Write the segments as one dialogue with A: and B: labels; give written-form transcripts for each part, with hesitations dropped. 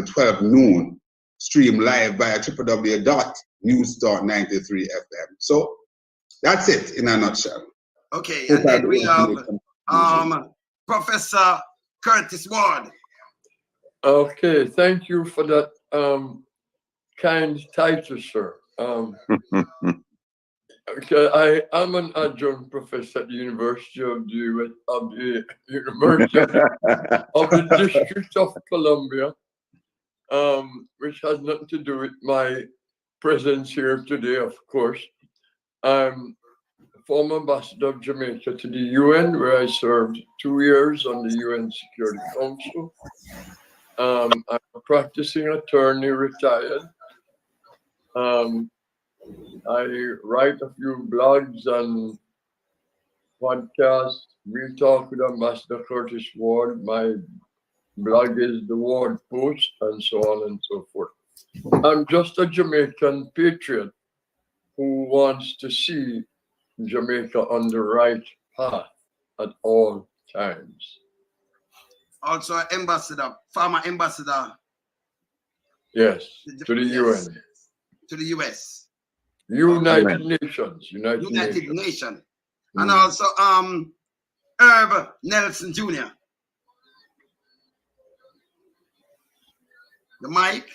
A: 12 noon, stream live via www.newsstart93fm. So that's it in a nutshell.
B: Okay, and then we have Professor Curtis Ward.
C: Okay, thank you for that kind title, sir. Okay, I am an adjunct professor at the University of the District of Columbia, which has nothing to do with my presence here today, of course. I'm former ambassador of Jamaica to the UN, where I served 2 years on the UN Security Council. I'm a practicing attorney, retired. I write a few blogs and podcasts. We talk with Ambassador Curtis Ward. My blog is the Ward Post, and so on and so forth. I'm just a Jamaican patriot who wants to see Jamaica on the right path at all times.
B: Also, ambassador, former ambassador.
C: Yes, to the UN.
B: To the US.
C: United Nations.
B: United Nations. And also Herb Nelson Jr. Your mic.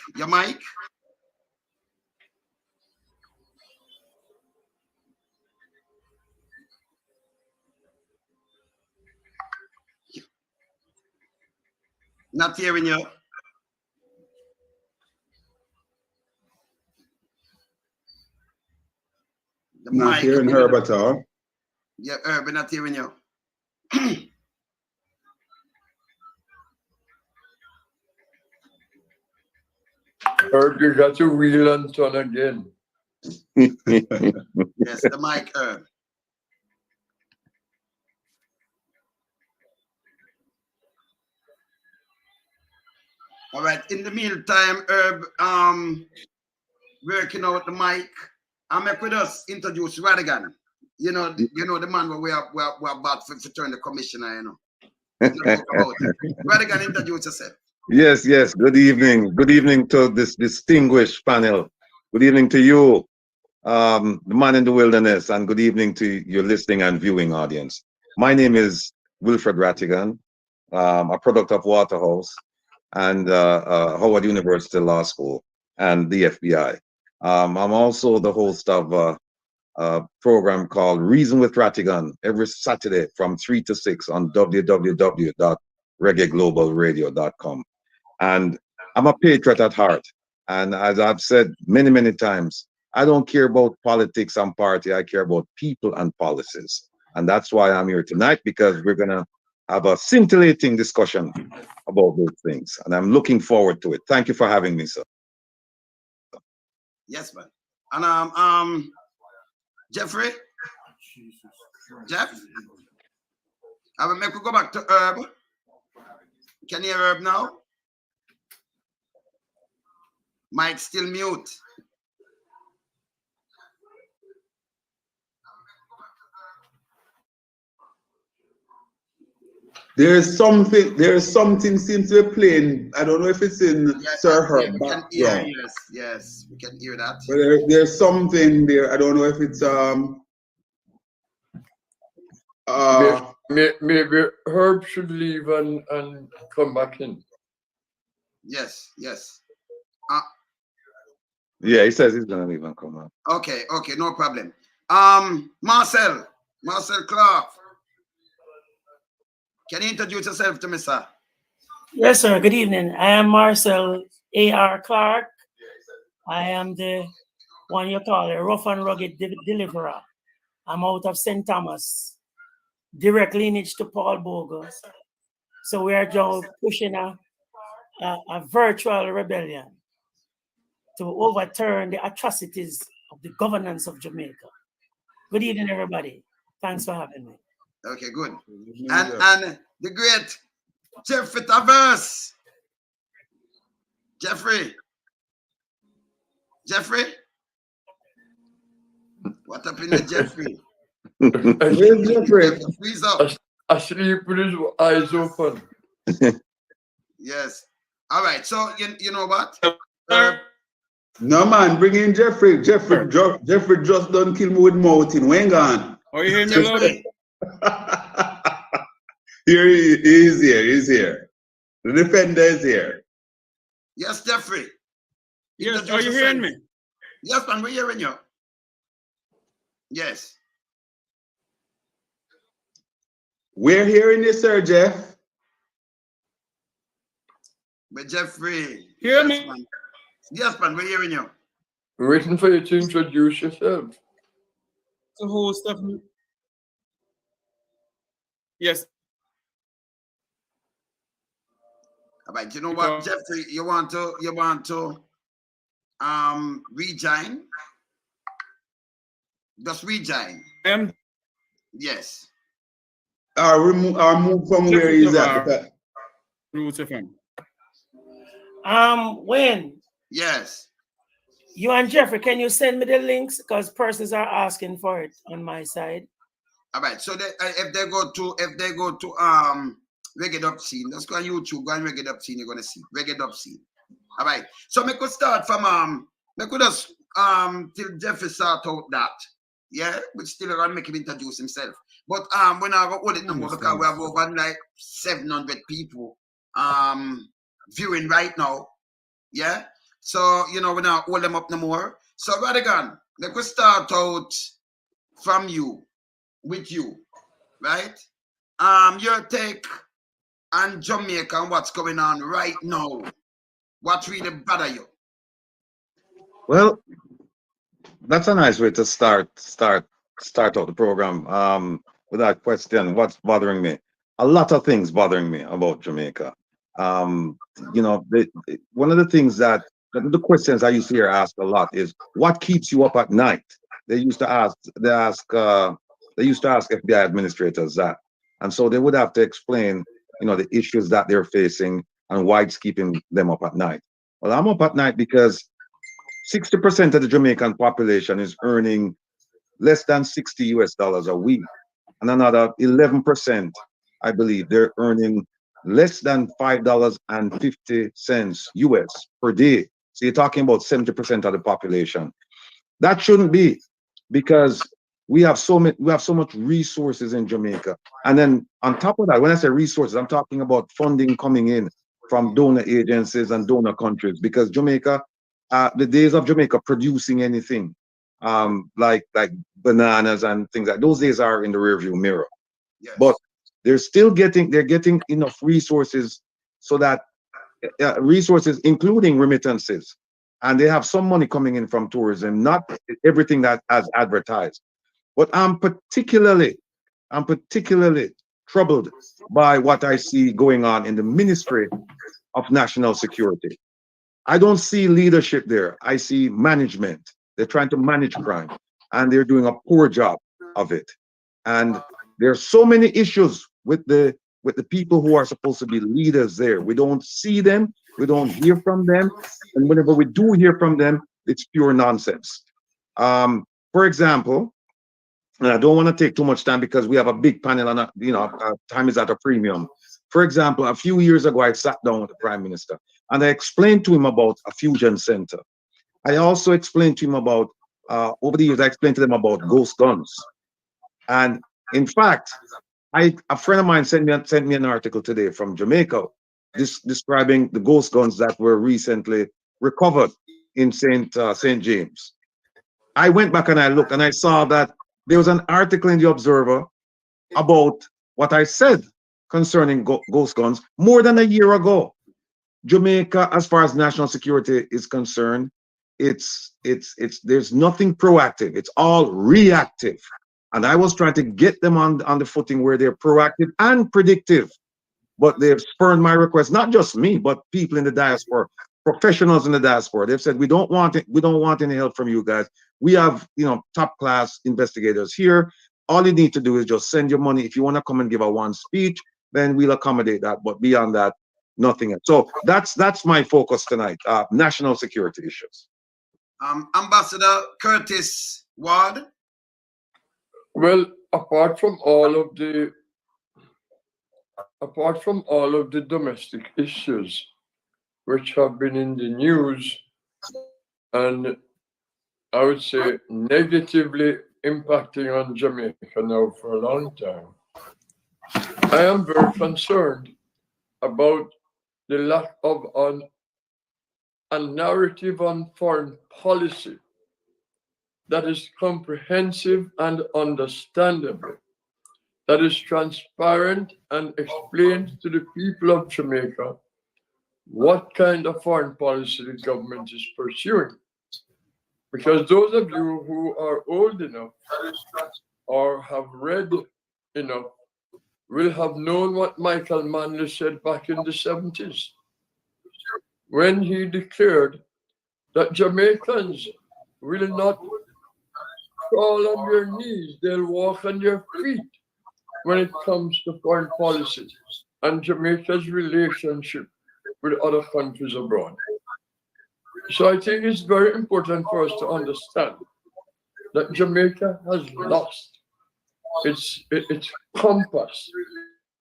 B: Not hearing you.
A: Not hearing Herb at all.
B: Yeah, Herb, not hearing you.
C: Herb, you got to wheel and turn again.
B: Yes, the mic, Herb. All right. In the meantime, Herb, working out the mic. I'm with us introduce Rattigan. You know the man where we're about to turn the commissioner. You know. Rattigan, introduce yourself.
D: Yes. Good evening. Good evening to this distinguished panel. Good evening to you, the man in the wilderness, and good evening to your listening and viewing audience. My name is Wil Rattigan, a product of Waterhouse and Howard University Law School and the FBI. I'm also the host of a program called Reason with Rattigan every Saturday from 3 to 6 on www.reggaeglobalradio.com. And I'm a patriot at heart. And as I've said many, many times, I don't care about politics and party. I care about people and policies. And that's why I'm here tonight, because we're going to have a scintillating discussion about those things. And I'm looking forward to it. Thank you for having me, sir.
B: Yes, man. And Jeffrey? Jeff? I will make we go back to Herb. Can you hear Herb now? Mic still mute.
A: There's something seems to be playing. I don't know if it's in Sir Herb background.
B: Yes, we can hear that.
A: But there's something there. I don't know if it's
C: maybe Herb should leave and come back in.
B: Yes.
D: Yeah, he says he's gonna leave and come out.
B: Okay, no problem. Marcel Clark. Can you introduce yourself to me, sir?
E: Yes, sir. Good evening. I am Marcel A.R. Clark. I am the one you call a rough and rugged deliverer. I'm out of St. Thomas, direct lineage to Paul Bogus. So we are just pushing a virtual rebellion to overturn the atrocities of the governance of Jamaica. Good evening, everybody. Thanks for having me.
B: Okay, good. And the great Jeffrey Tavares. Jeffrey? What happened to Jeffrey?
A: Where's Jeffrey?
B: Freeze up.
C: Asleep with his eyes open.
B: Yes. All right. So you know what?
A: No man, bring in Jeffrey. Jeffrey just done kill me with mouthing. When gone?
F: Are you hearing me, love?
A: Here he is here. He's here. The defender is here.
B: Yes, Jeffrey.
F: Yes, are you hearing me?
B: Yes, man, we're hearing you. Yes.
A: We're hearing you, sir, Jeff.
B: But Jeffrey.
F: Hear
B: yes,
F: me?
B: Man. Yes, man, we're hearing you.
C: We're waiting for you to introduce yourself.
F: The host of yes.
B: All right, you know what, Jeffrey, you want to rejoin? Just rejoin. Yes.
A: Or move from where he's at.
F: Roots FM.
E: When?
B: Yes.
E: You and Jeffrey, can you send me the links? Because persons are asking for it on my side.
B: All right. So if they go to Reggae Dub Scene, let's go on YouTube, go on Reggae Dub Scene, you're gonna see Reggae Dub Scene. All right. So we could start from we could just till Jeffrey sort out that. Yeah, we still gonna make him introduce himself. But when I go hold it number because we have over like 700 people viewing right now. Yeah. So you know we now hold them up no more. So Rattigan, we could start out from you, with you, right? Your take on Jamaica and what's going on right now. What really bother you?
D: Well, that's a nice way to start out the program. With that question, what's bothering me? A lot of things bothering me about Jamaica. You know, one of the things that the questions I used to hear asked a lot is, what keeps you up at night? They used to ask FBI administrators that, and so they would have to explain, you know, the issues that they're facing and why it's keeping them up at night. Well, I'm up at night because 60% of the Jamaican population is earning less than $60 a week, and another 11%, I believe, they're earning less than $5.50 US per day. So you're talking about 70% of the population. That shouldn't be, because we have so much resources in Jamaica. And then on top of that, when I say resources, I'm talking about funding coming in from donor agencies and donor countries, because Jamaica, the days of Jamaica producing anything, like bananas and things like those days are in the rearview mirror.
B: Yes.
D: But they're getting enough resources so that resources including remittances, and they have some money coming in from tourism, not everything that as advertised. But I'm particularly troubled by what I see going on in the Ministry of National Security. I don't see leadership there. I see management. They're trying to manage crime, and they're doing a poor job of it. And there's so many issues with the people who are supposed to be leaders there. We don't see them. We don't hear from them. And whenever we do hear from them, it's pure nonsense. For example, and I don't want to take too much time because we have a big panel and time is at a premium. For example, a few years ago, I sat down with the Prime Minister and I explained to him about a fusion center. I also explained to him about, over the years, I explained to them about ghost guns. And in fact, a friend of mine sent me an article today from Jamaica describing the ghost guns that were recently recovered in St. James. I went back and I looked and I saw that there was an article in the Observer about what I said concerning ghost guns more than a year ago. Jamaica, as far as national security is concerned, there's nothing proactive. It's all reactive. And I was trying to get them on the footing where they're proactive and predictive. But they've spurned my request, not just me, but people in the diaspora, professionals in the diaspora. They've said, we don't want any help from you guys. We have, top class investigators here. All you need to do is just send your money. If you want to come and give a one speech, then we'll accommodate that. But beyond that, nothing else. So that's my focus tonight, national security issues.
B: Ambassador Curtis Ward.
C: Well, apart from all of the domestic issues, which have been in the news and I would say negatively impacting on Jamaica now for a long time. I am very concerned about the lack of a narrative on foreign policy that is comprehensive and understandable, that is transparent and explains to the people of Jamaica what kind of foreign policy the government is pursuing. Because those of you who are old enough or have read enough will have known what Michael Manley said back in the 70s when he declared that Jamaicans will not crawl on their knees, they'll walk on their feet when it comes to foreign policy and Jamaica's relationship with other countries abroad. So I think it's very important for us to understand that Jamaica has lost its compass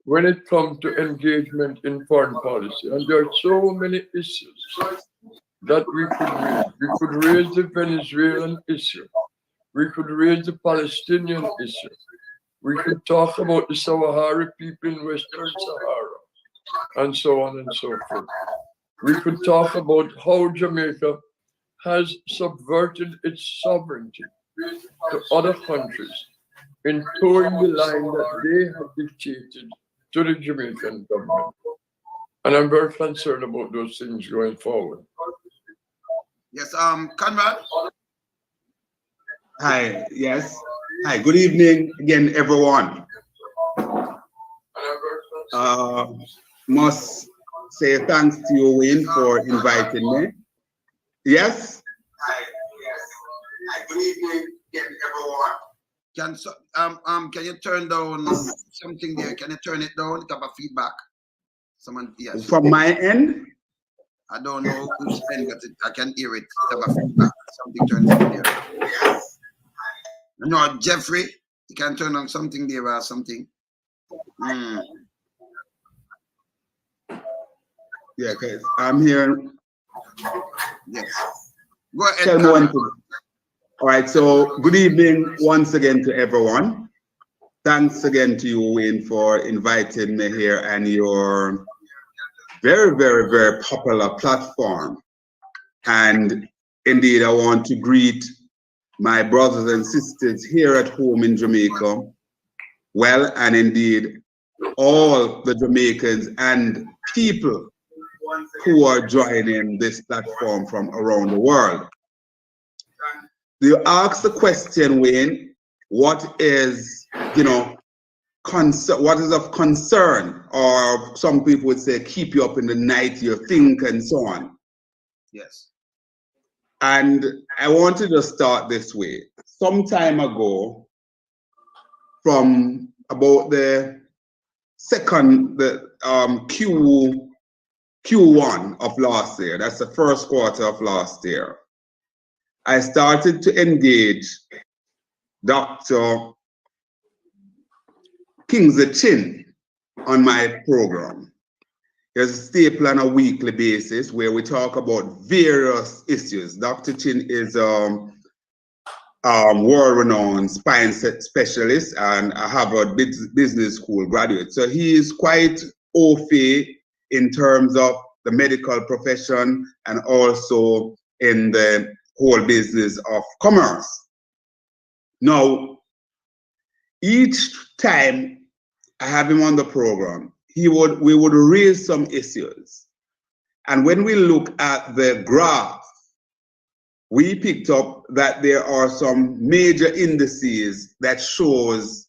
C: when it comes to engagement in foreign policy. And there are so many issues that we could raise. We could raise the Venezuelan issue. We could raise the Palestinian issue. We could talk about the Sahrawi people in Western Sahara, and so on and so forth. We could talk about how Jamaica has subverted its sovereignty to other countries in towing the line that they have dictated to the Jamaican government. And I'm very concerned about those things going forward.
B: Yes, Conrad?
A: Hi, yes. Hi, good evening again, everyone. Must say thanks to you, Wayne, for inviting me. Yes?
B: Hi, good evening again, everyone. Can you turn down something there? Can you turn it down? Have a feedback. Someone, yes.
A: From my end?
B: I don't know whose end, but I can hear it. Have a feedback. Something turn down there. Yes. No, Jeffrey, you can turn on something there or something.
A: Yeah, because I'm here.
B: Yes. Go ahead.
A: Tell me one thing. All right, so good evening once again to everyone. Thanks again to you, Wayne, for inviting me here and your very, very, very popular platform. And indeed, I want to greet my brothers and sisters here at home in Jamaica, well, and indeed all the Jamaicans and people who are joining this platform from around the world. You ask the question, Wayne, what is, what is of concern, or some people would say keep you up in the night, you think, and so on.
B: Yes.
A: And I want to just start this way. Some time ago, from about the Q1 of last year, that's the first quarter of last year, I started to engage Dr. Kingsley Chin on my program. There's a staple on a weekly basis where we talk about various issues. Dr. Chin is a world-renowned spine specialist and a Harvard Business School graduate. So he is quite au fait in terms of the medical profession and also in the whole business of commerce. Now, each time I have him on the program, we would raise some issues. And when we look at the graph, we picked up that there are some major indices that shows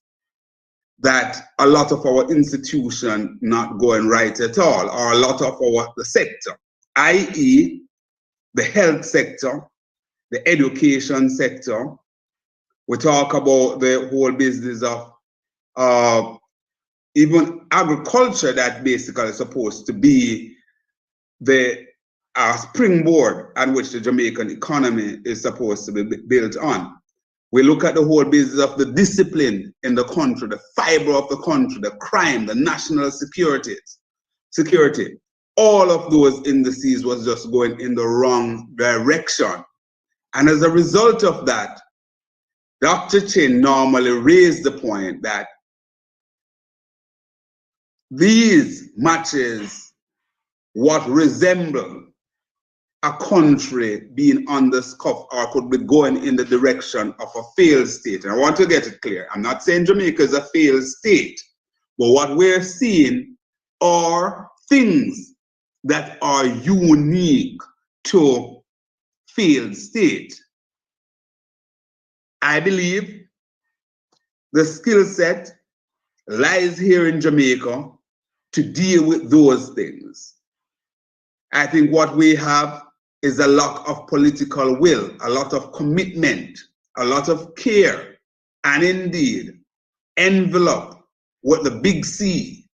A: that a lot of our institution not going right at all, or a lot of the sector, i.e. the health sector, the education sector. We talk about the whole business of even agriculture, that basically is supposed to be the springboard on which the Jamaican economy is supposed to be built on. We look at the whole business of the discipline in the country, the fiber of the country, the crime, the national security. all of those indices was just going in the wrong direction. And as a result of that, Dr. Chin normally raised the point that these matches what resemble a country being on the scuff or could be going in the direction of a failed state. And I want to get it clear. I'm not saying Jamaica is a failed state, but what we're seeing are things that are unique to failed state. I believe the skill set lies here in Jamaica to deal with those things. I think what we have is a lack of political will, a lot of commitment, a lot of care, and indeed envelope with the big C,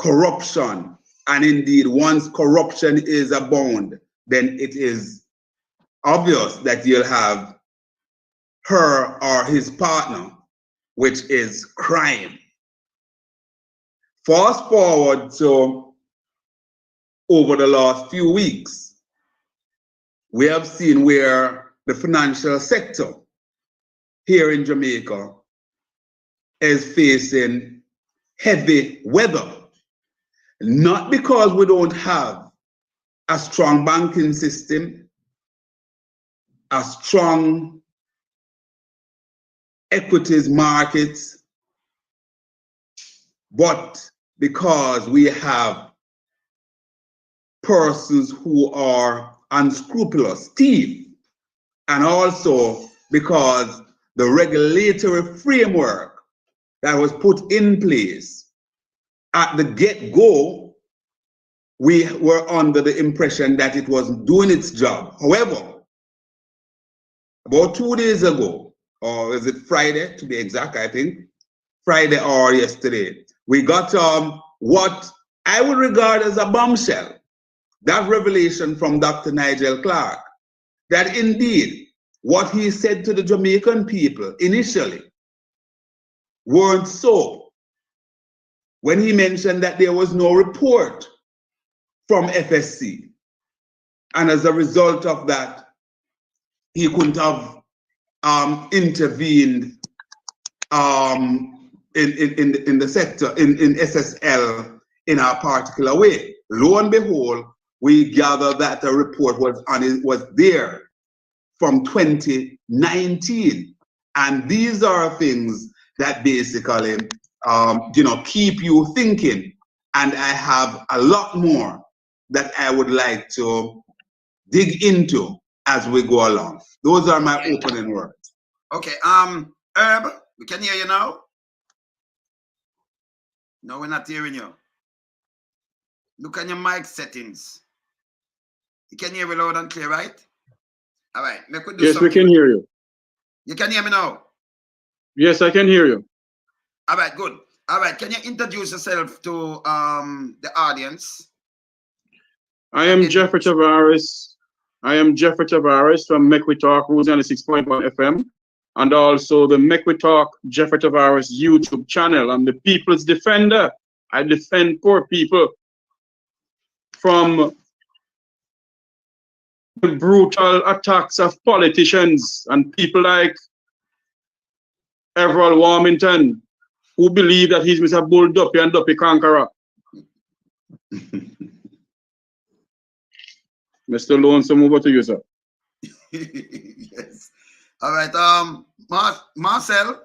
A: corruption. And indeed, once corruption is abound, then it is obvious that you'll have her or his partner, which is crime. Fast forward to over the last few weeks, we have seen where the financial sector here in Jamaica is facing heavy weather. Not because we don't have a strong banking system, a strong equities markets, but because we have persons who are unscrupulous, thief, and also because the regulatory framework that was put in place at the get-go, we were under the impression that it was doing its job. However, about 2 days ago, or is it Friday to be exact, I think, Friday or yesterday, we got what I would regard as a bombshell. That revelation from Dr. Nigel Clark, that indeed what he said to the Jamaican people initially weren't so. When he mentioned that there was no report from FSC, and as a result of that, he couldn't have intervened in the sector, in SSL in a particular way. Lo and behold, we gather that the report was there from 2019. And these are things that basically keep you thinking. And I have a lot more that I would like to dig into as we go along. Those are my opening words.
B: Okay, Herb, we can hear you now. No, we're not hearing you. Look on your mic settings. You can hear me loud and clear, right? All right.
F: Yes, we can hear you.
B: You can hear me now?
F: Yes, I can hear you.
B: All right, good. All right, can you introduce yourself to the audience?
F: I am Jeffrey Tavares. I am Jeffrey Tavares from Make We Talk, Rose 96.1 FM, and also the Make We Talk Jeffrey Tavares YouTube channel. I'm the people's defender. I defend poor people from the brutal attacks of politicians and people like Everall Warmington, who believe that he's Mr. Bull Duppy and Duppy Conqueror. Mr. Lonesome, over to you, sir.
B: Yes. All right. Marcel.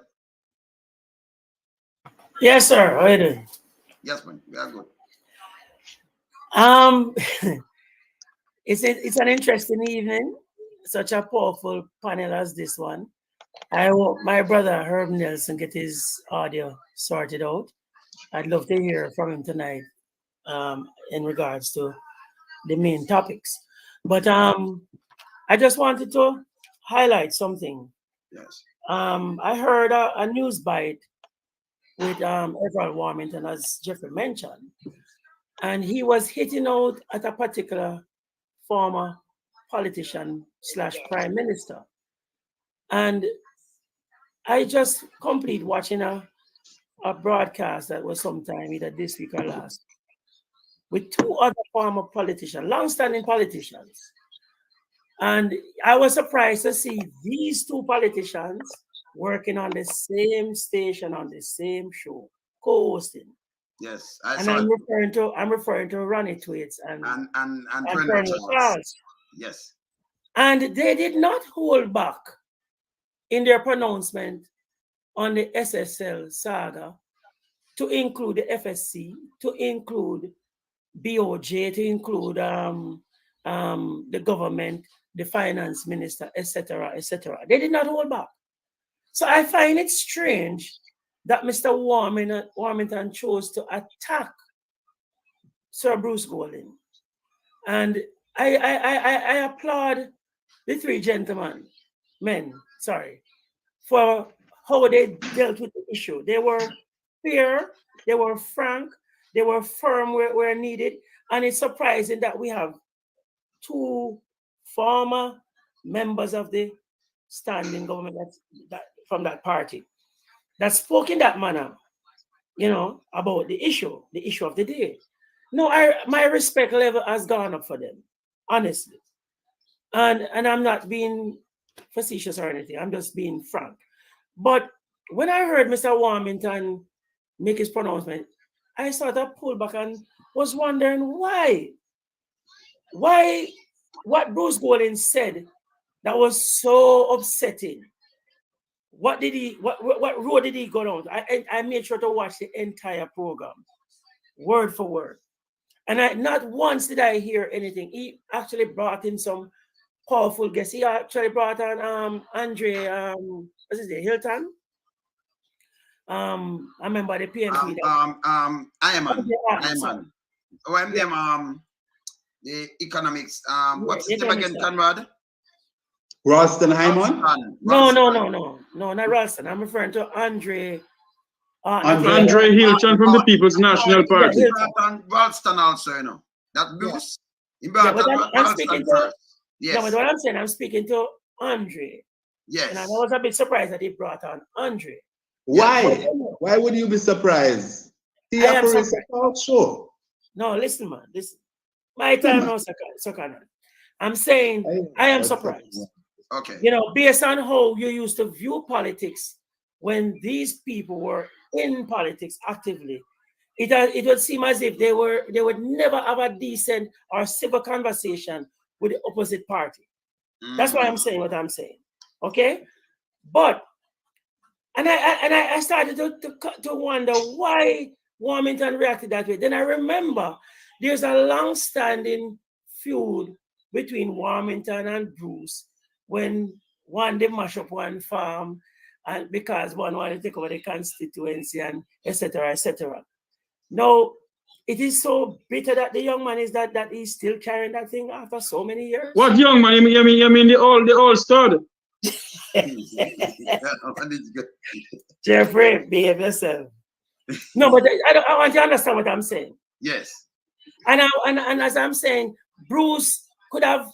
E: Yes, sir. How are you doing?
B: Yes, man. We are good.
E: It's an interesting evening. Such a powerful panel as this one. I hope my brother Herb Nelson get his audio sorted out. I'd love to hear from him tonight in regards to the main topics. But I just wanted to highlight something.
B: Yes.
E: I heard a news bite with Everall Warmington, as Jeffrey mentioned, and he was hitting out at a particular former politician / prime minister. And I just complete watching a broadcast that was sometime either this week or last. with two other former politicians, long-standing politicians. And I was surprised to see these two politicians working on the same station, on the same show, co-hosting.
B: Yes,
E: And I'm referring to Ronnie Tweets and Colonel Charles.
B: Yes.
E: And they did not hold back in their pronouncement on the SSL saga to include the FSC, to include BOJ, to include the government, the finance minister, etc., etc. They did not hold back. So I find it strange that Mr. Warmington chose to attack Sir Bruce Golding. And I applaud the three men, for how they dealt with the issue. They were fair, they were frank, they were firm where needed. And it's surprising that we have two former members of the standing government from that party that spoke in that manner, about the issue of the day. No, my respect level has gone up for them, honestly. And I'm not being facetious or anything. I'm just being frank. But when I heard Mr. Warmington make his pronouncement, I sort of pulled back and was wondering why. Why what Bruce Golding said that was so upsetting. What road did he go down? I made sure to watch the entire program, word for word. And not once did I hear anything. He actually brought in some powerful guests. He actually brought on Andre, what's his name, Hilton. I remember the PNP.
B: Ironman. Oh, I'm them the economics. What's his name again, Conrad?
A: Ralston Hyman?
E: No, not Ralston. I'm referring to Andre.
F: Andre Hilton from the People's National Party.
B: He brought on Ralston also, That Bruce. He brought on Ralston first. Yes.
E: Yeah, but what I'm saying, I'm speaking to Andre.
B: Yes.
E: And I was a bit surprised that he brought on Andre.
A: Why? Why would you be surprised? He operates a talk show.
E: No, listen, man. Listen. My time no Sakana. I'm saying I am surprised.
B: Okay.
E: Based on how you used to view politics when these people were in politics actively, it would seem as if they would never have a decent or civil conversation with the opposite party. That's why I'm saying what I'm saying. Okay? But I started to wonder why Warmington reacted that way. Then I remember there's a long-standing feud between Warmington and Bruce when they mash up one farm and because one wanted to take over the constituency and etc. etc. Now, it is so bitter that the young man is that he's still carrying that thing after so many years.
F: What young man? You mean the old stud?
E: Jeffrey, behave yourself. No, but I want you to understand what I'm saying.
B: Yes.
E: And as I'm saying, Bruce could have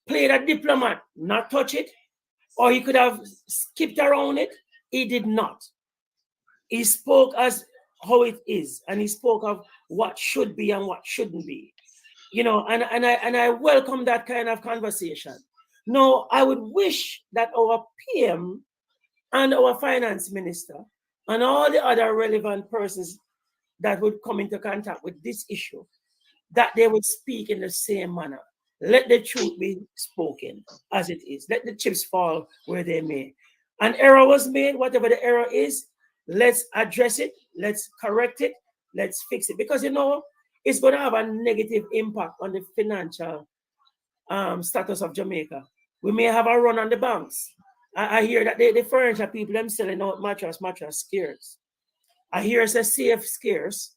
E: played a diplomat, not touch it, or he could have skipped around it. He did not. He spoke as how it is, and he spoke of what should be and what shouldn't be. And I welcome that kind of conversation. No, I would wish that our PM and our finance minister and all the other relevant persons that would come into contact with this issue, that they would speak in the same manner. Let the truth be spoken as it is. Let the chips fall where they may. An error was made, whatever the error is, let's address it, let's correct it, let's fix it. Because, it's going to have a negative impact on the financial status of Jamaica. We may have a run on the banks. I hear that the furniture people, them selling out mattress scarce. I hear it's a safe scarce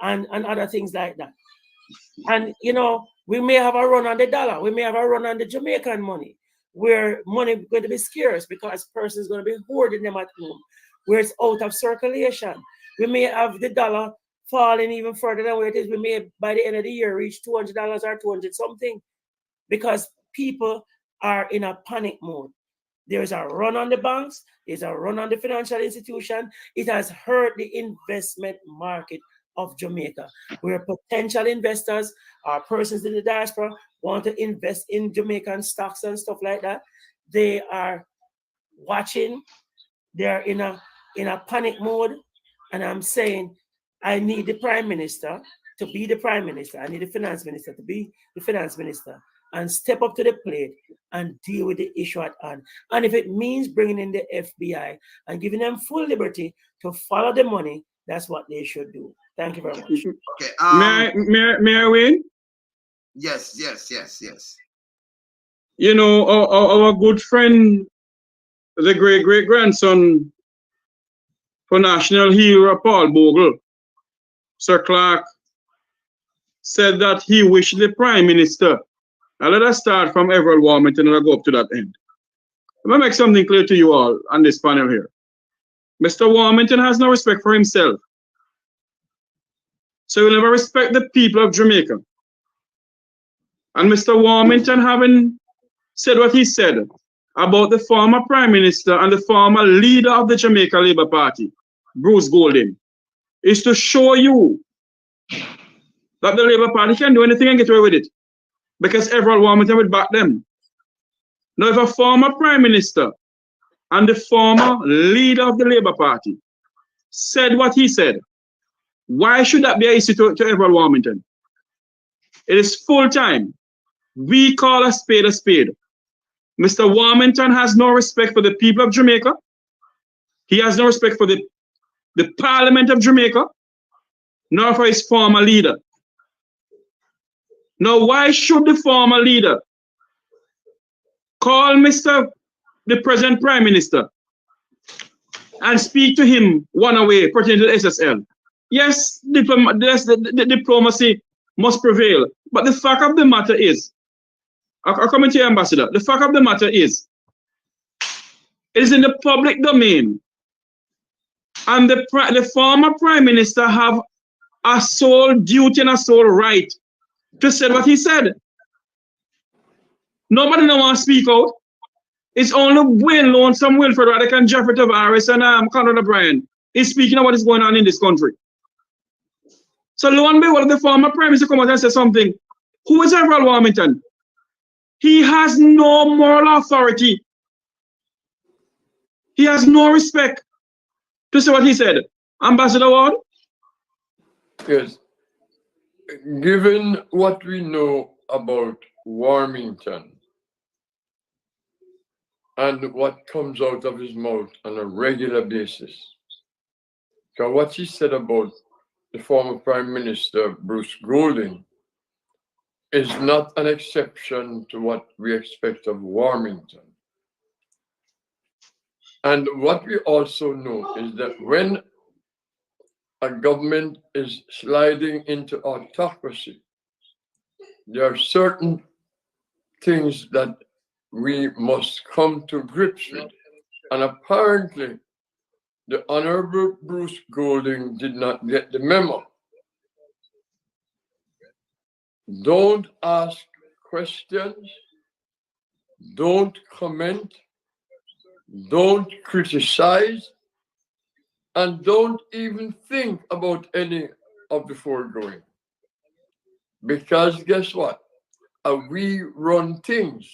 E: and other things like that. And, we may have a run on the dollar. We may have a run on the Jamaican money, where money is going to be scarce because persons going to be hoarding them at home, where it's out of circulation. We may have the dollar falling even further than where it is. We may, by the end of the year, reach $200 or 200 something because people are in a panic mode. There's a run on the banks. There's a run on the financial institution. It has hurt the investment market of Jamaica, where potential investors or persons in the diaspora want to invest in Jamaican stocks and stuff like that. They are watching. They're in a panic mode, and I'm saying, I need the Prime Minister to be the Prime Minister. I need the Finance Minister to be the Finance Minister and step up to the plate and deal with the issue at hand. And if it means bringing in the FBI and giving them full liberty to follow the money, that's what they should do. Thank you very much.
B: Okay.
F: May I win?
B: Yes.
F: You know, our good friend, the great-great-grandson for national hero Paul Bogle, Sir Clark, said that he wished the Prime Minister. Now let us start from Everett Warmington and I'll go up to that end. Let me make something clear to you all on this panel here. Mr. Warmington has no respect for himself. So he'll never respect the people of Jamaica. And Mr. Warmington, having said what he said about the former Prime Minister and the former leader of the Jamaica Labour Party, Bruce Golding, is to show you that the Labour Party can do anything and get away with it. Because Everett Warmington would back them. Now, if a former Prime Minister and the former leader of the Labour Party said what he said, why should that be an issue to Everett Warmington? It is full time. We call a spade a spade. Mr. Warmington has no respect for the people of Jamaica. He has no respect for the Parliament of Jamaica, nor for his former leader. Now, why should the former leader call the present Prime Minister and speak to him one way pertaining to the SSL? Yes, the diplomacy must prevail. But the fact of the matter is, I'll come to you, Ambassador. The fact of the matter is, it is in the public domain. And the former Prime Minister have a sole duty and a sole right to say what he said. Nobody don't want to speak out. It's only Wil Rattigan and Jeffrey Tavares and Conrad O'Brien is speaking of what is going on in this country. So lo and behold, the former Prime Minister come out and say something. Who is Everett Warmington? He has no moral authority. He has no respect to say what he said. Ambassador Ward?
C: Yes. Given what we know about Warmington and what comes out of his mouth on a regular basis, so what he said about the former Prime Minister, Bruce Golding, is not an exception to what we expect of Warmington. And what we also know is that when a government is sliding into autocracy, there are certain things that we must come to grips with. And apparently, the Honorable Bruce Golding did not get the memo. Don't ask questions, don't comment, don't criticize, and don't even think about any of the foregoing. Because guess what? We run things.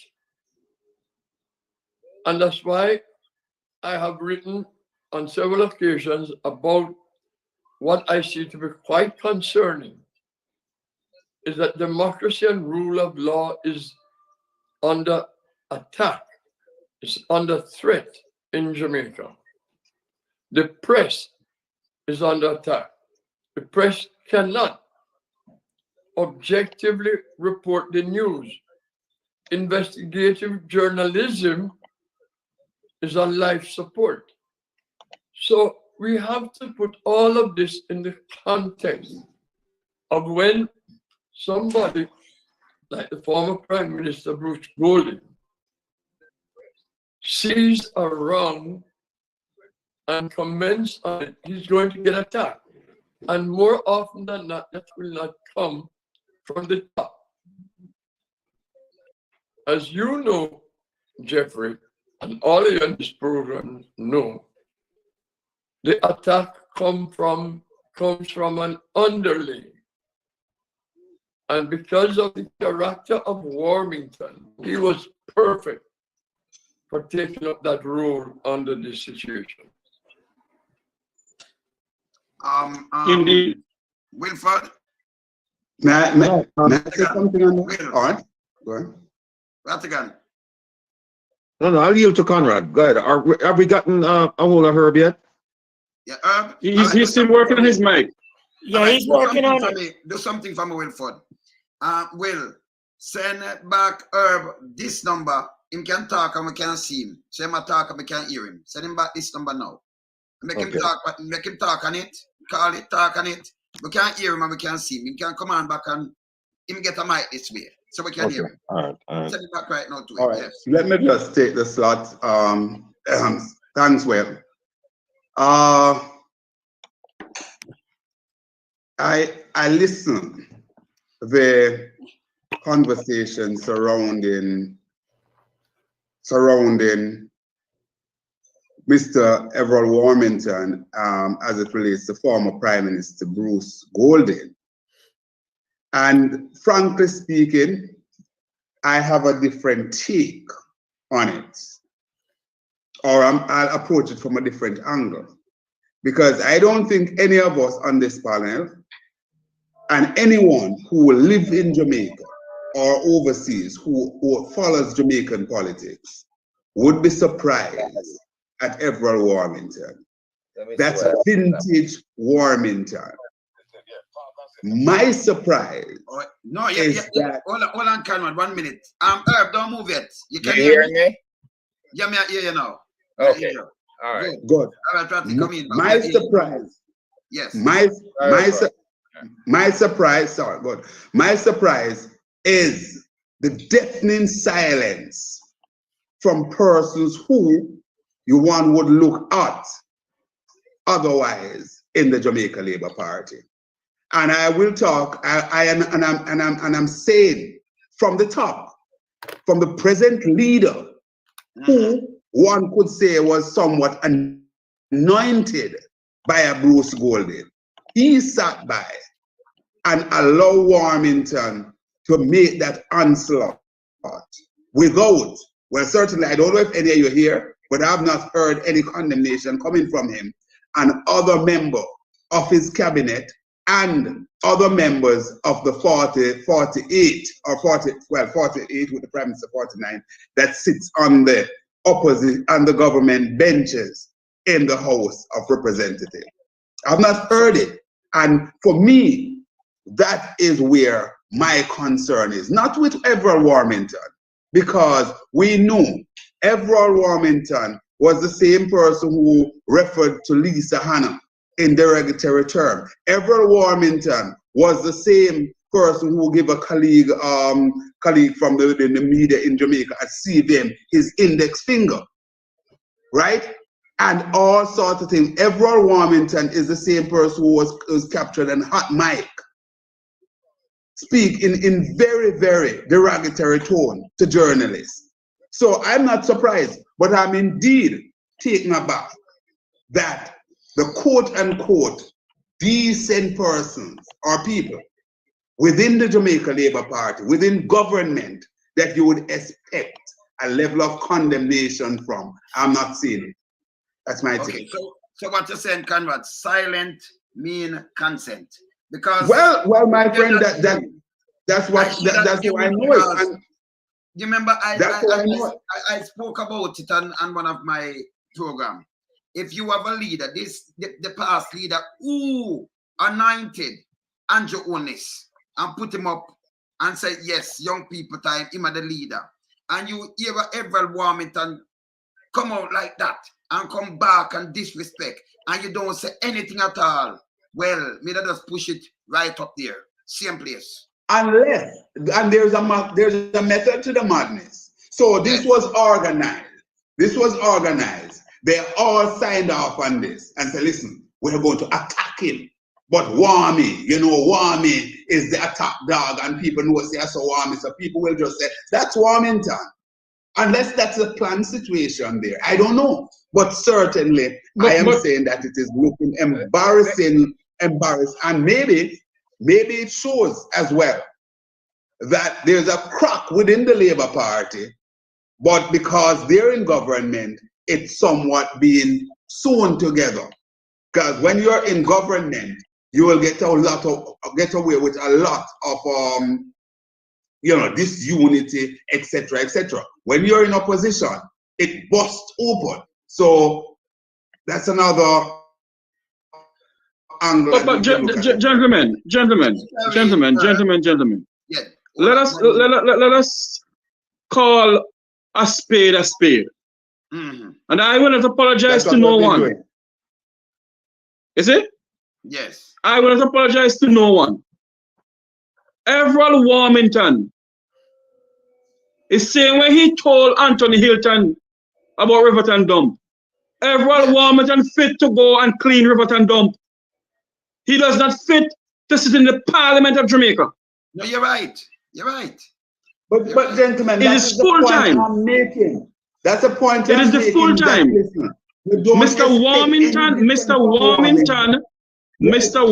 C: And that's why I have written on several occasions about what I see to be quite concerning, is that democracy and rule of law is under attack. It's under threat in Jamaica. The press is under attack. The press cannot objectively report the news. Investigative journalism is on life support. So we have to put all of this in the context of when somebody like the former Prime Minister Bruce Golding sees a wrong and comments on it, he's going to get attacked. And more often than not, that will not come from the top. As you know, Jeffrey, and all of you in this program know, the attack come from comes from an underling. And because of the character of Warmington, he was perfect for taking up that role under this situation.
F: Indeed.
B: Wilford?
A: May I say something on that? All right, go ahead.
B: Rattigan.
D: No, I'll yield to Conrad. Go ahead. Have we gotten a hold of Herb yet?
B: Yeah, Herb?
F: He's still working on his mic.
E: Yeah, he's working on it.
B: Do something for me, Wilford. Will, send back Herb this number. Him can talk and we can see him. Send him talk and we can hear him. Send him back this number now. Make him talk on it. Call it, talk on it. We can't hear him and we can see him. He can come on back and him get a mic this way. So we can hear him.
D: All right.
B: Send it back right now to him.
A: All right.
B: Yes.
A: Let me just take the slot. Thanks, Will. I listen the conversation surrounding Mr. Everett Warmington as it relates to former Prime Minister Bruce Golding. And frankly speaking, I have a different take on it. Or I'll approach it from a different angle. Because I don't think any of us on this panel and anyone who live in Jamaica or overseas who follows Jamaican politics would be surprised at Everett Warmington. That's vintage Warmington. My surprise is that...
B: Hold on, Conrad, 1 minute. Herb, don't move yet. You can
G: hear me?
B: Yeah, me hear you now.
G: Okay. All right.
A: Good.
B: All right, Ratty, come in.
A: My surprise.
B: Yes.
A: My surprise, sorry, good. My surprise is the deafening silence from persons who one would look at otherwise in the Jamaica Labour Party. And I will talk, I'm saying from the top, from the present leader, who one could say was somewhat anointed by a Bruce Golding. He sat by and allowed Warmington to make that onslaught without, well, certainly, I don't know if any of you are here, but I have not heard any condemnation coming from him and other member of his cabinet and other members of the 48 with the Prime Minister 49 that sits on the opposite and the government benches in the House of Representatives. I've not heard it. And for me, that is where my concern is. Not with Everett Warmington, because we knew Everett Warmington was the same person who referred to Lisa Hanna in derogatory term. Everett Warmington was the same person who gave a colleague from the media in Jamaica at CVM his index finger, right? And all sorts of things. Everett Warmington is the same person who was captured and hot mic, speak in very, very derogatory tone to journalists. So I'm not surprised, but I'm indeed taken aback that the quote-unquote decent persons or people within the Jamaica Labour Party, within government, that you would expect a level of condemnation from. I'm not seeing it. That's my take.
B: So what you're saying, Conrad, silent mean consent. Because
A: well, my friend, that's what I know it. And
B: you remember I spoke about it on one of my programs. If you have a leader, the past leader who anointed Andrew Onis and put him up and said, yes, young people time, him are the leader. And you hear Everett Warmington come out like that and come back and disrespect, and you don't say anything at all. Well, me that just push it right up there, same place.
A: Unless, and there's a method to the madness. So this was organized. This was organized. They all signed off on this and said, listen, we're going to attack him. But Warmy, Warmy is the attack dog, and people know say so Warmy, so people will just say, that's Warmington. Unless that's a planned situation there. I don't know. But certainly, I am saying that it is looking embarrassing embarrassed, and maybe it shows as well that there's a crack within the Labour Party, but because they're in government, it's somewhat being sewn together. Because when you're in government, you will get away with a lot of disunity, etc., etc. When you're in opposition, it busts open. So that's another angle.
F: But gentlemen.
B: Yeah.
F: Let us call a spade a spade.
B: Mm-hmm.
F: And I will not apologize to no one.
A: Doing.
F: Is it?
B: Yes.
F: I will not apologize to no one. Everett Warmington is saying when he told Anthony Hilton about Riverton Dump, Everett Warmington fit to go and clean Riverton Dump. He does not fit to sit in the Parliament of Jamaica.
B: No, you're right. You're right.
A: But gentlemen,
F: it is full time.
A: I'm making. That's a point.
F: It is the full time. Mr.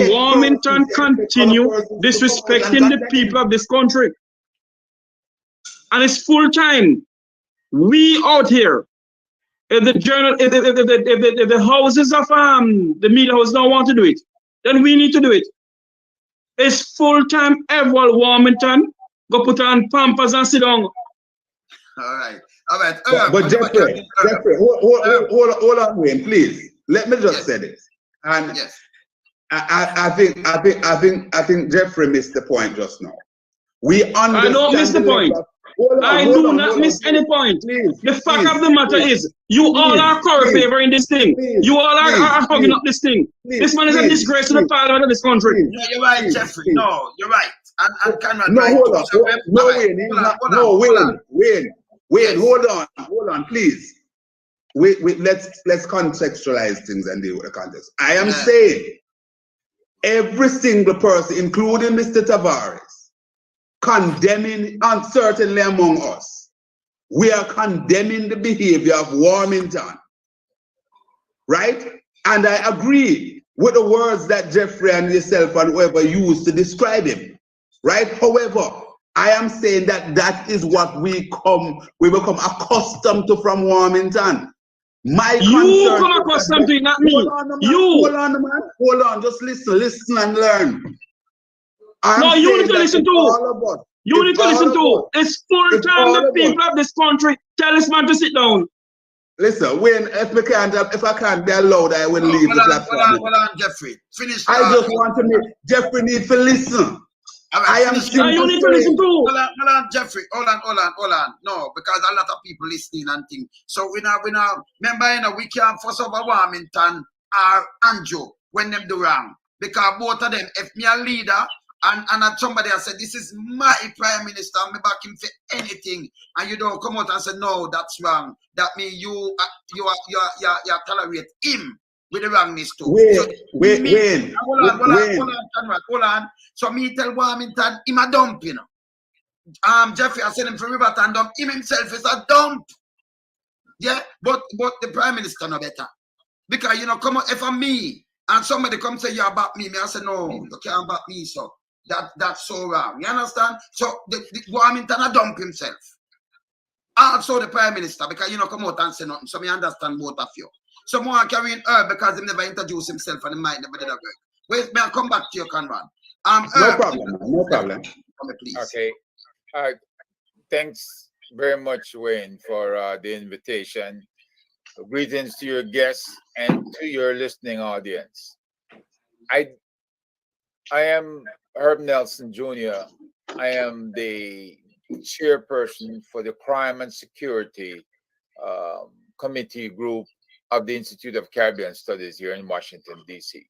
F: Warmington continue disrespecting the people of this country. And it's full time. We out here, if the houses of the media house don't want to do it, then we need to do it. It's full time. Everett Warmington go put on pampers and sit down.
B: All right.
A: But Jeffrey, hold on, Wayne, please. Let me just say this. And
B: yes.
A: I think Jeffrey missed the point just now. We understand.
F: I don't miss the point. I do not miss any point. The fact of the matter is, you all are favor in this thing. You all are hugging up this thing. This man is a disgrace to the Parliament of this country.
B: No, you're right, Jeffrey. No, you're right. And Cameron,
A: no,
B: right?
A: hold on. Wayne, hold on, please. Let's contextualize things and deal with the context. I am saying every single person, including Mr. Tavares, condemning, and certainly among us, we are condemning the behavior of Warmington, right? And I agree with the words that Jeffrey and yourself and whoever used to describe him, right? However, I am saying that is what we become accustomed to from Warmington.
F: You come accustomed to it, not me.
A: Hold on, man. Hold on. Just listen and learn.
F: No, you need to listen to. You need to listen to. It's full time the people of this country tell this man to sit down.
A: Listen, Wayne, if I can't be allowed, I will leave the platform.
B: Hold on, Jeffrey. Finish.
A: I just want to make Jeffrey need to listen. I am simply
F: you need to listen to.
B: Hold on, Jeffrey. Hold on. No, because a lot of people listening and things. So we now remember, we can't force over Warmington or Andrew when them do wrong. Because both of them, if me a leader and somebody has said, this is my prime minister, me back him for anything, and you don't come out and say, no, that's wrong. That means you tolerate him with the wrongness too.
A: Wayne.
B: Hold on. So me tell Warmington, him a dump, you know. Jeffrey, I said him for Riverton dump. Him himself is a dump. Yeah, but the prime minister no better. Because, come on, if I'm me, and somebody come say, you about me, I say, no, you can't back me, so that's so wrong. You understand? So the Warmington a dump himself. Also the prime minister, because, come out and say nothing. So me understand both of you. Someone carrying her because he never introduced himself and he might never did a work. Wait, may I come back to you, Conrad?
A: No problem.
B: Please.
G: Okay. Thanks very much, Wayne, for the invitation. Greetings to your guests and to your listening audience. I am Herb Nelson Jr. I am the chairperson for the Crime and Security Committee Group of the Institute of Caribbean Studies here in Washington, D.C.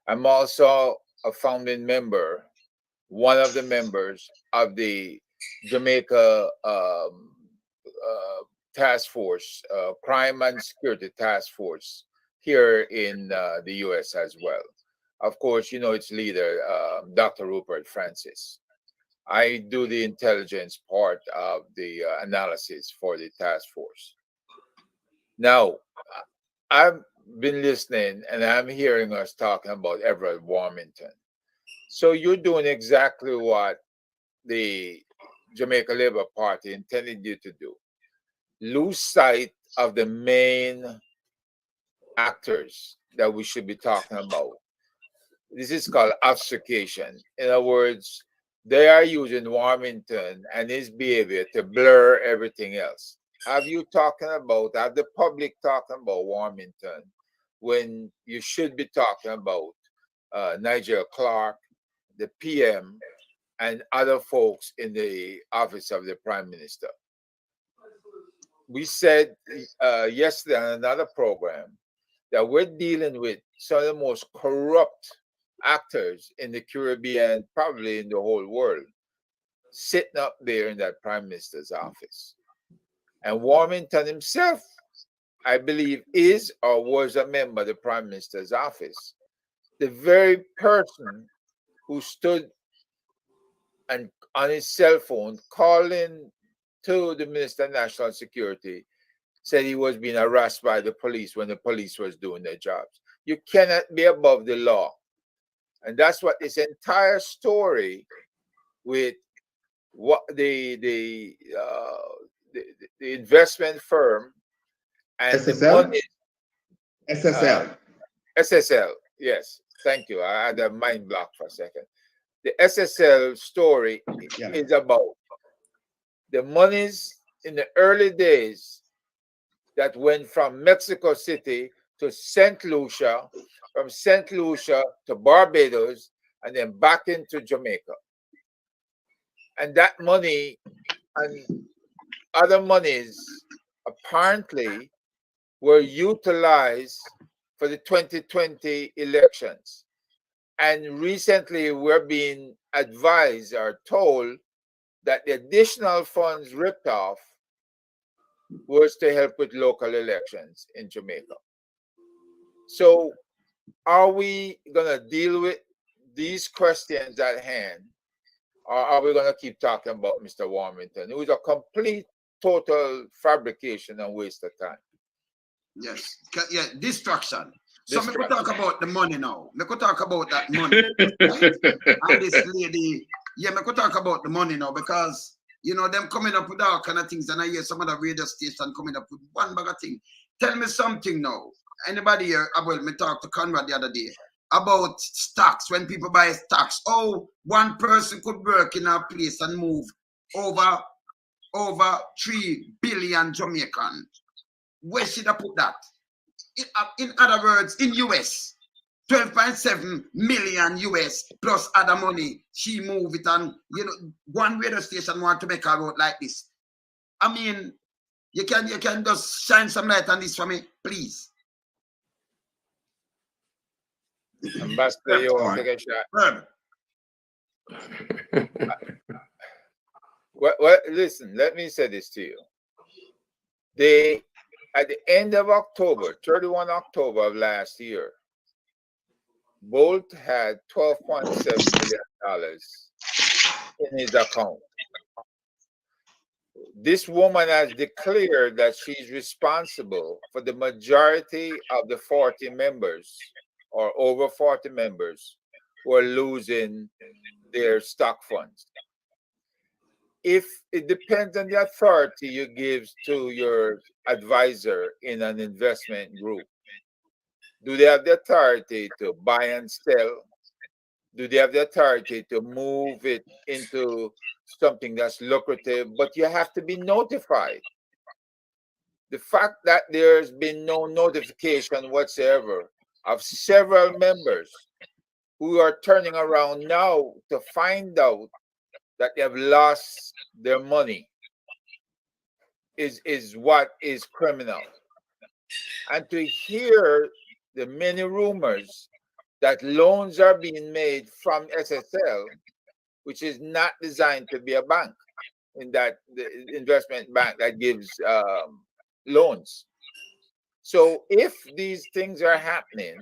G: I'm also a founding member, one of the members of the Jamaica Task Force, Crime and Security Task Force here in the U.S. as well. Of course, its leader, Dr. Rupert Francis. I do the intelligence part of the analysis for the task force. Now, been listening and I'm hearing us talking about Everett Warmington. So you're doing exactly what the Jamaica Labour Party intended you to do. Lose sight of the main actors that we should be talking about. This is called obfuscation. In other words, they are using Warmington and his behavior to blur everything else. Have the public talking about Warmington when you should be talking about Nigel Clark, the PM, and other folks in the office of the Prime Minister? We said yesterday on another program that we're dealing with some of the most corrupt actors in the Caribbean, probably in the whole world, sitting up there in that Prime Minister's office. And Warmington himself, I believe, is or was a member of the Prime Minister's office. The very person who stood and on his cell phone calling to the Minister of National Security said he was being harassed by the police when the police was doing their jobs. You cannot be above the law. And that's what this entire story with what the investment firm and the
A: SSL?
G: money,
A: SSL.
G: SSL, yes, thank you. I had a mind block for a second. The SSL story is about the monies in the early days that went from Mexico City to St. Lucia, from St. Lucia to Barbados, and then back into Jamaica. And that money and other monies apparently were utilized for the 2020 elections. And recently we're being advised or told that the additional funds ripped off was to help with local elections in Jamaica. So are we going to deal with these questions at hand, or are we going to keep talking about Mr. Warmington? It was a complete, total fabrication and waste of time.
B: Yes, yeah, distraction. So we could talk about the money now. We could talk about that money. Right? And this lady, yeah, we could talk about the money now because, you know, them coming up with all kind of things, and I hear some of the radio station coming up with one bag of thing. Tell me something now. Anybody here, well, me talked to Conrad the other day about stocks, when people buy stocks. Oh, one person could work in a place and move over 3 billion Jamaican. Where should I put that? In other words, in US, 12.7 million US plus other money. She move it, and you know, one radio station want to make a road like this. I mean, you can just shine some light on this for me, please.
G: Ambassador, you want to take a shot? Well, listen, let me say this to you. At the end of October, 31 October of last year, Bolt had $12.7 million in his account. This woman has declared that she's responsible for the majority of the 40 members or over 40 members who are losing their stock funds. If it depends on the authority you give to your advisor in an investment group. Do they have the authority to buy and sell? Do they have the authority to move it into something that's lucrative? But you have to be notified. The fact that there's been no notification whatsoever of several members who are turning around now to find out that they have lost their money is what is criminal. And to hear the many rumors that loans are being made from SSL, which is not designed to be a bank, in that the investment bank that gives loans. So if these things are happening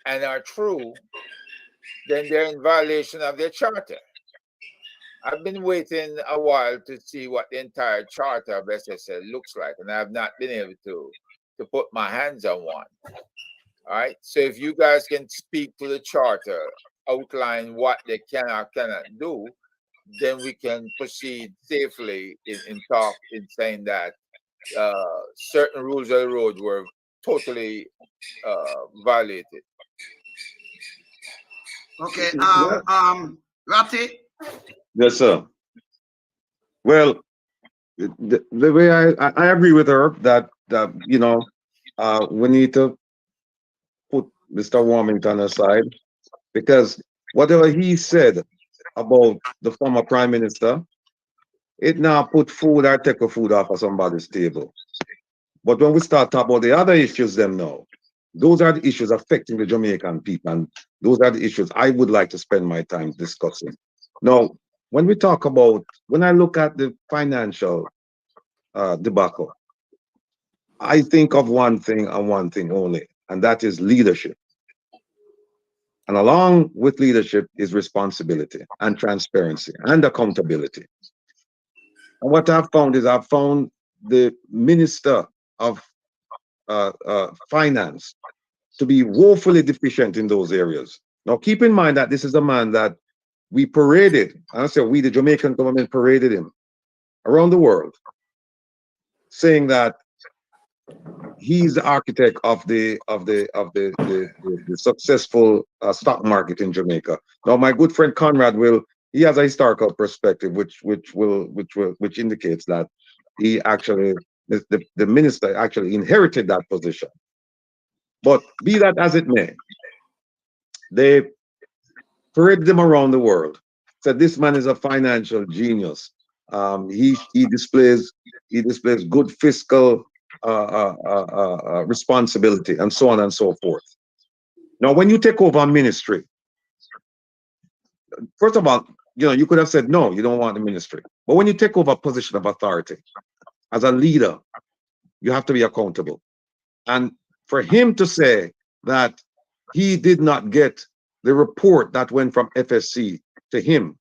G: and are true, then they're in violation of their charter. I've been waiting a while to see what the entire charter of SSL looks like, and I have not been able to to put my hands on one. All right. So if you guys can speak to the charter, outline what they cannot do, then we can proceed safely in saying that certain rules of the road were totally violated.
B: Okay. Ratty.
D: Yes, sir. Well, the way I agree with her that we need to put Mr. Warmington aside, because whatever he said about the former prime minister, it now put food or take a food off of somebody's table. But when we start talking about the other issues, them now, those are the issues affecting the Jamaican people, and those are the issues I would like to spend my time discussing. Now, when I look at the financial debacle, I think of one thing and one thing only, and that is leadership. And along with leadership is responsibility and transparency and accountability. And what I've found is the Minister of Finance to be woefully deficient in those areas. Now, keep in mind that this is a man that we paraded, I say we, the Jamaican government, paraded him around the world, saying that he's the architect of the successful stock market in Jamaica. Now, my good friend Conrad he has a historical perspective, which indicates that he actually, the minister actually inherited that position. But be that as it may, they paraded him around the world. Said this man is a financial genius. He displays good fiscal responsibility, and so on and so forth. Now, when you take over a ministry, first of all, you could have said no, you don't want the ministry. But when you take over a position of authority as a leader, you have to be accountable. And for him to say that he did not get the report that went from FSC to him,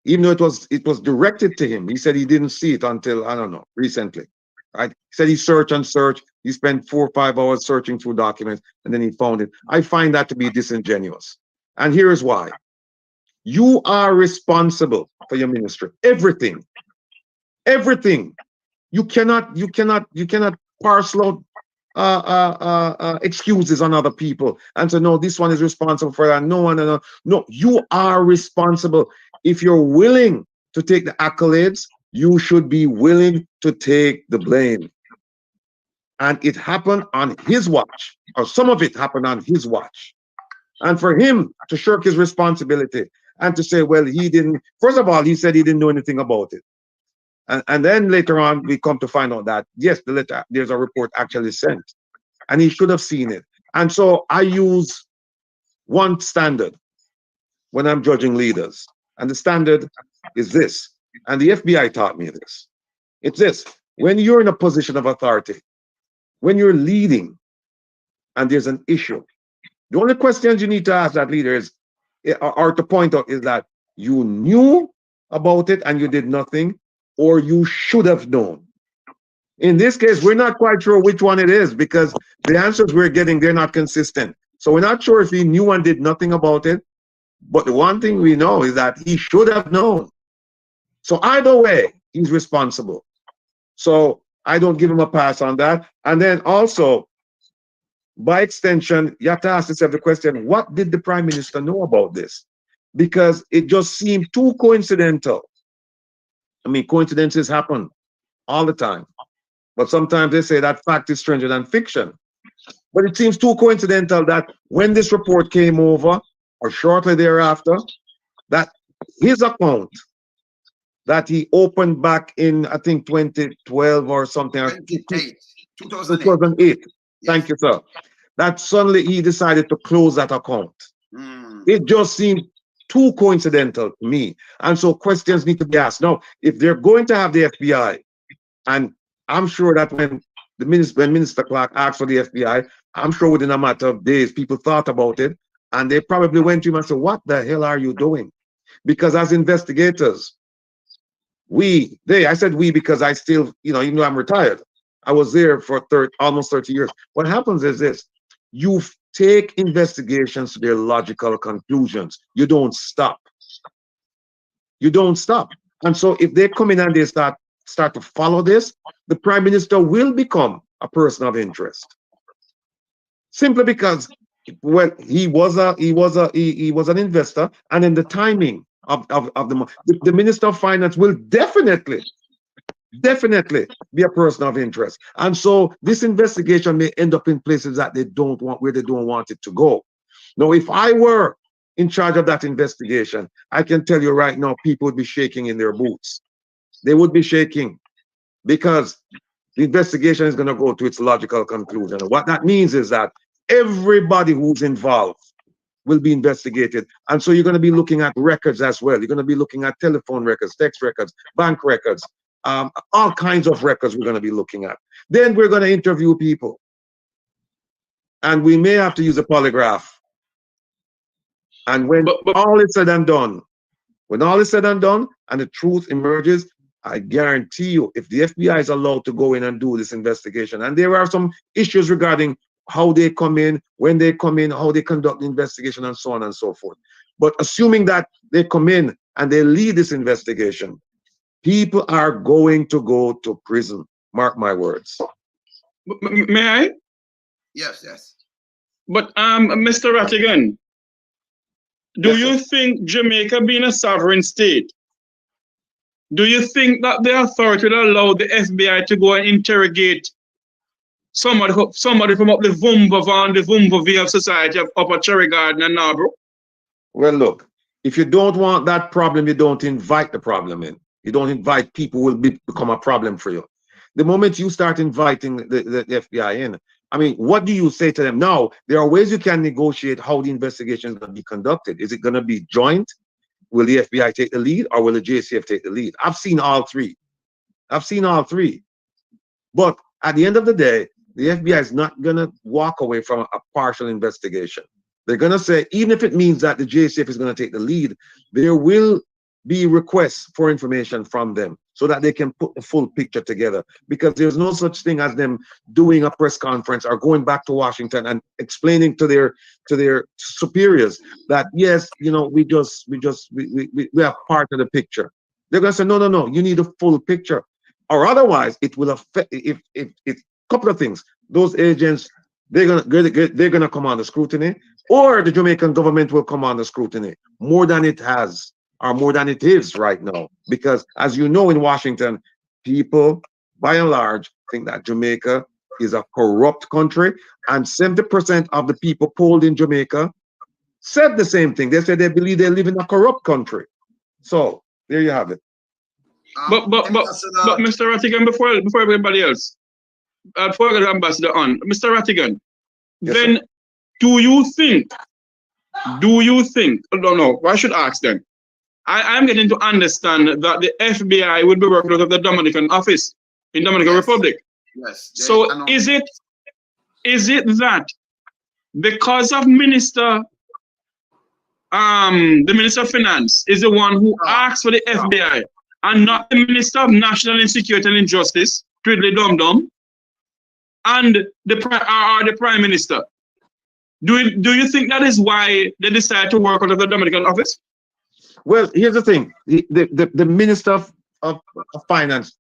D: even though it was directed to him, he said he didn't see it until, I don't know, recently. Right? He said he searched and searched. He spent 4 or 5 hours searching through documents, and then he found it. I find that to be disingenuous. And here is why. You are responsible for your ministry. Everything. Everything. You cannot parcel out excuses on other people and say, no, this one is responsible for that. No, you are responsible. If you're willing to take the accolades, you should be willing to take the blame. And it happened on his watch, or some of it happened on his watch. And for him to shirk his responsibility and to say, well, he didn't, first of all, he said he didn't know anything about it. And then later on, we come to find out that, yes, there's a report actually sent, and he should have seen it. And so I use one standard when I'm judging leaders. And the standard is this. And the FBI taught me this. It's this. When you're in a position of authority, when you're leading and there's an issue, the only questions you need to ask that leader is, or to point out, is that you knew about it and you did nothing, or you should have known. In this case, we're not quite sure which one it is, because the answers we're getting, they're not consistent. So we're not sure if he knew and did nothing about it. But the one thing we know is that he should have known. So either way, he's responsible. So I don't give him a pass on that. And then also, by extension, you have to ask yourself the question, what did the Prime Minister know about this? Because it just seemed too coincidental. I mean, coincidences happen all the time. But sometimes they say that fact is stranger than fiction. But it seems too coincidental that when this report came over, or shortly thereafter, that his account that he opened back in, I think, 2012 or something. 2008. Yes. Thank you, sir. That suddenly he decided to close that account. It just seemed too coincidental to me. And so questions need to be asked. Now, if they're going to have the FBI, and I'm sure that when Minister Clark asked for the FBI, I'm sure within a matter of days, people thought about it, and they probably went to him and said, what the hell are you doing? Because as investigators, I said we because I still, even though I'm retired, I was there for almost 30 years. What happens is this: you take investigations to their logical conclusions. You don't stop. You don't stop. And so if they come in and they start to follow this, the prime minister will become a person of interest. Simply because, well, he was an investor, and in the timing of the minister of finance will definitely be a person of interest. And so this investigation may end up in places that they don't want, where they don't want it to go. Now, if I were in charge of that investigation, I can tell you right now, people would be shaking in their boots. They would be shaking, because the investigation is going to go to its logical conclusion. And what that means is that everybody who's involved will be investigated. And so you're going to be looking at records as well. You're going to be looking at telephone records, text records, bank records, all kinds of records we're going to be looking at. Then we're going to interview people. And we may have to use a polygraph. And when all is said and done, and the truth emerges, I guarantee you, if the FBI is allowed to go in and do this investigation, and there are some issues regarding how they come in, when they come in, how they conduct the investigation, and so on and so forth. But assuming that they come in and they lead this investigation, people are going to go to prison. Mark my words.
F: May I?
B: Yes, yes.
F: But Mr. Rattigan, do
D: Yes,
F: you think Jamaica being a sovereign state, do you think that the authority will allow the FBI to go and interrogate somebody from up the Vumbavon, the Vumbavia of society up at Cherry Garden and Narborough?
D: Well, look, if you don't want that problem, you don't invite the problem in. You don't invite people who will become a problem for you. The moment you start inviting the FBI in, I mean, what do you say to them? Now, there are ways you can negotiate how the investigation is going to be conducted. Is it going to be joint? Will the FBI take the lead, or will the JCF take the lead? I've seen all three. But at the end of the day, the FBI is not going to walk away from a partial investigation. They're going to say, even if it means that the JCF is going to take the lead, there will be requests for information from them so that they can put the full picture together. Because there's no such thing as them doing a press conference or going back to Washington and explaining to their superiors that, yes, you know, we have part of the picture. They're going to say, no, you need a full picture. Or otherwise, it will affect, if couple of things. Those agents, they're gonna come under scrutiny, or the Jamaican government will come under scrutiny more than it has, or more than it is right now. Because as you know, in Washington, people by and large think that Jamaica is a corrupt country, and 70% of the people polled in Jamaica said the same thing. They said they believe they live in a corrupt country. So there you have it.
F: But Mr. Rattigan, before everybody else, before I get the ambassador on, Mr. Rattigan,
D: Yes,
F: then
D: sir.
F: do you think, no, I should ask then. I'm getting to understand that the FBI will be working out of the Dominican office in Dominican Republic.
B: Yes.
F: So is it that because of the Minister of Finance is the one who asked for the FBI and not the Minister of National Insecurity and Injustice, Twiddly Dum Dum, and the Prime Minister? Do you think that is why they decided to work out of the Dominican office?
D: Well, here's the thing. The Minister of Finance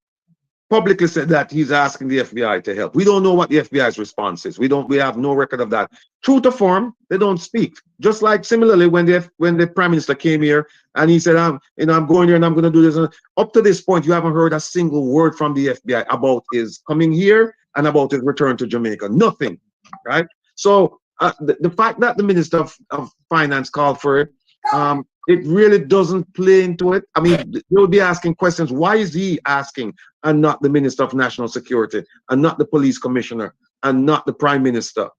D: publicly said that he's asking the FBI to help. We don't know what the FBI's response is. We have no record of that. True to form, they don't speak. Just like similarly when the Prime Minister came here and he said, I'm going here and I'm going to do this. Up to this point, you haven't heard a single word from the FBI about his coming here and about his return to Jamaica. Nothing, right? So the fact that the Minister of Finance called for it, it really doesn't play into it. I mean, they'll be asking questions. Why is he asking and not the Minister of National Security and not the Police Commissioner and not the Prime Minister?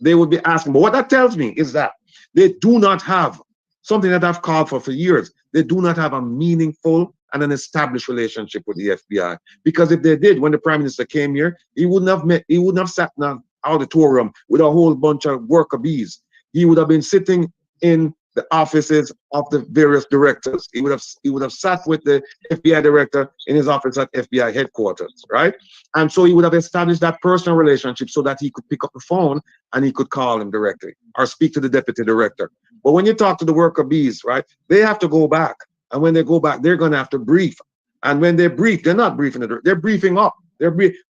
D: They would be asking. But what that tells me is that they do not have something that I've called for years. They do not have a meaningful and an established relationship with the FBI. Because if they did, when the Prime Minister came here, he wouldn't have sat in an auditorium with a whole bunch of worker bees. He would have been sitting in the offices of the various directors. He would have sat with the FBI director in his office at FBI headquarters, right? And so he would have established that personal relationship so that he could pick up the phone and he could call him directly or speak to the deputy director. But when you talk to the worker bees, right, they have to go back. And when they go back, they're going to have to brief. And when they brief, they're not briefing, they're briefing up.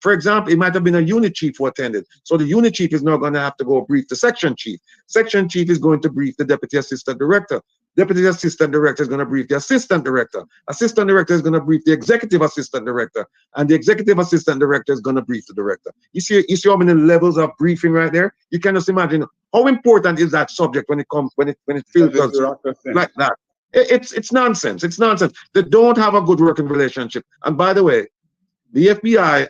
D: For example, it might have been a unit chief who attended. So the unit chief is now going to have to go brief the section chief. Section chief is going to brief the deputy assistant director. Deputy assistant director is going to brief the assistant director. Assistant director is going to brief the executive assistant director. And the executive assistant director is going to brief the director. You see how many levels of briefing right there? You can just imagine how important is that subject when it filters like that. It's nonsense. It's nonsense. They don't have a good working relationship. And by the way, the FBI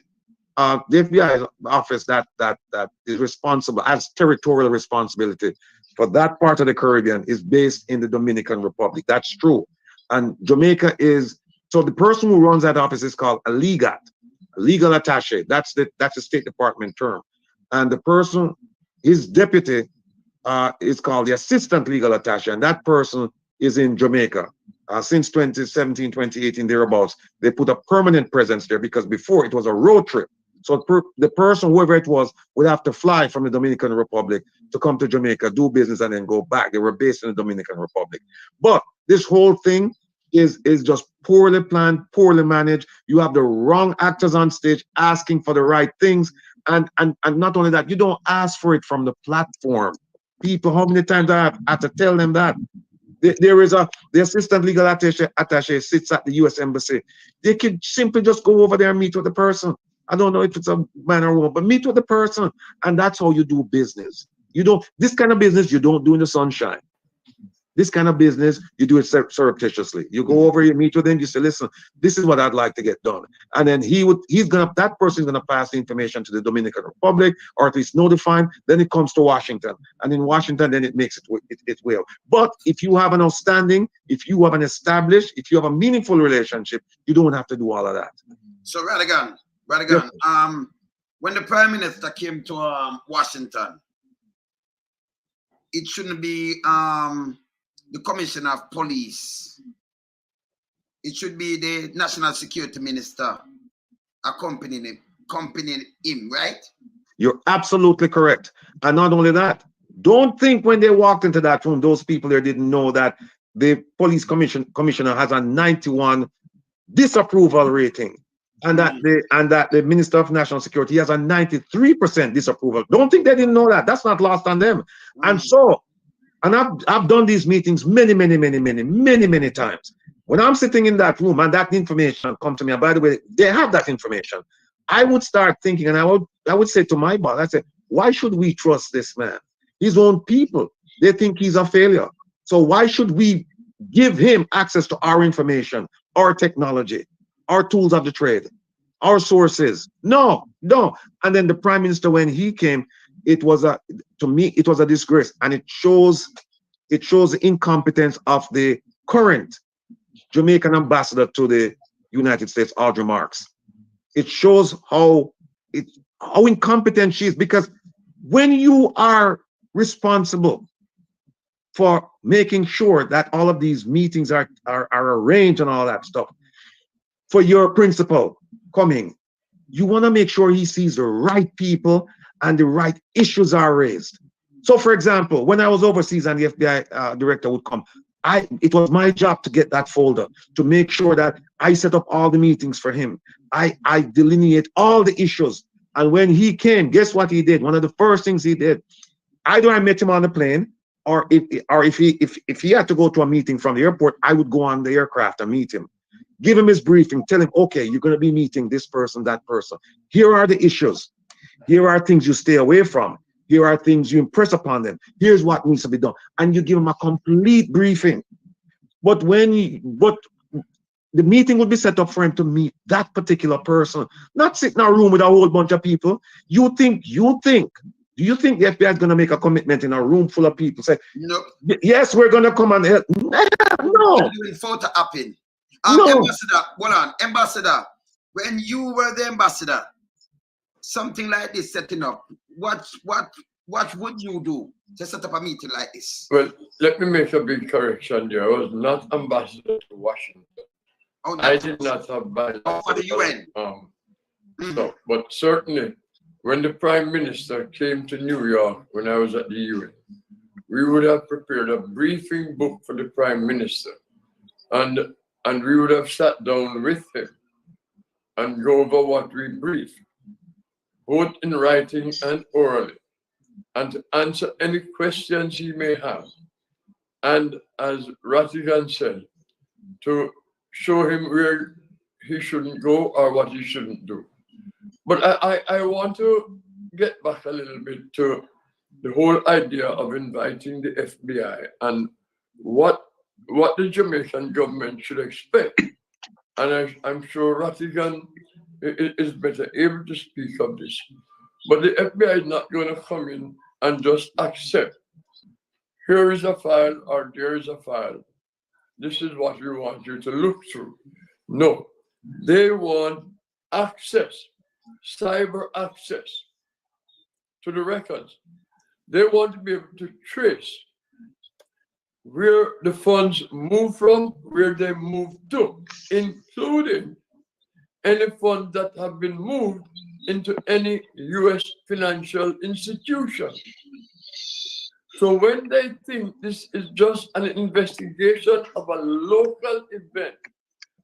D: office that is responsible, has territorial responsibility for that part of the Caribbean, is based in the Dominican Republic. That's true. And Jamaica is, so the person who runs that office is called a legal attaché. That's the State Department term. And the person, his deputy, is called the assistant legal attaché, and that person is in Jamaica. Since 2017, 2018, thereabouts, they put a permanent presence there because before it was a road trip. So the person, whoever it was, would have to fly from the Dominican Republic to come to Jamaica, do business, and then go back. They were based in the Dominican Republic. But this whole thing is just poorly planned, poorly managed. You have the wrong actors on stage asking for the right things. And not only that, you don't ask for it from the platform. People, how many times I have to tell them that? There is the assistant legal attaché sits at the U.S. Embassy. They could simply just go over there and meet with the person. I don't know if it's a man or woman, but meet with the person. And that's how you do business. This kind of business you don't do in the sunshine. This kind of business, you do it surreptitiously. You go over, you meet with him, you say, listen, this is what I'd like to get done. And then that person is gonna pass the information to the Dominican Republic, or at least notify him, then it comes to Washington. And in Washington, then it makes it will. But if you have an outstanding, if you have an established, if you have a meaningful relationship, you don't have to do all of that.
B: So Rattigan,
D: Yes.
B: when the Prime Minister came to Washington, it shouldn't be the Commissioner of Police. It should be the National Security Minister accompanying him, right?
D: You're absolutely correct. And not only that, don't think when they walked into that room, those people there didn't know that the police commissioner has a 91 disapproval rating. And that the Minister of National Security has a 93% disapproval. Don't think they didn't know that. That's not lost on them. And so, and I've done these meetings many times. When I'm sitting in that room and that information come to me, and by the way, they have that information, I would start thinking, and I would say to my boss, I say, why should we trust this man? His own people, they think he's a failure. So why should we give him access to our information, our technology, our tools of the trade, our sources? No. And then the Prime Minister, when he came, to me, it was a disgrace. And it shows the incompetence of the current Jamaican ambassador to the United States, Audrey Marks. It shows how incompetent she is, because when you are responsible for making sure that all of these meetings are arranged and all that stuff, for your principal coming, you want to make sure he sees the right people and the right issues are raised. So, for example, when I was overseas and the FBI director would come, it was my job to get that folder, to make sure that I set up all the meetings for him. I delineate all the issues. And when he came, guess what he did? One of the first things he did, either I met him on the plane, or if he had to go to a meeting from the airport, I would go on the aircraft and meet him. Give him his briefing, tell him, okay, you're going to be meeting this person, that person. Here are the issues. Here are things you stay away from. Here are things you impress upon them. Here's what needs to be done. And you give them a complete briefing. But the meeting would be set up for him to meet that particular person, not sit in a room with a whole bunch of people. Do you think the FBI is going to make a commitment in a room full of people? Say,
B: no.
D: Yes, we're going to come and help. No.
B: Photo upping.
D: No.
B: Ambassador, hold on. Ambassador, when you were the ambassador, something like this setting up, what what would you do to set up a meeting like this?
C: Well, let me make a big correction there. I was not ambassador to Washington.
B: Oh,
C: I did not have bilateral.
B: for the UN.
C: So, but certainly, when the Prime Minister came to New York when I was at the UN, we would have prepared a briefing book for the Prime Minister, and we would have sat down with him and go over what we briefed, both in writing and orally, and to answer any questions he may have. And as Rattigan said, to show him where he shouldn't go or what he shouldn't do. But I want to get back a little bit to the whole idea of inviting the FBI and what the Jamaican government should expect. And I'm sure Rattigan is better able to speak of this. But the FBI is not going to come in and just accept, here is a file or there is a file. This is what we want you to look through. No, they want access, cyber access to the records. They want to be able to trace where the funds move from, where they move to, including any funds that have been moved into any U.S. financial institution. So when they think this is just an investigation of a local event,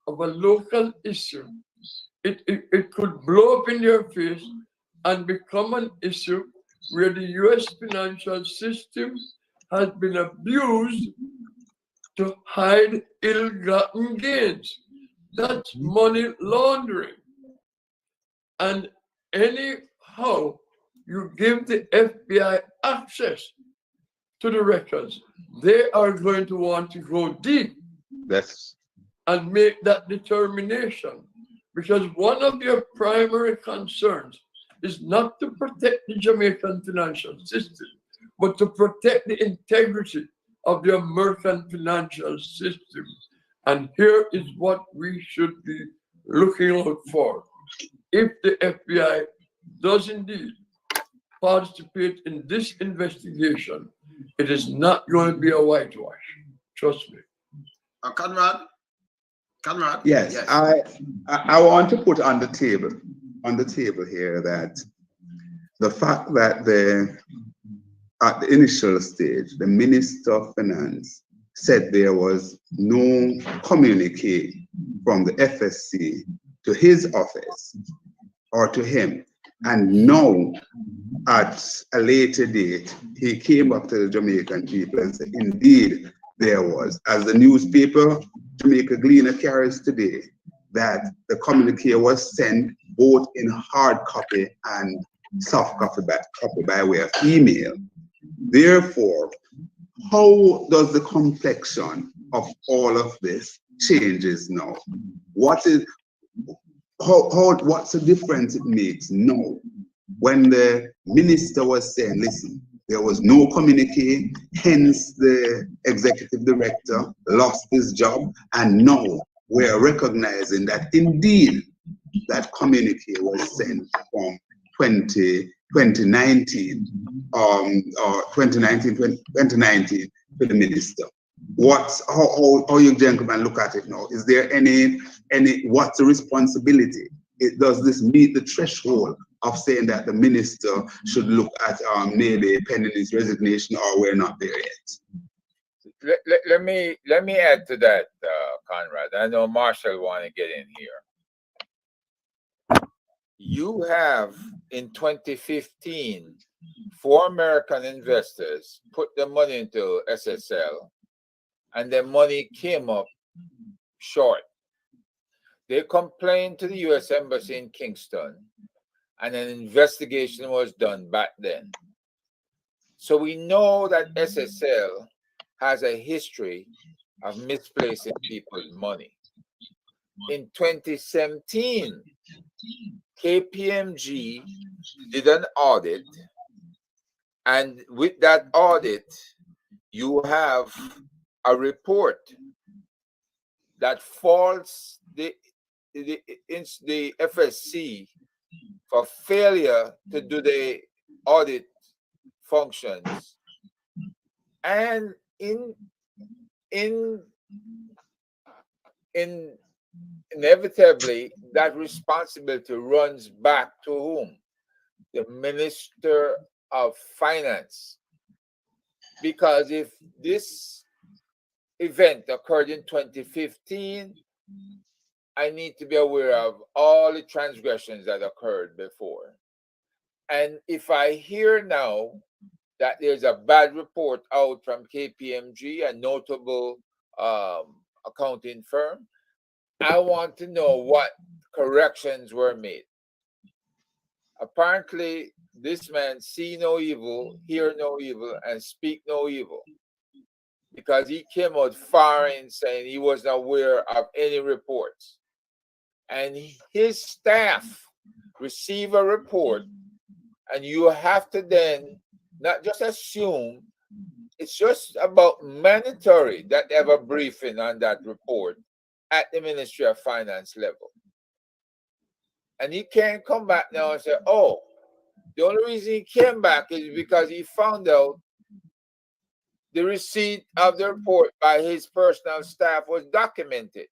C: of a local issue, it could blow up in their face and become an issue where the U.S. financial system has been abused to hide ill-gotten gains. That's money laundering. And anyhow you give the FBI access to the records, they are going to want to go deep and make that determination. Because one of their primary concerns is not to protect the Jamaican financial system, but to protect the integrity of the American financial system. And here is what we should be looking out for. If the FBI does indeed participate in this investigation, it is not going to be a whitewash. Trust me.
B: Conrad?
A: Yes, I want to put on the table here that the fact that at the initial stage, the Minister of Finance said there was no communique from the FSC to his office or to him. And now, at a later date, he came up to the Jamaican people and said, indeed, there was. As the newspaper, Jamaica Gleaner carries today, that the communique was sent both in hard copy and soft copy by way of email. Therefore, how does the complexion of all of this changes now? What's the difference it makes now when the minister was saying, listen, there was no communique, hence the executive director lost his job, and now we're recognizing that indeed that communique was sent from 2019 or 2019 to the minister. How you gentlemen look at it now? Is there any what's the responsibility? Does this meet the threshold of saying that the minister should look at maybe pending his resignation, or we're not there yet?
G: Let me add to that, Conrad. I know Marshall want to get in here. You have in 2015 4 American investors put their money into SSL, and their money came up short. They complained to the U.S. Embassy in Kingston, and an investigation was done back then. So we know that SSL has a history of misplacing people's money. In 2017, KPMG did an audit, and with that audit, you have a report that faults the FSC for failure to do the audit functions, and inevitably that responsibility runs back to whom? The Minister of Finance. Because if this event occurred in 2015, I need to be aware of all the transgressions that occurred before. And if I hear now that there's a bad report out from KPMG, a notable accounting firm, I want to know what corrections were made. Apparently, this man see no evil, hear no evil, and speak no evil, because he came out firing, saying he wasn't aware of any reports. And his staff receive a report, and you have to then not just assume, it's just about mandatory that they have a briefing on that report at the Ministry of Finance level. And he can't come back now and say, oh, the only reason he came back is because he found out the receipt of the report by his personal staff was documented.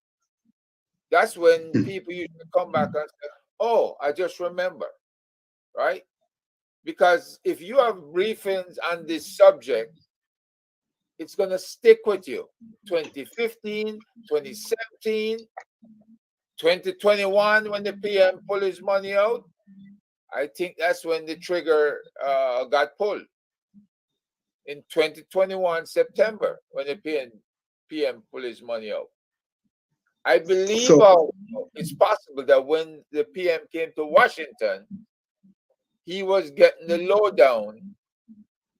G: That's when people usually come back and say, oh, I just remember, right? Because if you have briefings on this subject, it's going to stick with you. 2015, 2017, 2021, when the PM pulled his money out, I think that's when the trigger got pulled. In 2021, September, when the PM pulled his money out. I believe it's possible that when the PM came to Washington, he was getting the lowdown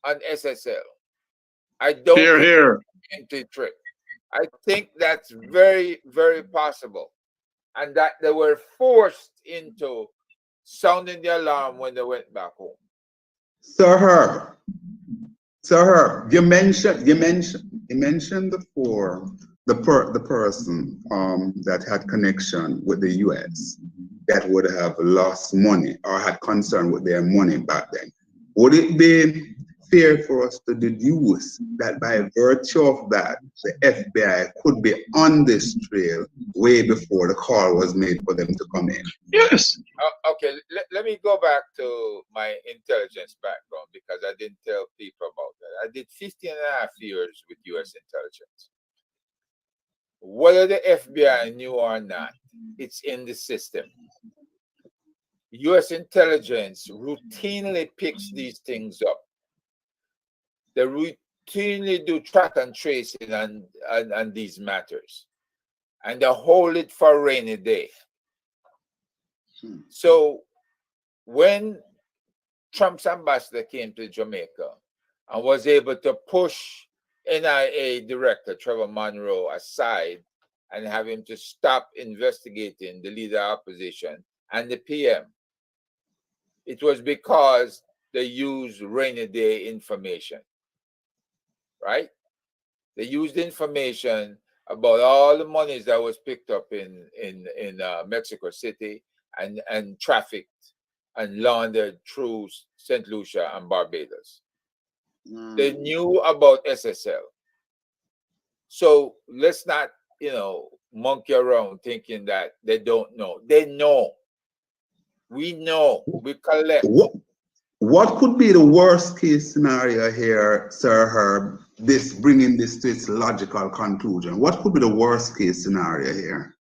G: on SSL. I don't think it's a trick. I think that's very, very possible. And that they were forced into sounding the alarm when they went back home.
A: Sir Herb, you mentioned before the person that had connection with the US that would have lost money or had concern with their money back then. Would it be fair for us to deduce that by virtue of that, the FBI could be on this trail way before the call was made for them to come in?
F: Yes.
G: Okay, let me go back to my intelligence background, because I didn't tell people about that. I did 15 and a half years with US intelligence. Whether the FBI knew or not, it's in the system. US intelligence routinely picks these things up. They routinely do track and tracing on these matters, and they hold it for a rainy day. So when Trump's ambassador came to Jamaica and was able to push NIA Director Trevor Monroe aside and have him to stop investigating the leader of opposition and the PM, it was because they used rainy day information, right? They used information about all the monies that was picked up in Mexico City and trafficked and laundered through St. Lucia and Barbados. They knew about SSL. So let's not, monkey around thinking that they don't know. They know. We know. We collect.
A: What could be the worst case scenario here, Sir Herb, bringing this to its logical conclusion? What could be the worst case scenario here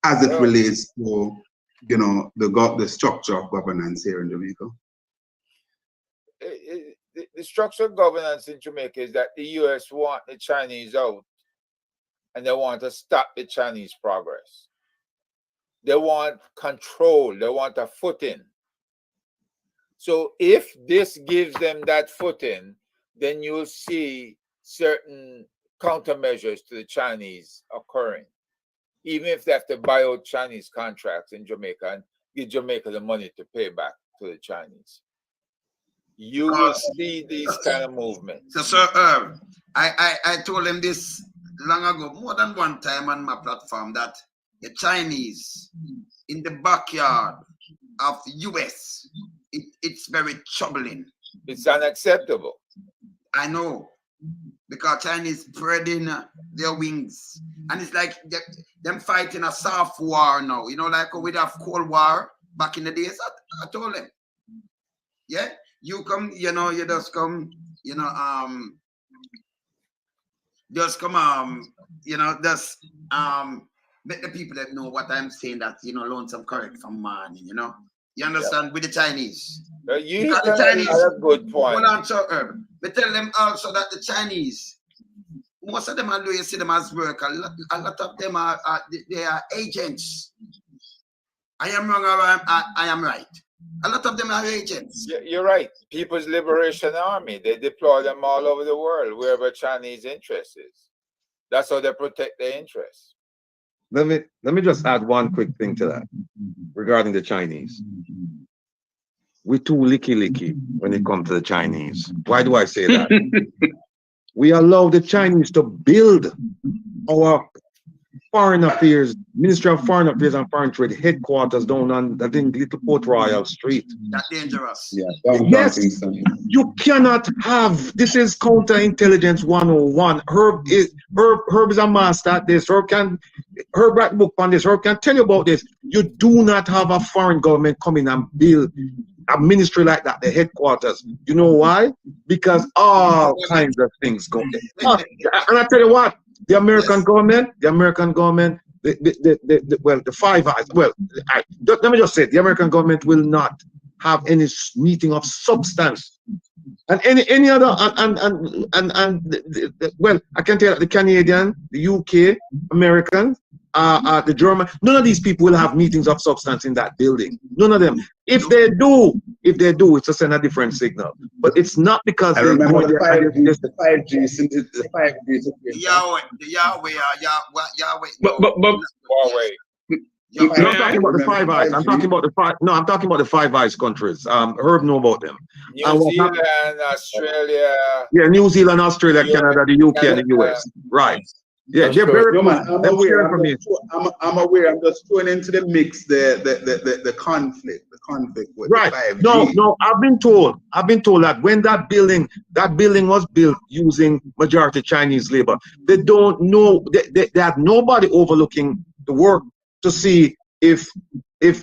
A: as it relates to, the structure of governance here in Jamaica?
G: The structure of governance in Jamaica is that the US want the Chinese out, and they want to stop the Chinese progress. They want control. They want a footing. So if this gives them that footing, then you'll see certain countermeasures to the Chinese occurring, even if they have to buy out Chinese contracts in Jamaica and give Jamaica the money to pay back to the Chinese. You will see these kind of movements.
B: So, Sir, I told him this long ago, more than one time on my platform, that the Chinese in the backyard of the US, it's very troubling.
G: It's unacceptable.
B: I know, because Chinese spreading their wings, and it's like them fighting a soft war now. You know, like we'd have Cold War back in the days. I told them, yeah, you come, you know, you just come, you know, just come, you know, just let the people that know what I'm saying, that, you know, lonesome correct from morning, you know. You understand? With the Chinese.
G: You
B: Because the
G: have
B: Chinese,
G: a good point.
B: hold on, so Herb. We tell them also that the Chinese, most of them are doing, you see them as work. A lot of them are they are agents. I am wrong or I am right. A lot of them are agents.
G: You're right. People's Liberation Army, they deploy them all over the world, wherever Chinese interest is. That's how they protect their interests.
D: Let me just add one quick thing to that regarding the Chinese. We're too licky when it comes to the Chinese. Why do I say that? We allow the Chinese to build our Foreign Affairs, Ministry of Foreign Affairs and Foreign Trade headquarters down on, I think, Little Port Royal Street.
B: That's dangerous.
A: Yeah,
D: Yes, you cannot have, this is counterintelligence 101. Herb is a master at this. Herb write book on this. Herb can tell you about this. You do not have a foreign government come in and build a ministry like that, the headquarters. You know why? Because all kinds of things go there. And I tell you what, the American government, the Five Eyes, let me just say, the American government will not have any meeting of substance. And any other, well, I can tell you, the Canadian, the UK, American, the German, none of these people will have meetings of substance in that building. None of them. If they do, it's to send a different signal. But it's not because
A: I remember the 5G.
B: Yahweh.
F: But
G: Huawei.
D: I'm talking about the Five Eyes. I'm talking about the Five Eyes countries. Herb know about them.
G: New Zealand, Australia.
D: Yeah, New Zealand, Australia, Canada, the UK, and the US. Right. Yeah, they're very
A: I'm aware. I'm aware. I'm just throwing into the mix the conflict with
D: right.
A: 5G.
D: No. I've been told that when that building was built using majority Chinese labor, they don't know. They had nobody overlooking the work to see if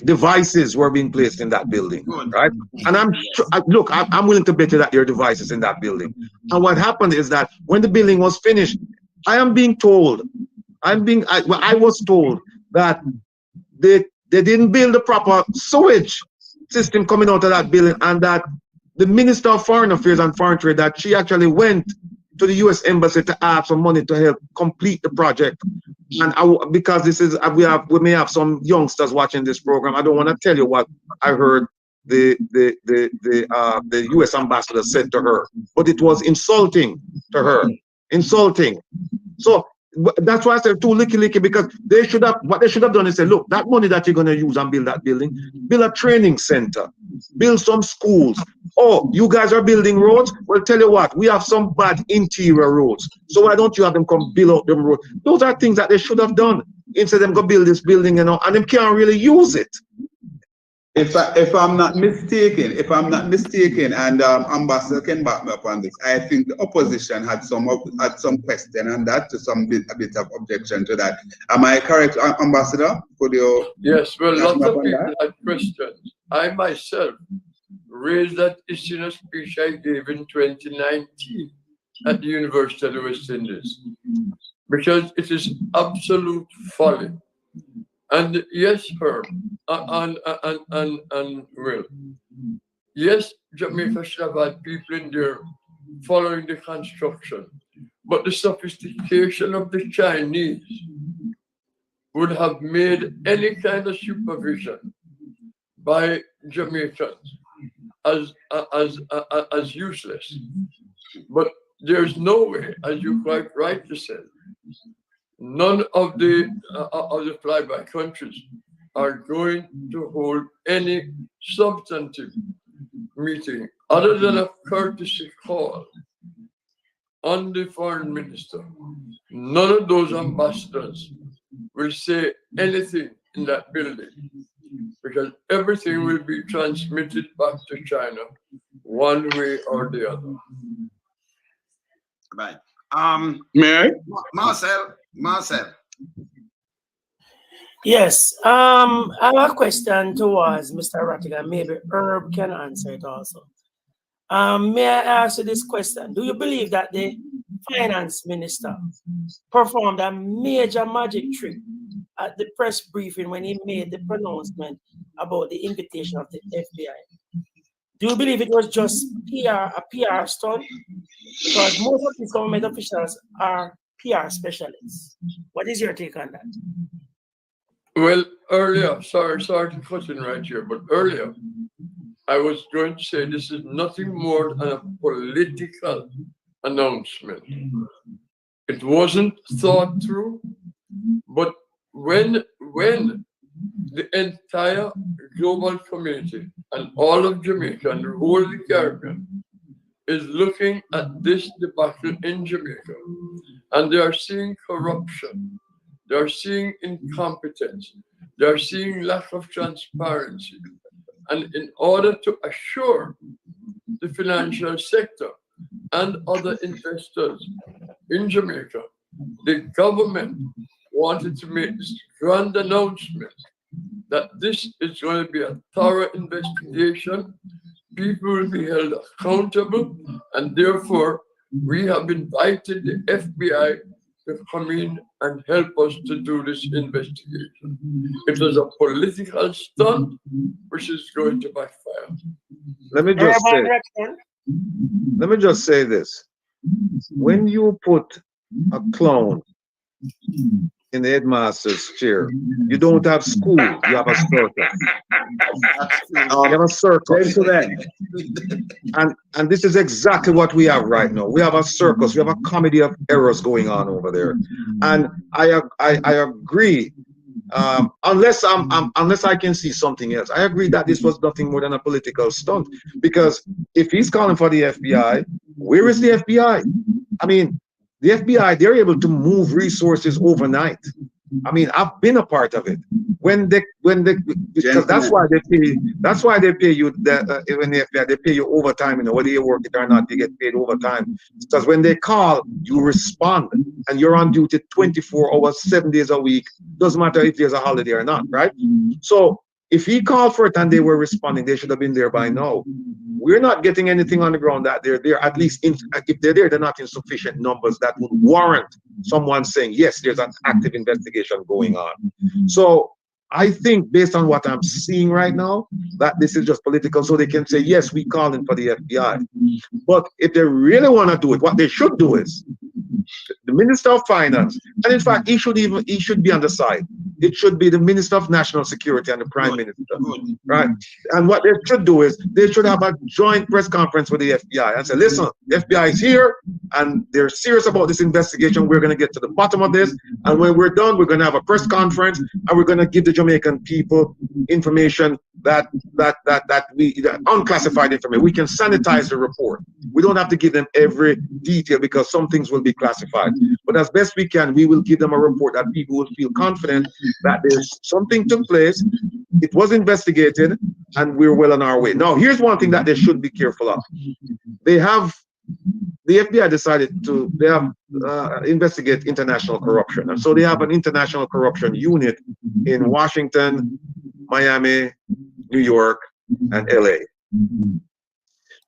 D: devices were being placed in that building, right? And I'm willing to bet you that there are devices in that building. And what happened is that when the building was finished, I was told that they didn't build the proper sewage system coming out of that building, and that the Minister of Foreign Affairs and Foreign Trade, that she actually went to the US Embassy to ask for money to help complete the project. And because this is, we may have some youngsters watching this program, I don't want to tell you what I heard the US ambassador said to her, but it was insulting to her. Insulting. So that's why I said too licky, because what they should have done is say, look, that money that you're going to use and build that building, build a training center, build some schools. Oh, you guys are building roads? Well, tell you what, we have some bad interior roads. So why don't you have them come build out them roads? Those are things that they should have done. Instead of them go build this building, and them can't really use it.
A: If I'm not mistaken, and Ambassador can back me up on this, I think the opposition had some question on that, a bit of objection to that. Am I correct, Ambassador? Could you?
C: Yes, well, lots of people had questions. I myself raised that issue in a speech I gave in 2019 at the University of the West Indies, because it is absolute folly. And yes, Herb, and Will. Yes, Jamaica should have had people in there following the construction, but the sophistication of the Chinese would have made any kind of supervision by Jamaicans as useless. But there's no way, as you quite rightly said, none of the flyby countries are going to hold any substantive meeting other than a courtesy call on the foreign minister. None of those ambassadors will say anything in that building, because everything will be transmitted back to China one way or the other.
B: Right.
F: May I?
B: Marcel.
E: Yes. I have a question towards Mr. Rattigan. Maybe Herb can answer it also. May I ask you this question? Do you believe that the finance minister performed a major magic trick at the press briefing when he made the pronouncement about the invitation of the FBI? Do you believe it was just a PR stunt? Because most of these government officials are PR specialists. What is your take on that?
C: Well, earlier, sorry to cut in right here, but earlier, I was going to say this is nothing more than a political announcement. It wasn't thought through, but when the entire global community and all of Jamaica and the whole of the Caribbean is looking at this debacle in Jamaica, and they are seeing corruption, they are seeing incompetence, they are seeing lack of transparency. And in order to assure the financial sector and other investors in Jamaica, the government wanted to make this grand announcement that this is going to be a thorough investigation. People will be held accountable, and therefore we have invited the FBI to come in and help us to do this investigation. It was a political stunt which is going to backfire.
D: Let me just say this. When you put a clown in the headmaster's chair, you don't have school, you have a circus. You have a circus. And this is exactly what we have right now. We have a circus, we have a comedy of errors going on over there. And I agree, unless I can see something else, I agree that this was nothing more than a political stunt. Because if he's calling for the FBI, where is the FBI? I mean, the FBI, they're able to move resources overnight. I mean, I've been a part of it. Because that's why they pay you when the FBI, they pay you overtime, you know, whether you work it or not, you get paid overtime. Because when they call, you respond, and you're on duty 24 hours, 7 days a week. Doesn't matter if there's a holiday or not, right? So if he called for it and they were responding, they should have been there by now. We're not getting anything on the ground that they're there. At least if they're there, they're not in sufficient numbers that would warrant someone saying, yes, there's an active investigation going on. So I think based on what I'm seeing right now, that this is just political, so they can say, yes, we called in for the FBI. But if they really want to do it, what they should do is the Minister of Finance, and in fact, he should be on the side. It should be the Minister of National Security and the Prime Minister, right? And what they should do is they should have a joint press conference with the FBI and say, listen, the FBI is here and they're serious about this investigation. We're going to get to the bottom of this. And when we're done, we're going to have a press conference and we're going to give the Jamaican people information that unclassified information. We can sanitize the report. We don't have to give them every detail because some things will be classified. But as best we can, we will give them a report that people will feel confident that there's something took place, it was investigated, and we're well on our way. Now, here's one thing that they should be careful of. The FBI decided to investigate international corruption. And so they have an international corruption unit in Washington, Miami, New York, and LA.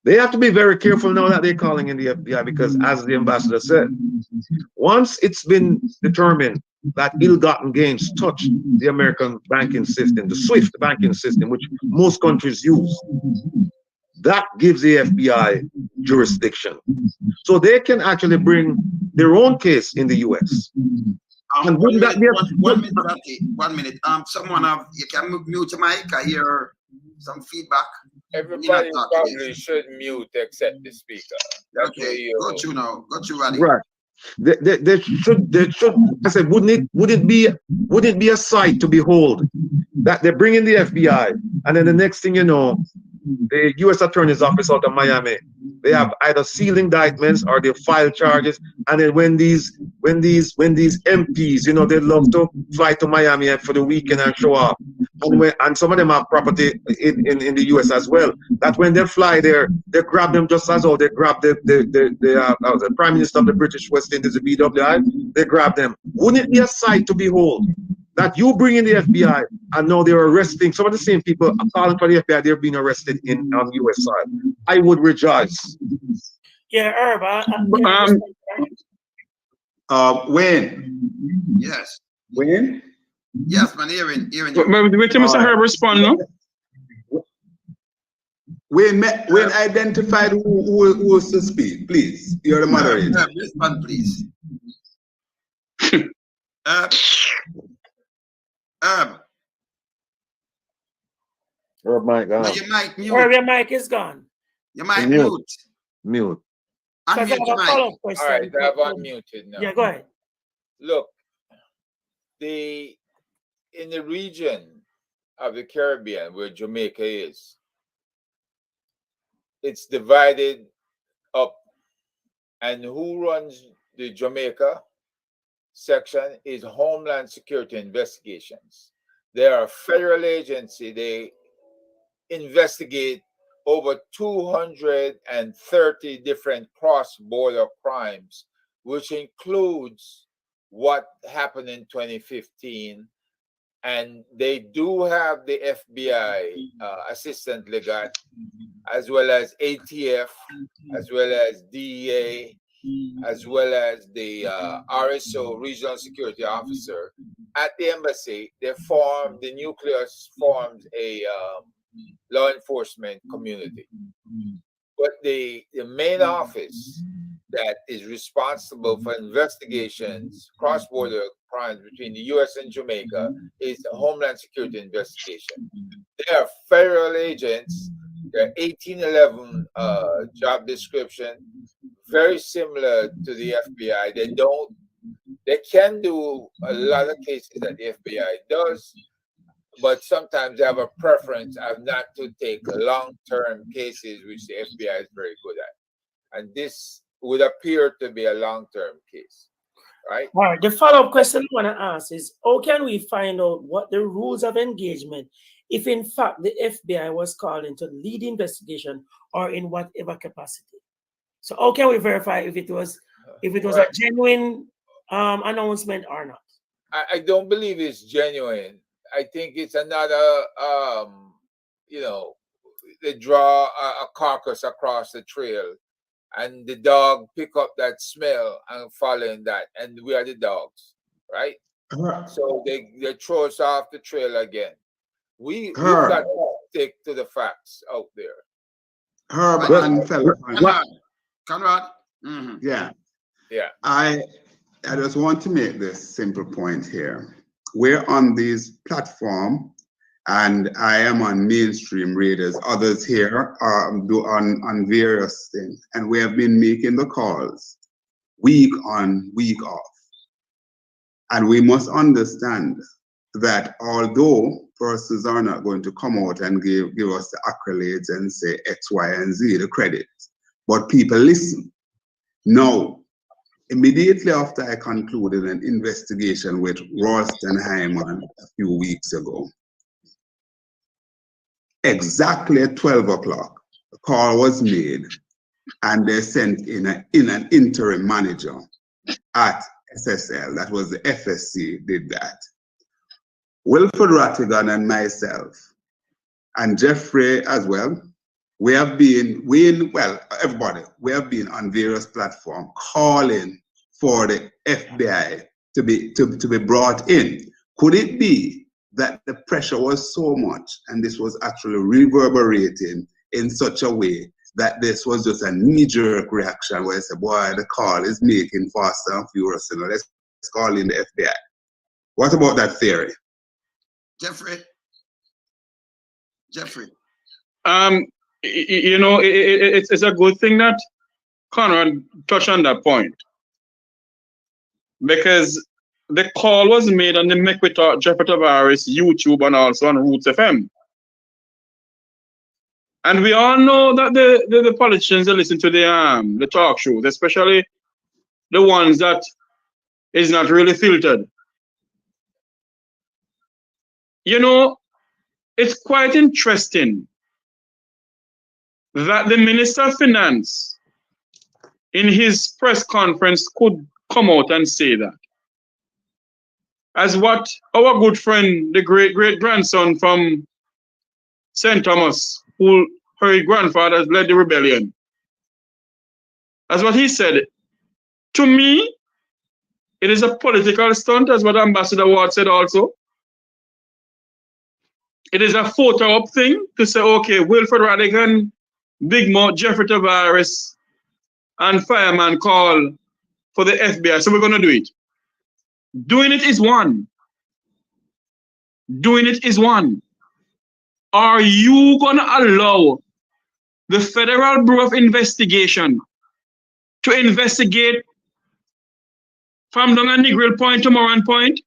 D: They have to be very careful now that they're calling in the FBI because, as the ambassador said, once it's been determined that ill-gotten gains touch the American banking system, the SWIFT banking system, which most countries use, that gives the FBI jurisdiction. So they can actually bring their own case in the US. And
B: one minute. Someone you can mute your mic. I hear some feedback.
G: Everybody probably should mute except the speaker.
B: Okay, got you now. Got you, Ratty.
D: Right. They should. I said, wouldn't it be a sight to behold that they bring in the FBI, and then the next thing you know, the U.S. Attorney's Office out of Miami, they have either sealed indictments or they file charges. And then when these MPs, you know, they love to fly to Miami for the weekend and show off. And some of them have property in the U.S. as well. That when they fly there, they grab them just as how they grab the Prime Minister of the British West Indies, the BWI. They grab them. Wouldn't it be a sight to behold that you bring in the FBI and now they're arresting some of the same people calling for the FBI? They're being arrested on the U.S. side. I would rejoice.
E: Yeah, Herb.
A: Wayne.
B: Yes.
A: Wayne?
B: Yes, man, hearing you.
F: Wait till Mr. Herb respond, no?
A: Wayne identified who was to speak, please. You're the moderator.
B: Herb, respond, please. Herb.
D: Herb mic gone.
B: Your mic mute.
E: Herb, your mic is gone.
B: Your mic mute.
D: Mute.
B: Unmute your mic.
G: All right, I've unmuted now.
E: Yeah, go ahead.
G: Look, in the region of the Caribbean where Jamaica is, it's divided up. And who runs the Jamaica section is Homeland Security Investigations. They are a federal agency. They investigate over 230 different cross-border crimes, which includes what happened in 2015. And they do have the FBI assistant legat, as well as ATF, as well as DEA, as well as the RSO, Regional Security Officer. At the embassy, the nucleus forms a law enforcement community. But the main office that is responsible for investigations, cross-border crimes between the U.S. and Jamaica is the Homeland Security Investigation. They are federal agents. Their 1811 job description, very similar to the FBI. They can do a lot of cases that the FBI does, but sometimes they have a preference of not to take long-term cases, which the FBI is very good at. And this would appear to be a long-term case, right?
E: All right. The follow-up question I want to ask is, how can we find out what the rules of engagement, if in fact the FBI was called into the lead investigation or in whatever capacity? So how can we verify if it was a genuine announcement or not?
G: I don't believe it's genuine. I think it's another, they draw a carcass across the trail and the dog pick up that smell and following that. And we are the dogs, right? So they throw us off the trail again. We've got to stick to the facts out there.
A: Herb and
B: Conrad.
A: Mm-hmm. Yeah.
G: Yeah.
A: I just want to make this simple point here. We're on these platforms, and I am on mainstream readers. Others here are on various things, and we have been making the calls week on, week off. And we must understand that although persons are not going to come out and give us the accolades and say X, Y, and Z, the credit, but people listen. Now, immediately after I concluded an investigation with Ralston Hyman a few weeks ago, exactly at 12 o'clock, a call was made and they sent in an interim manager at SSL. That was the FSC did that. Wilfred Rattigan and myself and Jeffrey as well, we have been on various platforms calling for the FBI to be brought in. Could it be that the pressure was so much and this was actually reverberating in such a way that this was just a knee-jerk reaction where I said, boy, the call is making faster and furious, so let's call in the FBI. What about that theory?
B: Jeffrey.
F: It's a good thing that Conrad touched on that point, because the call was made on the Make We Talk Jeffrey Tavares YouTube and also on Roots FM. And we all know that the politicians that listen to the talk shows, especially the ones that is not really filtered. You know, it's quite interesting that the Minister of Finance in his press conference could come out and say that. As what our good friend, the great-great-grandson from St. Thomas, who her grandfather led the rebellion, as what he said, to me, it is a political stunt, as what Ambassador Ward said also. It is a photo-op thing to say, okay, Wilfred Rattigan, Big Mouth, Jeffrey Tavares, and Fireman call for the FBI, so we're going to do it. Doing it is one. Doing it is one. Are you going to allow the Federal Bureau of Investigation to investigate from down at Negril Point to Moran Point,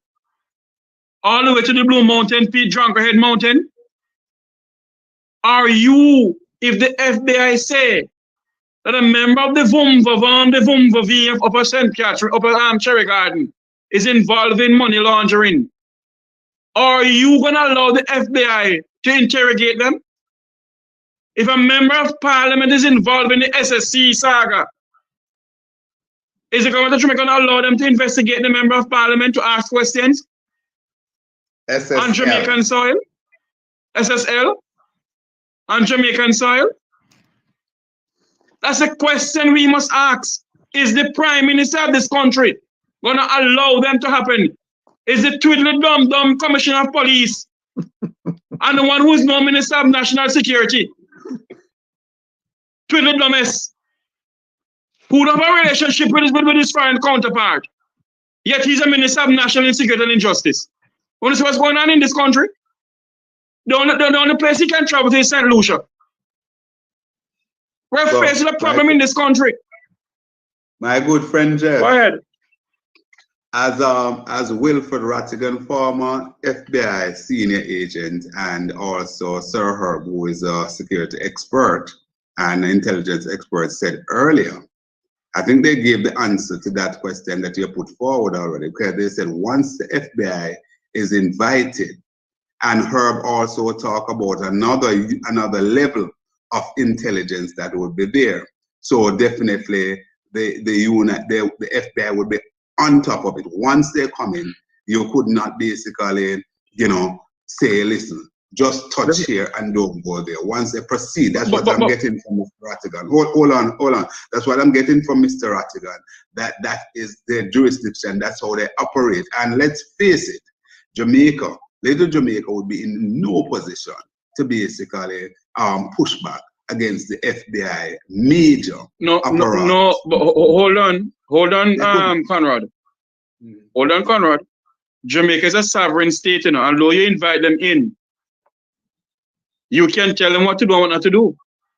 F: all the way to the Blue Mountain, Pete Drunkerhead Mountain? Are you, if the FBI say that a member of the Vumva of Upper St. Catherine, Upper Cherry Garden, is involved in money laundering, are you going to allow the FBI to interrogate them? If a member of parliament is involved in the SSC saga, is the government of Jamaica going to allow them to investigate the member of parliament to ask questions
A: SSL.
F: on Jamaican soil? SSL? On Jamaican soil? That's a question we must ask. Is the Prime Minister of this country going to allow them to happen? Is the twiddly-dum-dum Commissioner of Police and the one who is now Minister of National Security, twiddly-dumbass, who have a relationship with his foreign counterpart, yet he's a Minister of National Security and Injustice. Want to see what's going on in this country? The only place he can travel to is St. Lucia. We're facing a problem in this country.
A: My good friend Jeff.
F: Go ahead.
A: As Wilfred Rattigan, former FBI senior agent, and also Sir Herb, who is a security expert and intelligence expert, said earlier, I think they gave the answer to that question that you put forward already, because they said once the FBI is invited, and Herb also talked about another level of intelligence that would be there. So definitely the FBI would be on top of it. Once they come in, you could not basically, say, listen, just touch here and don't go there. Once they proceed, that's what I'm getting from Mr. Rattigan. Hold on. That's what I'm getting from Mr. Rattigan. That is their jurisdiction. That's how they operate. And let's face it, little Jamaica would be in no position to basically push back against the FBI major apparatus.
F: No, but hold on, Conrad. Hold on, Conrad. Jamaica is a sovereign state, and although you invite them in, you can tell them what to do and what not to do.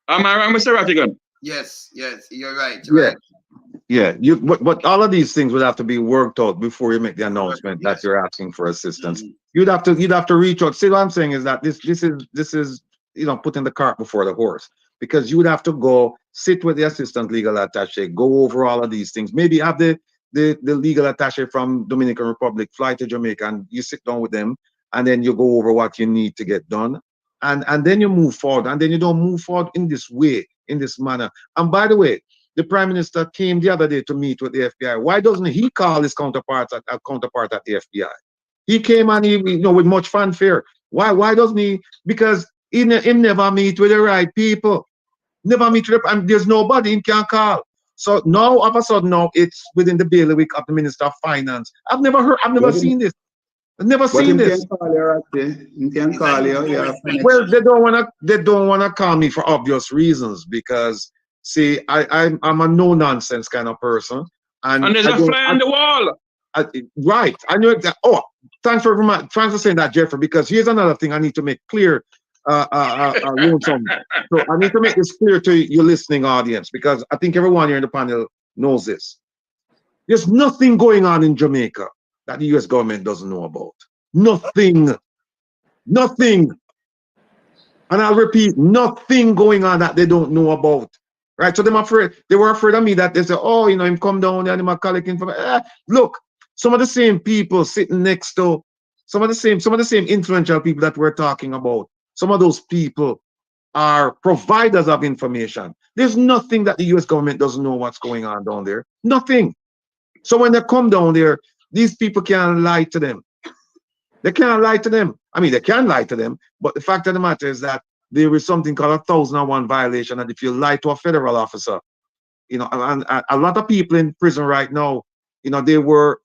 F: Am I wrong, Mr. Rattigan?
B: Yes, you're right.
D: Yeah. But all of these things would have to be worked out before you make the announcement that you're asking for assistance. You'd have to reach out. See, what I'm saying is that this is putting the cart before the horse, because you would have to go sit with the assistant legal attaché, go over all of these things. Maybe have the legal attaché from Dominican Republic fly to Jamaica, and you sit down with them, and then you go over what you need to get done, and then you move forward, and then you don't move forward in this way, in this manner. And by the way, the Prime Minister came the other day to meet with the FBI. Why doesn't he call his counterpart at the FBI? He came and he, with much fanfare. Why doesn't he? Because he never meet with the right people. Never meet with and there's nobody he can call. So now, all of a sudden, now it's within the bailiwick of the Minister of Finance. I've never seen this. I've never seen this.
A: He can call you. Yeah.
D: Well, they don't wanna call me for obvious reasons, because see, I'm a no nonsense kind of person, and
F: there's a fly on the wall.
D: Right, I know that. Oh, thanks for saying that, Jeffrey. Because here's another thing I need to make clear. So I need to make this clear to your listening audience, because I think everyone here in the panel knows this. There's nothing going on in Jamaica that the U.S. government doesn't know about. Nothing. And I'll repeat, nothing going on that they don't know about. Right? So they were afraid of me that they say, oh, him come down there and him collect information. Look, some of the same people sitting next to some of the same influential people that we're talking about. Some of those people are providers of information. There's nothing that the US government doesn't know what's going on down there. Nothing. So when they come down there, these people can't lie to them. They can't lie to them. I mean, they can lie to them, but the fact of the matter is that there is something called 1001 violation, and if you lie to a federal officer, and a lot of people in prison right now, they were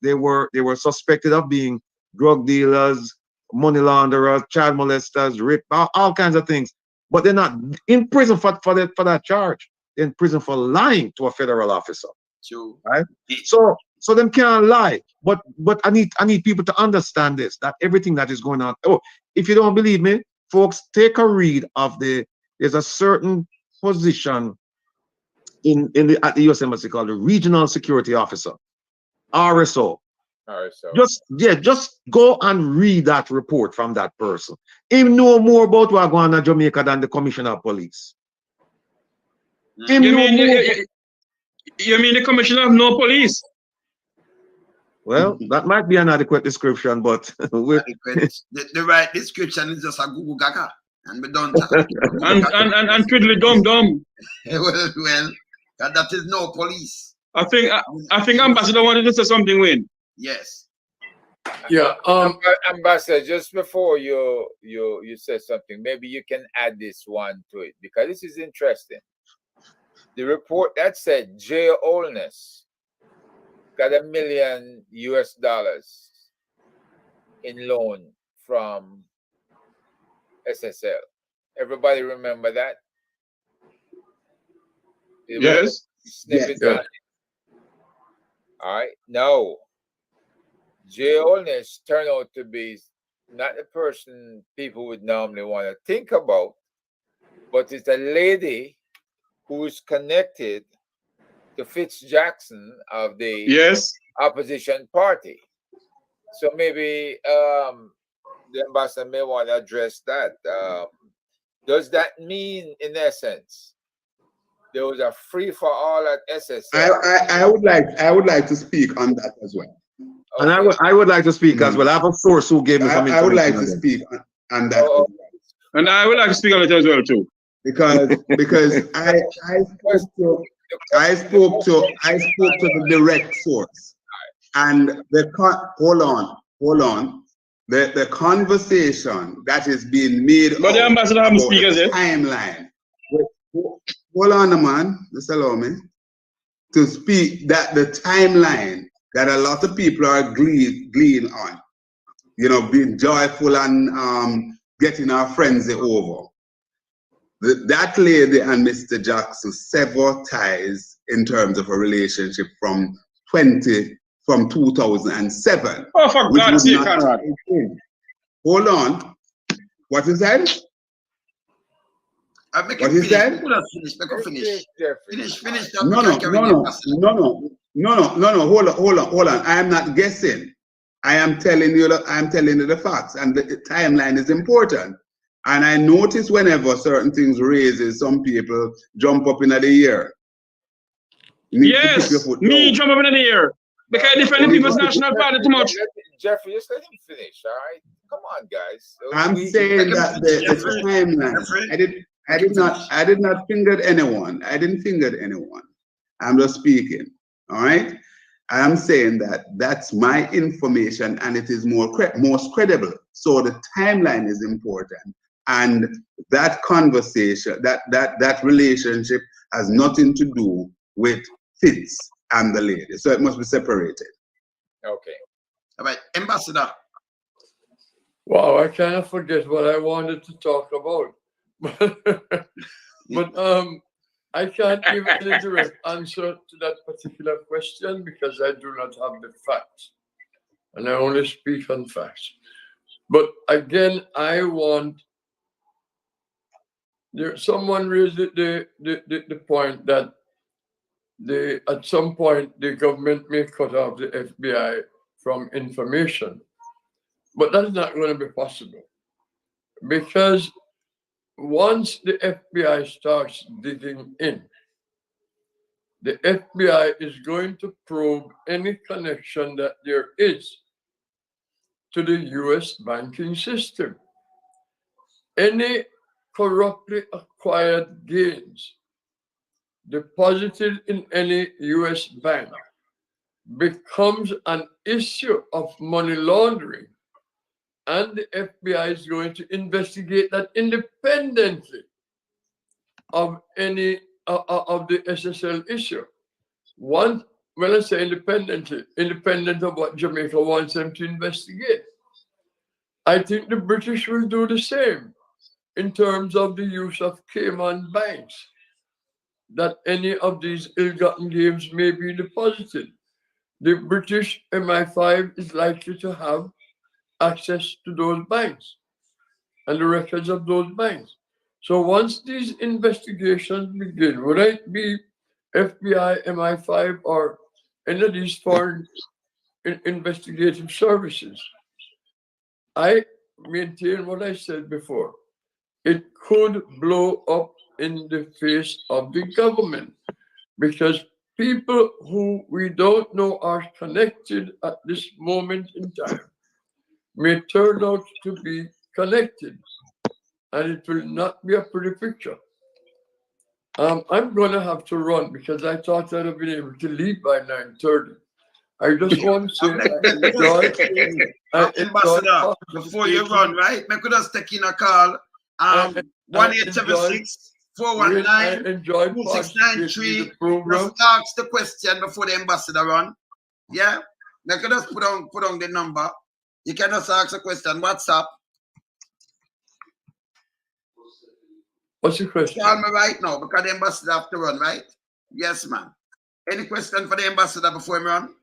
D: suspected of being drug dealers, money launderers, child molesters, rape, all kinds of things, but they're not in prison for that charge. They're in prison for lying to a federal officer.
B: True.
D: Right? So them can't lie. But I need people to understand this, that everything that is going on. Oh, if you don't believe me, folks, take a read of there's a certain position at the US Embassy called the Regional Security Officer, RSO. Just go and read that report from that person. He know more about what's going on in Jamaica than the Commissioner of Police.
F: You mean the Commissioner of no police?
D: Well, that might be an adequate description, but
B: the right description is just a Google Gaga, and we don't.
F: and twiddly dum dum.
B: well, that is no police.
F: I think Ambassador wanted to say something, Wayne.
B: Yes.
C: Yeah.
G: Ambassador, just before you said something, maybe you can add this one to it because this is interesting. The report that said Jay Holness got $1 million in loan from SSL. Everybody remember that?
F: Yes.
G: Snippet. Yes. All right. Now, Jay Holness turned out to be not the person people would normally want to think about, but it's a lady who is connected to Fitz Jackson of the opposition party. So maybe the ambassador may want to address that. Does that mean, in essence, there was a free for all at SSL?
A: I would like to speak on that as well.
D: Okay. And I would like to speak as well. I have a source who gave me some information.
A: I would like to speak on that as well.
F: And I would like to speak on it as well too.
A: Because I spoke to the direct source, and hold on. The conversation that is being made
F: but the ambassador
A: about
F: the
A: timeline. Hold on, man. Just allow me to speak that the timeline that a lot of people are gleaning on, being joyful and getting our frenzy over. That lady and Mr. Jackson sever ties in terms of a relationship from 2007.
F: Oh, for God's sake, Conrad.
A: Hold on. What is that? What is that?
B: Finish.
A: No. Hold on. I am not guessing. I am telling you the facts, and the timeline is important. And I notice whenever certain things raises, some people jump up in the air.
F: Yes, me jump up in the air. Because defending people's national party too much.
G: Jeffrey, just let him finish, all right? Come on, guys.
A: I'm saying that the timeline. I did not finger anyone. I didn't finger anyone. I'm just speaking. All right. I'm saying that that's my information, and it is most credible. So the timeline is important, and that conversation, that relationship has nothing to do with Fitz and the lady. So it must be separated.
G: Okay.
B: All right, Ambassador.
C: Wow, I kind of forget what I wanted to talk about. But I can't give any direct answer to that particular question because I do not have the facts. And I only speak on facts. But again, I want someone raised the point that at some point the government may cut off the FBI from information. But that's not going to be possible because once the FBI starts digging in, the FBI is going to probe any connection that there is to the US banking system. Any corruptly acquired gains deposited in any US bank becomes an issue of money laundering, and the FBI is going to investigate that independently of any of the SSL issue. When I say independently, independent of what Jamaica wants them to investigate. I think the British will do the same in terms of the use of Cayman banks, that any of these ill-gotten gains may be deposited. The British MI5 is likely to have access to those banks and the records of those banks. So once these investigations begin, whether it be FBI, MI5, or any of these foreign investigative services, I maintain what I said before. It could blow up in the face of the government, because people who we don't know are connected at this moment in time may turn out to be connected, and it will not be a pretty picture. I'm going to have to run because I thought I'd have been able to leave by 9:30. I just want to say
B: Ambassador, before you run, right? I could just take in a call. 1876 419 2693. Just ask the question before the ambassador run. Yeah? I could just put on the number. You can just ask a question. WhatsApp.
C: What's the question?
B: Call me right now because the ambassador have to run, right? Yes, man. Any question for the ambassador before we run?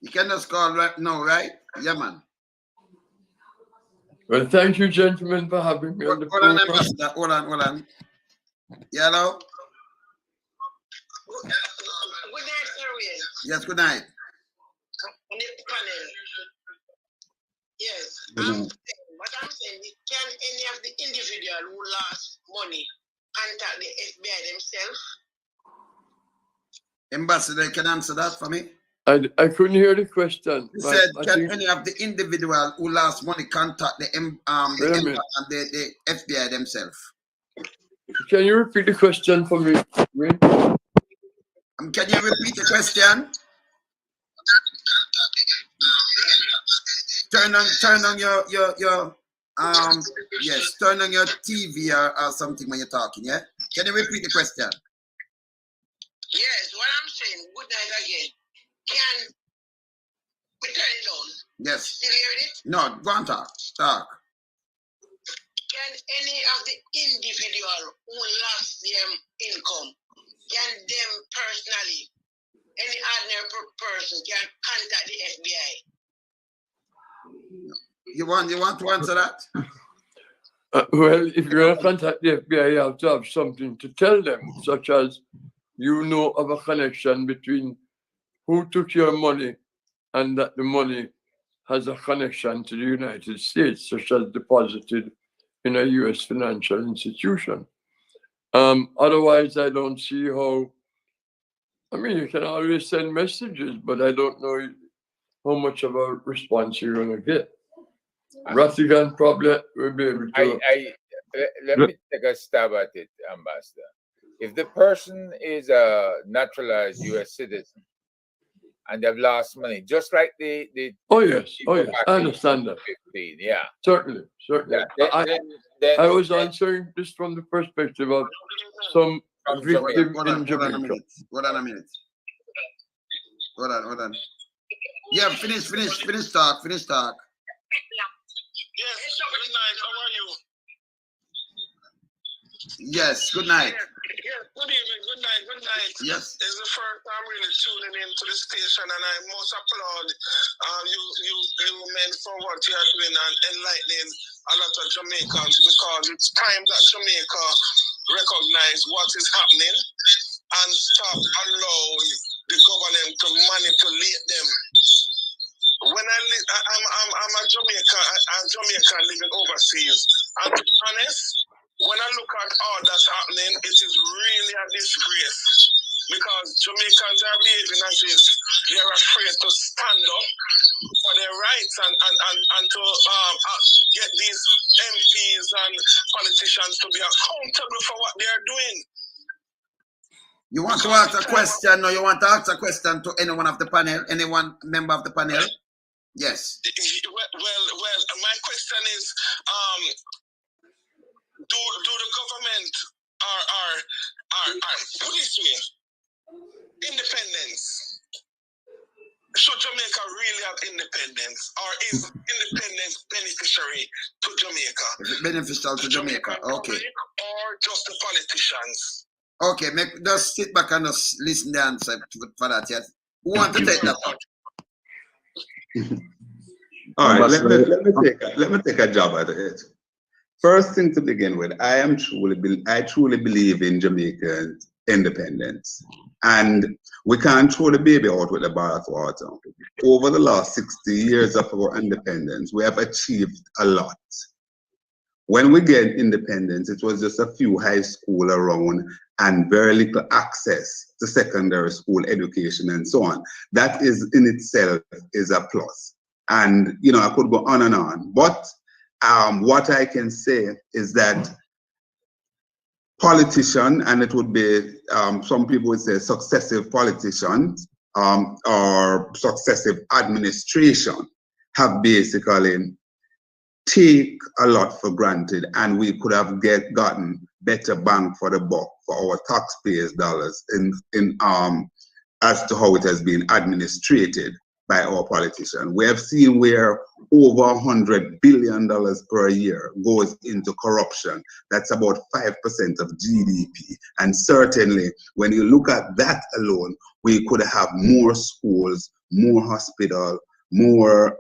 B: You can just call right now, right? Yeah, man.
C: Well, thank you, gentlemen, for having me on the
B: program. Hold on. Yeah, hello?
H: Good night, Ariel.
B: Yes, good night.
H: On the panel. Yes. What I'm saying is, can any of the individual who lost money contact the FBI themselves?
B: Ambassador, you can answer that for me?
C: I couldn't hear the question.
B: He said, can any of the individual who lost money contact the FBI themselves?
C: Can you repeat the question for me?
B: Can you repeat the question? Turn on your yes, turn on your TV or something when you're talking, yeah? Can you repeat the question?
H: Yes, what I'm saying, good night again. Can we turn it on?
B: Yes.
H: Still hearing it?
B: No, go on, talk.
H: Can any of the individual who lost their income, can them personally, any ordinary person can contact the FBI?
B: You want to answer that?
C: Well, if you're going to contact the FBI, you have to have something to tell them, such as you know of a connection between who took your money and that the money has a connection to the United States, such as deposited in a U.S. financial institution. Otherwise, I don't see how. I mean, you can always send messages, but I don't know how much of a response you're going to get. Rattigan probably will be able to.
G: Let me take a stab at it, Ambassador. If the person is a naturalized U.S. citizen and they've lost money, just like the
C: oh yes, I understand that.
G: 15, yeah,
C: certainly.
G: Yeah, then
C: I was answering this from the perspective of some victim in Jamaica.
B: Hold on a minute. Hold on. Yeah, finish talk.
H: Yes, good night. How are you?
B: Yes, good night.
H: Yes, good evening. Good night.
B: Yes.
H: It's the first time really tuning in to the station, and I must applaud you men for what you are doing and enlightening a lot of Jamaicans, because it's time that Jamaica recognize what is happening and stop allowing the government to manipulate them I'm a Jamaican living overseas, and to be honest, when I look at all that's happening, it is really a disgrace because Jamaicans are behaving as if they're afraid to stand up for their rights and to get these MPs and politicians to be accountable for what they are doing.
B: You want to ask a question, or you want to ask a question to anyone of the panel, anyone member of the panel? Yes.
H: Well, my question is, do the government are put this way, independence? Should Jamaica really have independence, or is independence beneficiary to Jamaica?
B: Is it beneficial to Jamaica? Okay.
H: Or just the politicians?
B: Okay, just sit back and just listen the answer for that. Yes. Who want to take that one?
A: All right, let me take a job at it. First thing to begin with, I truly believe in Jamaica's independence, and we can't throw the baby out with the bathwater. Over the last 60 years of our independence, we have achieved a lot. When we get independence, it was just a few high schools around and very little access to secondary school education and so on. That is in itself is a plus. And, you know, I could go on and on. But what I can say is that politicians, and it would be, some people would say successive politicians or successive administration have basically take a lot for granted, and we could have gotten better bang for the buck for our taxpayers' dollars in as to how it has been administrated by our politicians. We have seen where over $100 billion per year goes into corruption. That's about 5% of GDP. And certainly, when you look at that alone, we could have more schools, more hospitals, more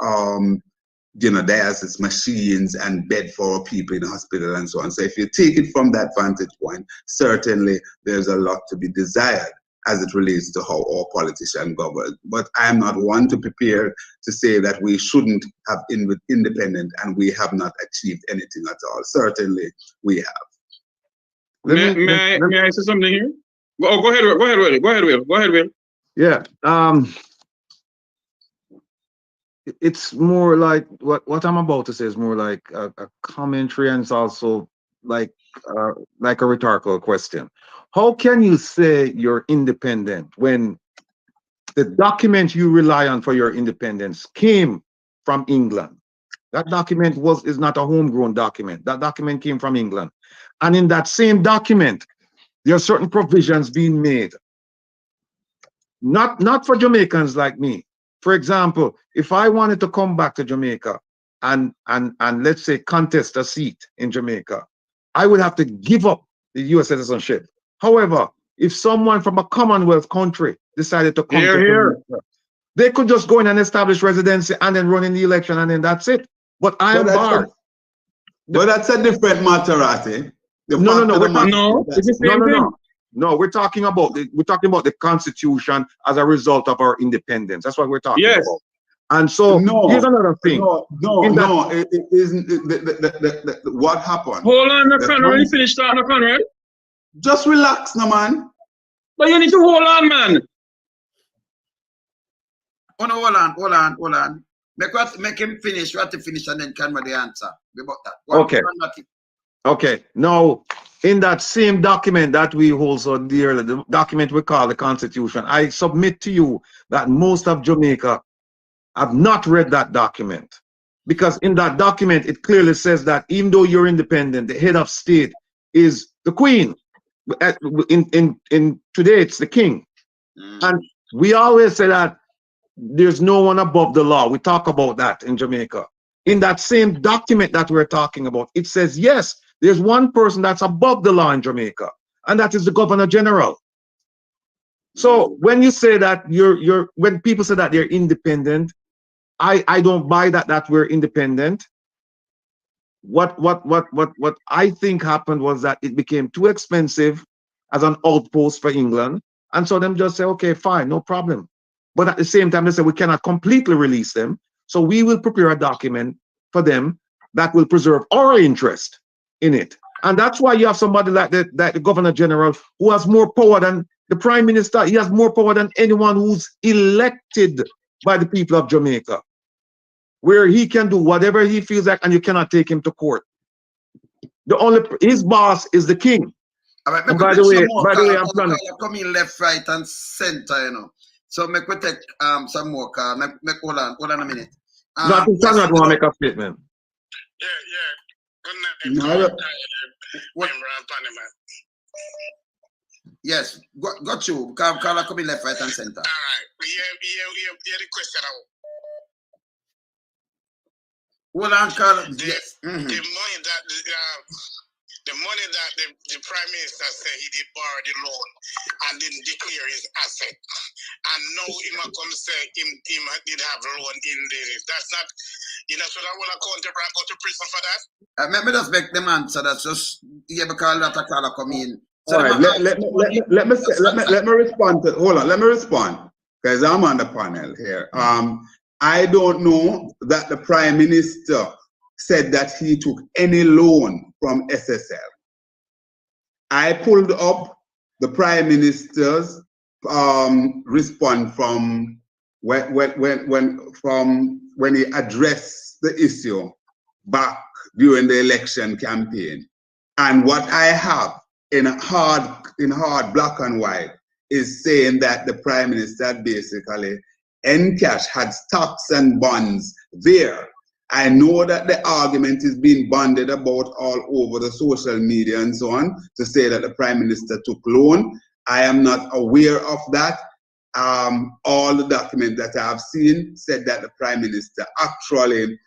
A: dialysis machines and bed for our people in the hospital and so on. So if you take it from that vantage point, certainly there's a lot to be desired as it relates to how our politicians govern. But I'm not one to prepare to say that we shouldn't have independent and we have not achieved anything at all. Certainly we have.
F: May I say something here? Oh, go ahead, Will.
D: Yeah. It's more like what I'm about to say is more like a commentary, and it's also like a rhetorical question. How can you say you're independent when the document you rely on for your independence came from England? That document is not a homegrown document. That document came from England. And in that same document, there are certain provisions being made. Not for Jamaicans like me. For example, if I wanted to come back to Jamaica and let's say contest a seat in Jamaica, I would have to give up the US citizenship. However, if someone from a Commonwealth country decided to come to Jamaica, they could just go in and establish residency and then run in the election and then that's it. But I am barred.
A: But that's a different matter, Ratty.
D: No, we're talking about the Constitution as a result of our independence. That's what we're talking about. And so here's another thing.
A: It isn't what happened.
F: Hold on, Conrad. You finished talking, Conrad?
A: Just relax, no man.
F: But you need to hold on, man.
B: Oh no, hold on. Make him finish, Ratty finish, and then Conrad the answer about that.
D: Okay. Now, in that same document that we hold so dearly, the document we call the Constitution, I submit to you that most of Jamaica have not read that document. Because in that document, it clearly says that even though you're independent, the head of state is the Queen. In today, it's the King. And we always say that there's no one above the law. We talk about that in Jamaica. In that same document that we're talking about, it says, yes, there's one person that's above the law in Jamaica, and that is the Governor General. So when you say that when people say that they're independent, I don't buy that we're independent. What I think happened was that it became too expensive as an outpost for England, and so them just say, okay, fine, no problem. But at the same time, they say we cannot completely release them. So we will prepare a document for them that will preserve our interest in it. And that's why you have somebody like the Governor General who has more power than the Prime Minister. He has more power than anyone who's elected by the people of Jamaica, where he can do whatever he feels like and you cannot take him to court. His boss is the king.
B: All right,
D: And by the way, I'm planning.
B: Come in left, right, and center, you know. So make we take some more call. Make hold on a minute.
D: No, I think Conrad want to make a statement.
H: Good night.
B: Yes, got you. Call come in left, right, and center.
H: All right. Yeah, the question.
B: Hold on, Carl. Yes.
H: The money that the Prime Minister said he did borrow the loan and didn't declare his asset, and now he might come say him did have loan in this. That's not, so that will account to go to prison for that.
B: Let me just make them answer. That's just because that caller come in. So
A: all right, let me respond to. Hold on, let me respond because I'm on the panel here. I don't know that the Prime Minister said that he took any loan from SSL. I pulled up the Prime Minister's response from when he addressed the issue back during the election campaign. And what I have in hard black and white is saying that the Prime Minister basically Encash had stocks and bonds there. I know that the argument is being bandied about all over the social media and so on to say that the Prime Minister took loan. I am not aware of that. All the documents that I have seen said that the Prime Minister actually,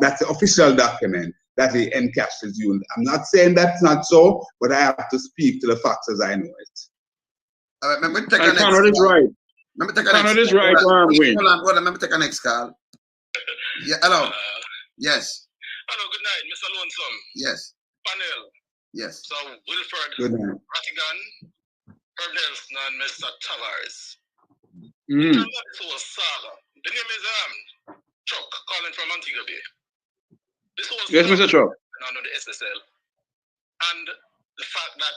A: that's the official document that he encashed his unit. I'm not saying that's not so, but I have to speak to the facts as I know it.
B: All right,
F: Conrad is right. Conrad is right.
B: Hold on. Let me take a next call. Yeah, hello. Yes.
H: Hello, good night, Mr. Lonesome.
B: Yes.
H: Panel.
B: Yes.
H: So,
A: Good night.
H: Rattigan, Herb Nelson, and Mr. Tavares.
F: Mm.
H: This was saga. The name is Chuck, calling from Antigua Bay. This was
F: Yes, Mr. Chuck.
H: On the SSL. And the fact that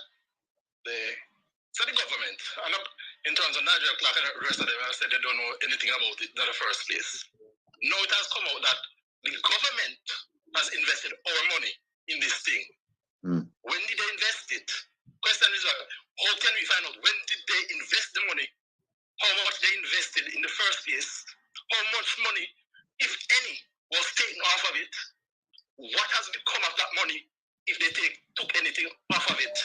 H: the government, and in terms of Nigel Clark and the rest of them, have said they don't know anything about it in the first place. Now it has come out that the government has invested our money in this thing. When did they invest it? Question is, how can we find out when did they invest the money? How much they invested in the first place? How much money, if any, was taken off of it? What has become of that money if they took anything off of it?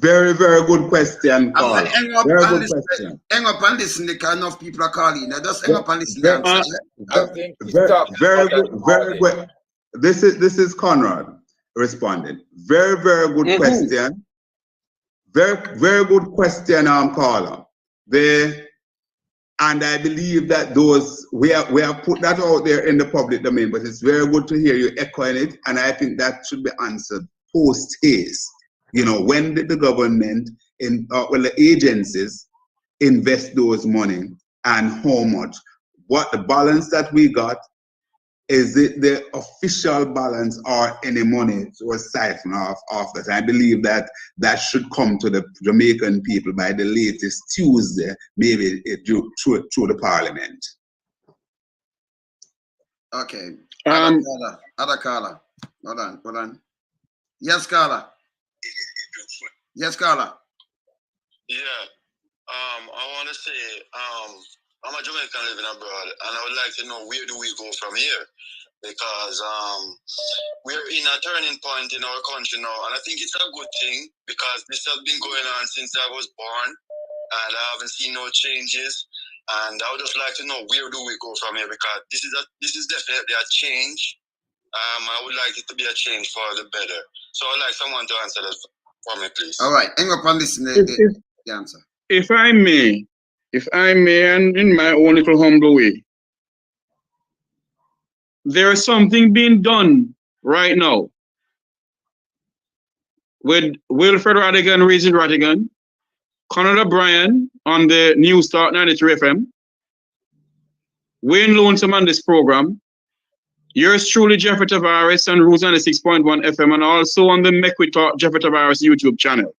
A: Very, very good question, Paul. Very good question.
B: Hang up and listen, because enough people are calling. Now just hang up and listen.
A: Very good. This is Conrad responding. Very, very good question. Very, very good question, caller. And I believe that we have put that out there in the public domain, but it's very good to hear you echoing it, and I think that should be answered post haste. When did the government the agencies invest those money and how much? What the balance that we got, is it the official balance or any money was siphoned off that? I believe that should come to the Jamaican people by the latest Tuesday, maybe through the parliament.
B: Okay. Other caller. Hold on. Yes, caller. Yes, Carla.
H: Yeah. I want to say, I'm a Jamaican living abroad, and I would like to know where do we go from here? Because we're in a turning point in our country now, and I think it's a good thing because this has been going on since I was born, and I haven't seen no changes. And I would just like to know where do we go from here, because this is definitely a change. I would like it to be a change for the better. So I'd like someone to answer that for me, please.
B: All right, hang up and listen to the answer.
F: If I may, and in my own little humble way, there is something being done right now with Wil Rattigan, Raising Rattigan, Conrad O'Brien on the New Start 93 FM, Wayne Lonesome on this program. Yours truly, Jeffrey Tavares, on Roots 96.1 FM, and also on the Make We Talk Jeffrey Tavares YouTube channel.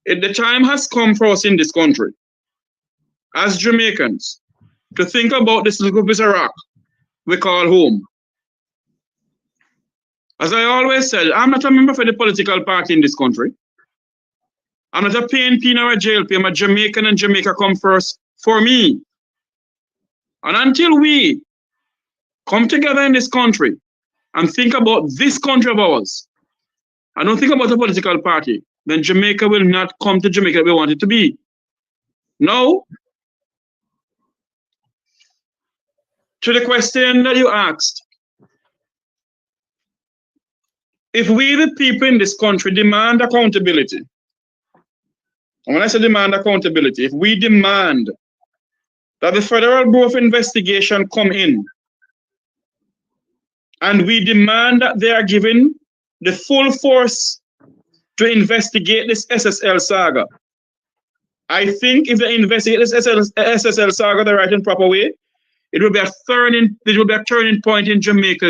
F: The time has come for us in this country, as Jamaicans, to think about this little piece of rock we call home. As I always said, I'm not a member for the political party in this country. I'm not a PNP nor a JLP. I'm a Jamaican, and Jamaica come first for me. And until we come together in this country and think about this country of ours, and don't think about a political party, then Jamaica will not come to Jamaica we want it to be. No. To the question that you asked, if we, the people in this country, demand accountability, and when I say demand accountability, if we demand that the Federal Bureau of Investigation come in, and we demand that they are given the full force to investigate this SSL saga, I think if they investigate this SSL saga the right and proper way, it will be a turning point in Jamaica.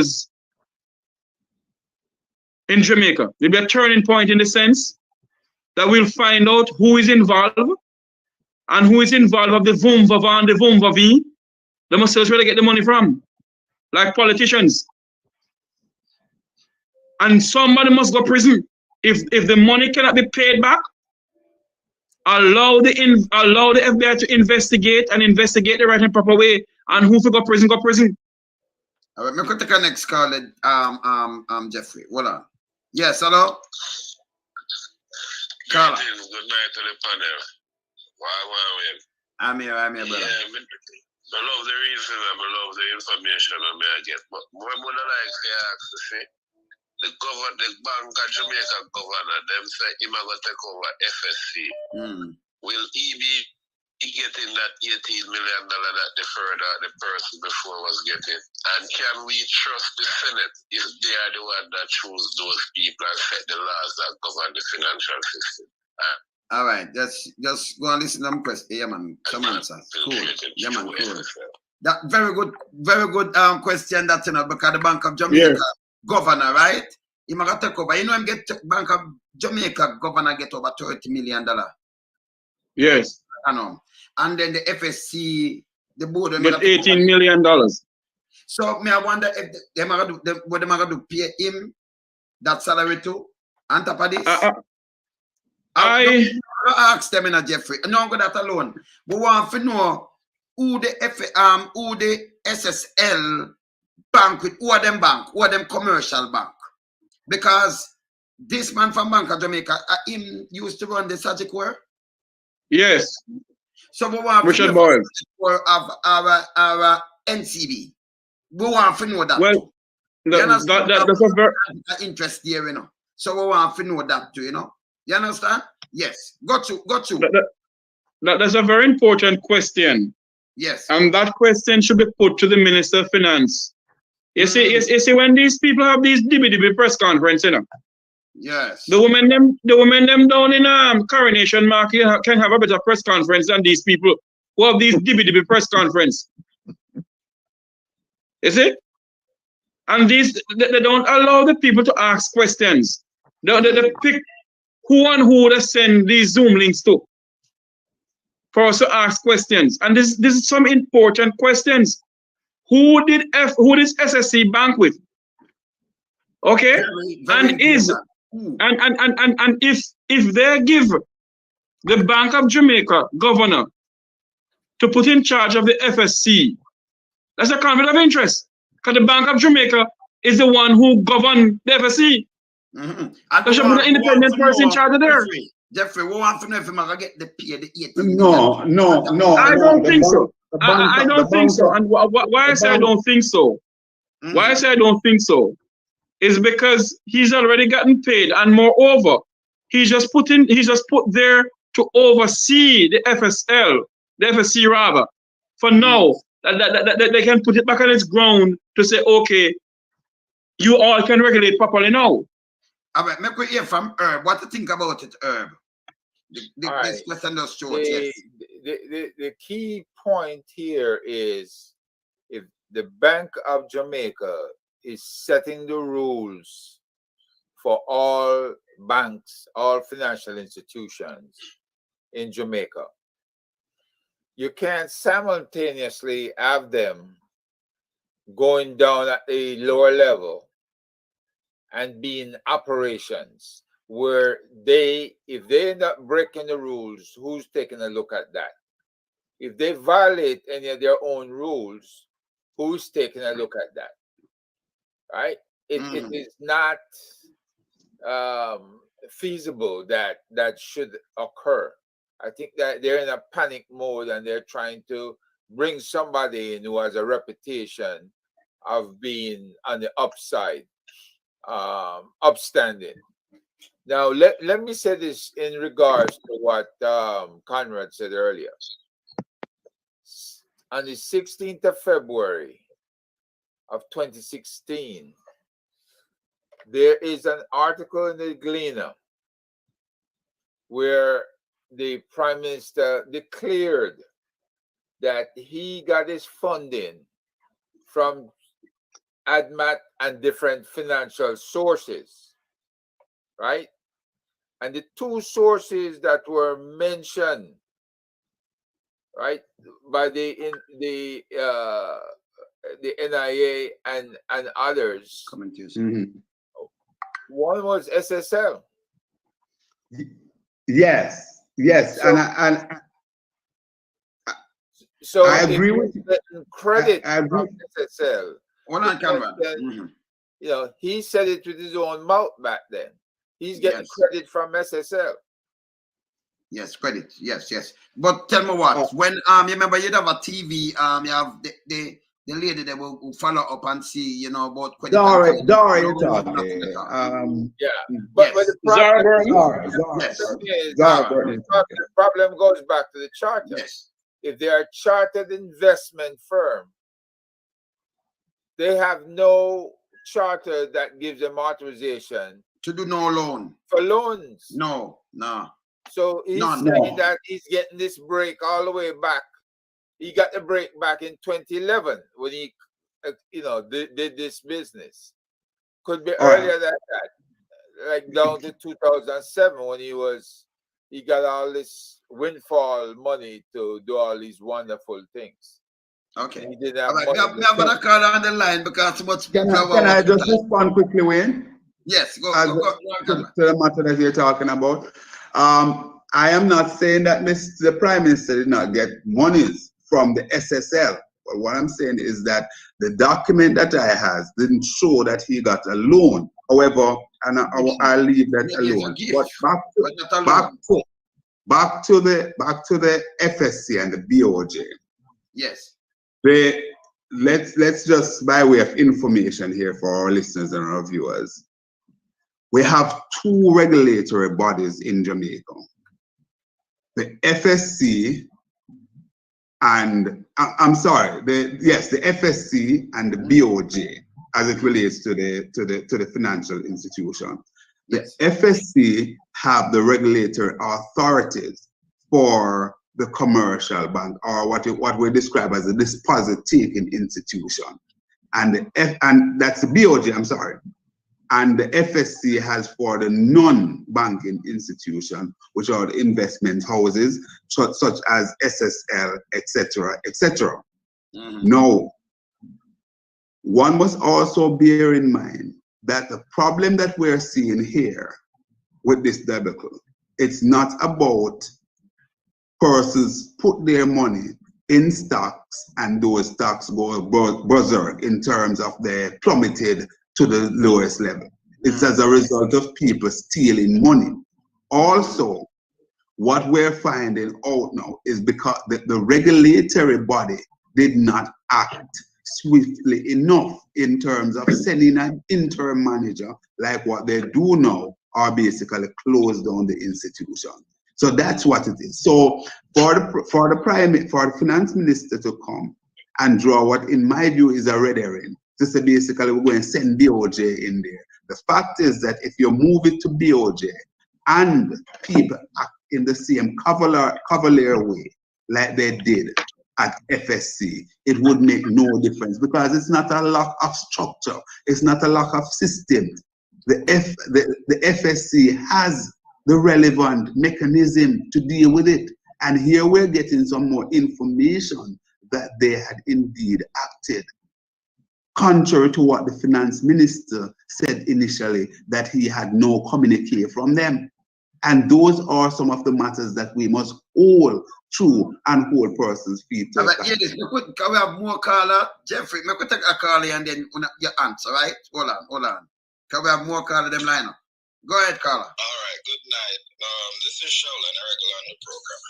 F: It will be a turning point in the sense that we'll find out who is involved and who is involved of the Vumva and the Vumva V. They must search where they get the money from, like politicians. And somebody must go to prison. If the money cannot be paid back, allow the FBI to investigate the right and proper way. And who to go prison, go prison.
B: All right, I'm going to take a next call, Jeffrey. Hold on. Yes, hello? Carla.
H: Good night to the panel.
B: I'm here, brother.
H: Yeah, I love the reason and I love the information I get. But what would I like to ask to say? The Bank of Jamaica governor, them say he might take over FSC. Will he be getting that $18 million that the person before was getting? And can we trust the Senate if they are the one that choose those people and set the laws that govern the financial system?
B: All right, just go and listen to them questions. Yeah, man, some answers. Cool. Yeah, man, cool. That very good question that, because the Bank of Jamaica governor, right? He might take over. Him get Bank of Jamaica governor get over $30 million.
F: Yes.
B: I know. And then the FSC, the board,
F: get $18 million.
B: So I wonder if they might do pay him that salary too. On top of this, I ask them in Jeffrey. No, go that alone. We want to know who the SSL bank with, who are them commercial bank, because this man from Bank of Jamaica, him used to run the Sagicor.
F: Yes.
B: So we want
F: Richard Boyle
B: of our NCB. We want to know that.
F: Well, that's a very
B: interest there, So we want to know that too, You understand? Yes. Got you.
F: That's a very important question.
B: Yes.
F: And that question should be put to the Minister of Finance. You see, when these people have these DB press conference,
B: Yes.
F: The women them down in Coronation Market can have a better press conference than these people who have these DB press conference. You see? And they don't allow the people to ask questions. They pick who and who they send these Zoom links to for us to ask questions. And this is some important questions. Who did SSC bank with? Okay? Very and if they give the Bank of Jamaica governor to put in charge of the FSC, that's a conflict of interest, because the Bank of Jamaica is the one who governs the FSC. There should be an independent person in charge of there.
B: Jeffrey, we want to know if you're going to get the pay the 18
F: No. I don't think so. I don't think so. And why I say I don't think so? Why I say I don't think so is because he's already gotten paid, and moreover, he's just put there to oversee the FSC rather. For now, that they can put it back on its ground to say, okay, you all can regulate properly now.
B: All right, make we hear from Herb. What do you think about it, Herb? This question just showed, yes.
G: The key point here is if the Bank of Jamaica is setting the rules for all banks, all financial institutions in Jamaica, you can't simultaneously have them going down at a lower level and be in operations where if they end up breaking the rules, who's taking a look at that? If they violate any of their own rules, who's taking a look at that? Right? It is not feasible that should occur. I think that they're in a panic mode and they're trying to bring somebody in who has a reputation of being on the upside, upstanding. Now, let me say this in regards to what Conrad said earlier. On the 16th of February of 2016, there is an article in the Gleaner where the Prime Minister declared that he got his funding from ADMAT and different financial sources, right? And the two sources that were mentioned, right, by the NIA and others. One was SSL.
A: Yes,
G: So
A: I agree with you.
G: Credit
A: I agree.
G: from SSL.
B: Hold on, Cameron.
G: You know, he said it with his own mouth back then. He's getting
B: Yes.
G: credit from SSL.
B: Yes, credit. Yes. But tell me what, when you remember you'd have a TV, you have the lady that will follow up and see, you know, about credit.
A: Dory,
B: and
A: you're
B: credit.
A: talking.
G: Yeah. But
B: Yes.
G: the problem,
B: Yes.
G: the problem goes back to the charter.
B: Yes.
G: If they are a chartered investment firm, they have no charter that gives them authorization
B: To do no loan.
G: for loans.
B: No.
G: So he's
B: None.
G: saying that he's getting this break all the way back. He got the break back in 2011 when he, did this business. Could be earlier than that, like down to 2007 when he got all this windfall money to do all these wonderful things.
B: Okay.
G: He didn't have
B: All right.
G: money.
B: We have another call on the line because too much people
A: Can I just respond quickly, Wayne?
B: Yes, go
A: To the matter that you're talking about. I am not saying that the Prime Minister did not get monies from the SSL. But what I'm saying is that the document that I has didn't show that he got a loan. However, and I'll leave that alone. But back to the FSC and the BOJ.
B: Yes.
A: Let's just, by way of information here for our listeners and our viewers, we have two regulatory bodies in Jamaica. The FSC and, the FSC and the BOJ as it relates to the financial institution.
B: Yes.
A: The FSC have the regulatory authorities for the commercial bank, or what we describe as a deposit-taking institution, and that's the BOJ. I'm sorry, and the FSC has for the non-banking institution, which are the investment houses, such as SSL, etc., etc. Now, one must also bear in mind that the problem that we're seeing here with this debacle, it's not about persons put their money in stocks and those stocks go berserk in terms of they plummeted to the lowest level. It's as a result of people stealing money. Also, what we're finding out now is because the regulatory body did not act swiftly enough in terms of sending an interim manager like what they do now, or basically close down the institution. So that's what it is. So for the finance minister to come and draw what in my view is a red herring, to say basically we're going to send BOJ in there. The fact is that if you move it to BOJ and people act in the same cavalier way like they did at FSC, it would make no difference because it's not a lack of structure. It's not a lack of system. The FSC has the relevant mechanism to deal with it. And here we're getting some more information that they had indeed acted, contrary to what the finance minister said initially, that he had no communique from them. And those are some of the matters that we must hold true and hold persons' feet to.
B: Can we have more caller? Jeffrey, me could take a call and then your answer, right? Hold on. Can we have more caller them line up? Go ahead, caller.
H: All right, good night. This is Sheldon, a regular on the program.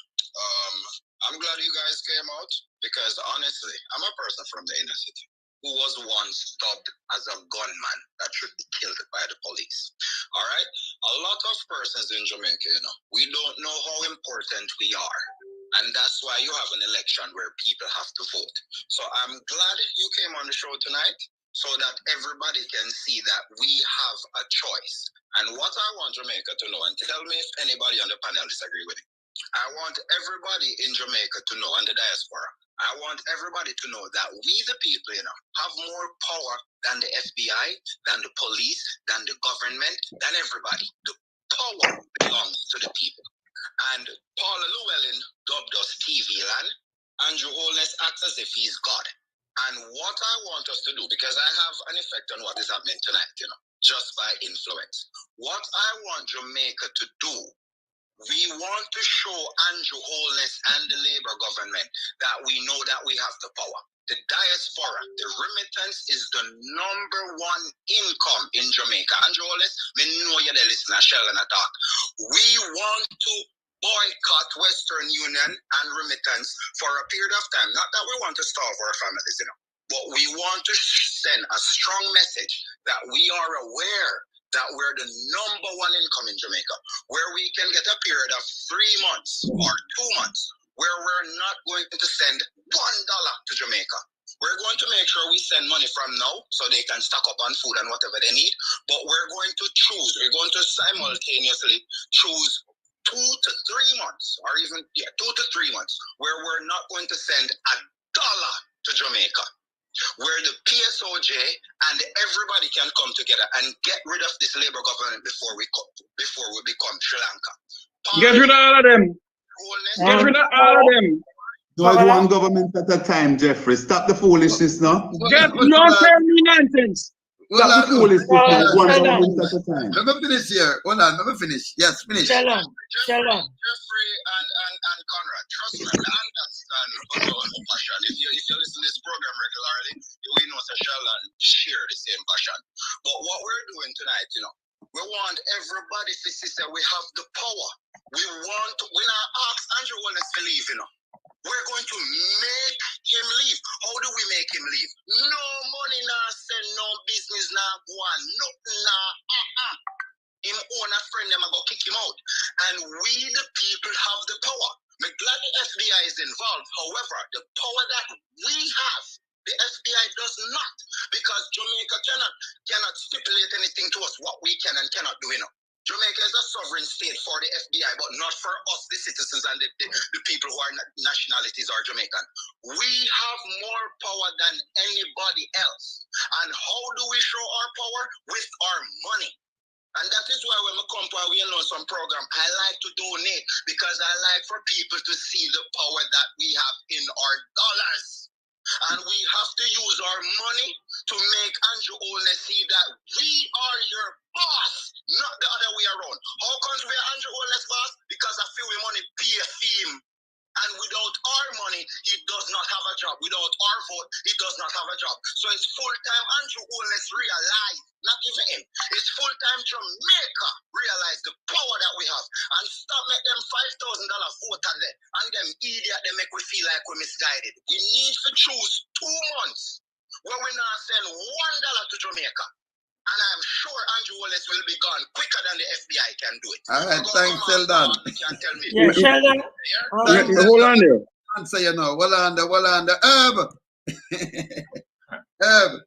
H: I'm glad you guys came out because honestly, I'm a person from the inner city who was once dubbed as a gunman that should be killed by the police. All right? A lot of persons in Jamaica, we don't know how important we are. And that's why you have an election where people have to vote. So I'm glad you came on the show tonight so that everybody can see that we have a choice. And what I want Jamaica to know, and tell me if anybody on the panel disagree with it, I want everybody in Jamaica to know, and the diaspora, I want everybody to know that we, the people, have more power than the FBI, than the police, than the government, than everybody. The power belongs to the people. And Paul Llewellyn dubbed us TV land. Andrew Holness acts as if he's God. And what I want us to do, because I have an effect on what is happening tonight, just by influence. What I want Jamaica to do, we want to show Andrew Holness and the Labour government that we know that we have the power. The diaspora, the remittance is the number one income in Jamaica. Andrew Holness, we know you're the listener, Sheldon talk. We want to boycott Western Union and remittance for a period of time. Not that we want to starve our families, but we want to send a strong message that we are aware that we're the number one income in Jamaica, where we can get a period of 3 months or 2 months where we're not going to send $1 to Jamaica. We're going to make sure we send money from now so they can stock up on food and whatever they need, but we're going to simultaneously choose 2 to 3 months, or even 2 to 3 months, where we're not going to send $1 to Jamaica, where the PSOJ and everybody can come together and get rid of this Labour government before we become Sri Lanka.
F: Get rid of all of them. Get rid of all of them.
A: No, it's one government at a time, Jeffrey. Stop the foolishness now.
F: Don't tell me nonsense.
A: Stop the foolishness now. One government at a time.
B: Let me finish here. Hold on, let me finish. Yes, finish.
E: Sheldon.
H: Jeffrey and Conrad, trust me, I understand passion. If you listen to this program regularly, we know that Sheldon share the same passion. But what we're doing tonight, we want everybody to see that we have the power. We're not ask Andrew Holness to leave, We're going to make him leave. How do we make him leave? No money now send, no business now go on, nothing now. Him own a friend, them go kick him out. And we, the people, have the power. I'm glad the FBI is involved. However, the power that we have, the FBI does not, because Jamaica cannot stipulate anything to us what we can and cannot do. Jamaica is a sovereign state for the FBI, but not for us, the citizens and the people who are nationalities are Jamaican. We have more power than anybody else. And how do we show our power? With our money. And that is why when we come to some program, I like to donate because I like for people to see the power that we have in our dollars. And we have to use our money to make Andrew Holness see that we are your boss, not the other way around. How comes we are Andrew Holness boss? Because I feel we money pay a theme. And without our money, he does not have a job. Without our vote, he does not have a job. So it's full-time Andrew Holness realize, not even him, it's full-time Jamaica realize the power that we have. And stop make them $5,000 vote on them. And them idiot, they make we feel like we're misguided. We need to choose 2 months where we now send $1 to Jamaica. And I'm sure Andrew Holness will be gone quicker than the FBI can do it.
B: All right, thanks, Sheldon.
E: Yeah, Sheldon.
F: Hold on there.
B: Answer you now. Hold on there. Herb.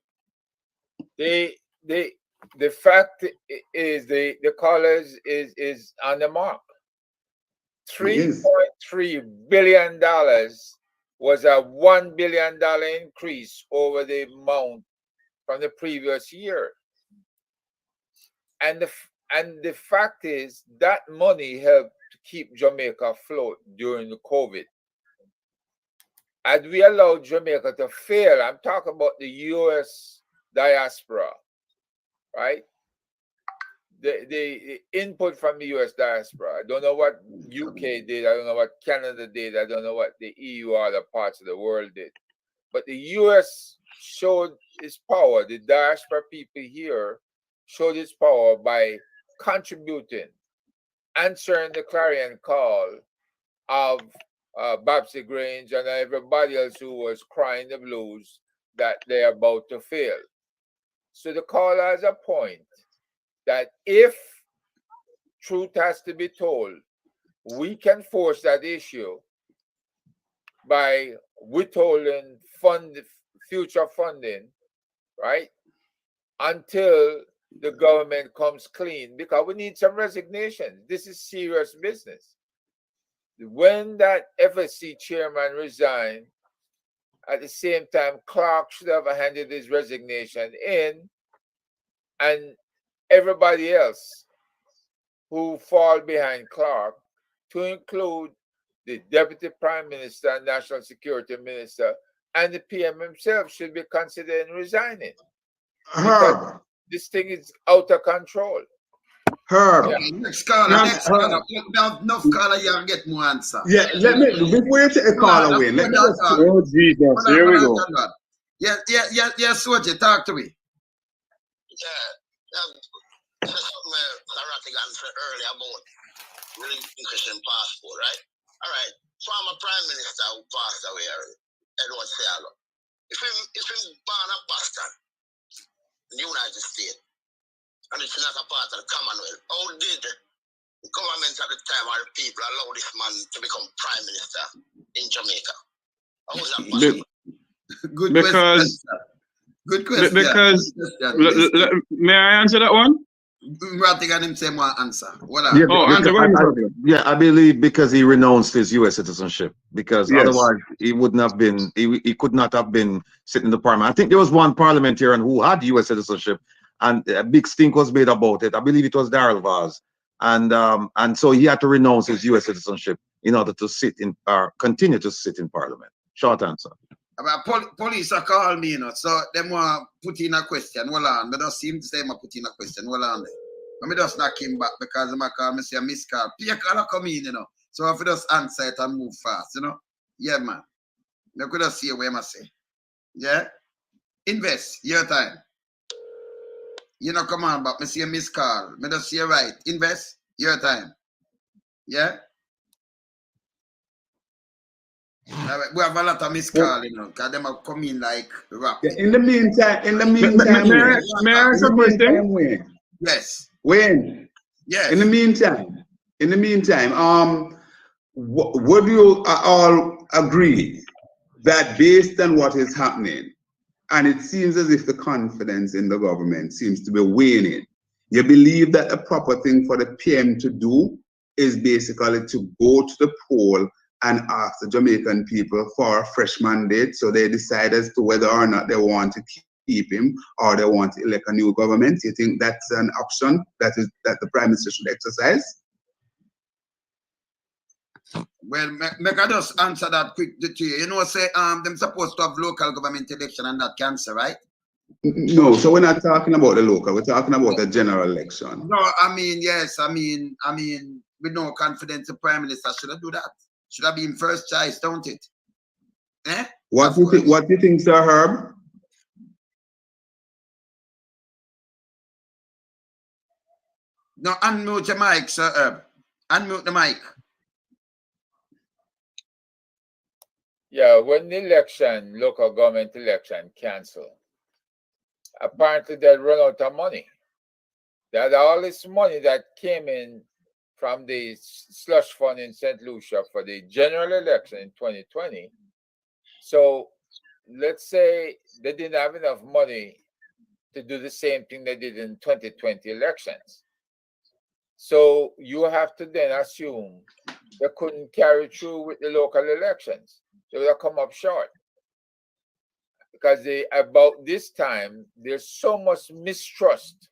G: The fact is the callers is on the mark. $3.3 billion was a $1 billion increase over the amount from the previous year. And the fact is that money helped to keep Jamaica afloat during the COVID. Had we allowed Jamaica to fail, I'm talking about the US diaspora, right? The input from the US diaspora. I don't know what UK did. I don't know what Canada did. I don't know what the EU or other parts of the world did. But the US showed its power. The diaspora people here showed its power by contributing, answering the clarion call of Babsy Grange and everybody else who was crying the blues that they're about to fail. So the call has a point that if truth has to be told, we can force that issue by withholding future funding, right, until the government comes clean, because we need some resignation. This is serious business. When that FSC chairman resigned, at the same time, Clark should have handed his resignation in, and everybody else who fall behind Clark, to include the Deputy Prime Minister and National Security Minister, and the PM himself should be considering resigning.
A: Herb.
G: This thing is out of control.
A: Herb.
B: Okay, next caller, next caller. Enough caller, you get more answer.
A: Yeah, let me, before you take a call away, let me just...
F: Oh, Jesus, here we go.
B: Yeah, Soji, talk to me.
H: Yeah, Wil Rattigan said earlier about relinquishing passport, right? All right, former Prime Minister who passed away, Edward Sealo. If him born in Boston, in the United States, and it's not a part of the Commonwealth, how did the government at the time or the people allow this man to become Prime Minister in Jamaica? How was that possible?
B: Good
F: Because,
B: question. Good question.
F: because, may I answer that one?
B: Rattigan him say one answer. What
D: Yeah,
F: Oh, answer what
D: I believe because he renounced his U.S. citizenship. Because
F: Yes.
D: otherwise he wouldn't have been. He could not have been sitting in the parliament. I think there was one parliamentarian who had U.S. citizenship, and a big stink was made about it. I believe it was Darrell Vaz, and so he had to renounce his U.S. citizenship in order to sit in or continue to sit in parliament. Short answer.
B: Police are calling me, you know, so them want put in a question. Hold on, but don't seem to say put in a question. Hold on there. Let me just knock him back because I call me say a miss call. Pay call come in, you know. So if you just answer it and move fast, you know. Yeah, man. I could just see what I say. Yeah? Invest your time. You know, come on, but me see a miss call. Me just see you right. Invest your time. Yeah? We have a lot of missed call, you know, because them have come in like rapid.
A: In the meantime,
F: May I ask a question?
A: Wayne.
B: Yes.
A: Wayne.
B: Yes.
A: In the meantime, would you all agree that based on what is happening, and it seems as if the confidence in the government seems to be waning, you believe that the proper thing for the PM to do is basically to go to the poll and ask the Jamaican people for a fresh mandate so they decide as to whether or not they want to keep him or they want to elect a new government? You think that's an option that the Prime Minister should exercise?
B: Well, make I just answer that quick to you. You know, say them supposed to have local government election and that cancel, right?
A: No, so we're not talking about the local, we're talking about the general election.
B: No, I mean, yes, I mean, with no confidence the Prime Minister should have do that. Should have been first choice, don't it? Eh?
A: What do you think, Sir Herb?
B: No, unmute your mic, Sir Herb. Unmute the mic.
G: Yeah, when the election, local government election canceled, apparently they run out of money. They had all this money that came in from the slush fund in St. Lucia for the general election in 2020. So let's say they didn't have enough money to do the same thing they did in 2020 elections. So you have to then assume they couldn't carry through with the local elections. they would have come up short. Because about this time, there's so much mistrust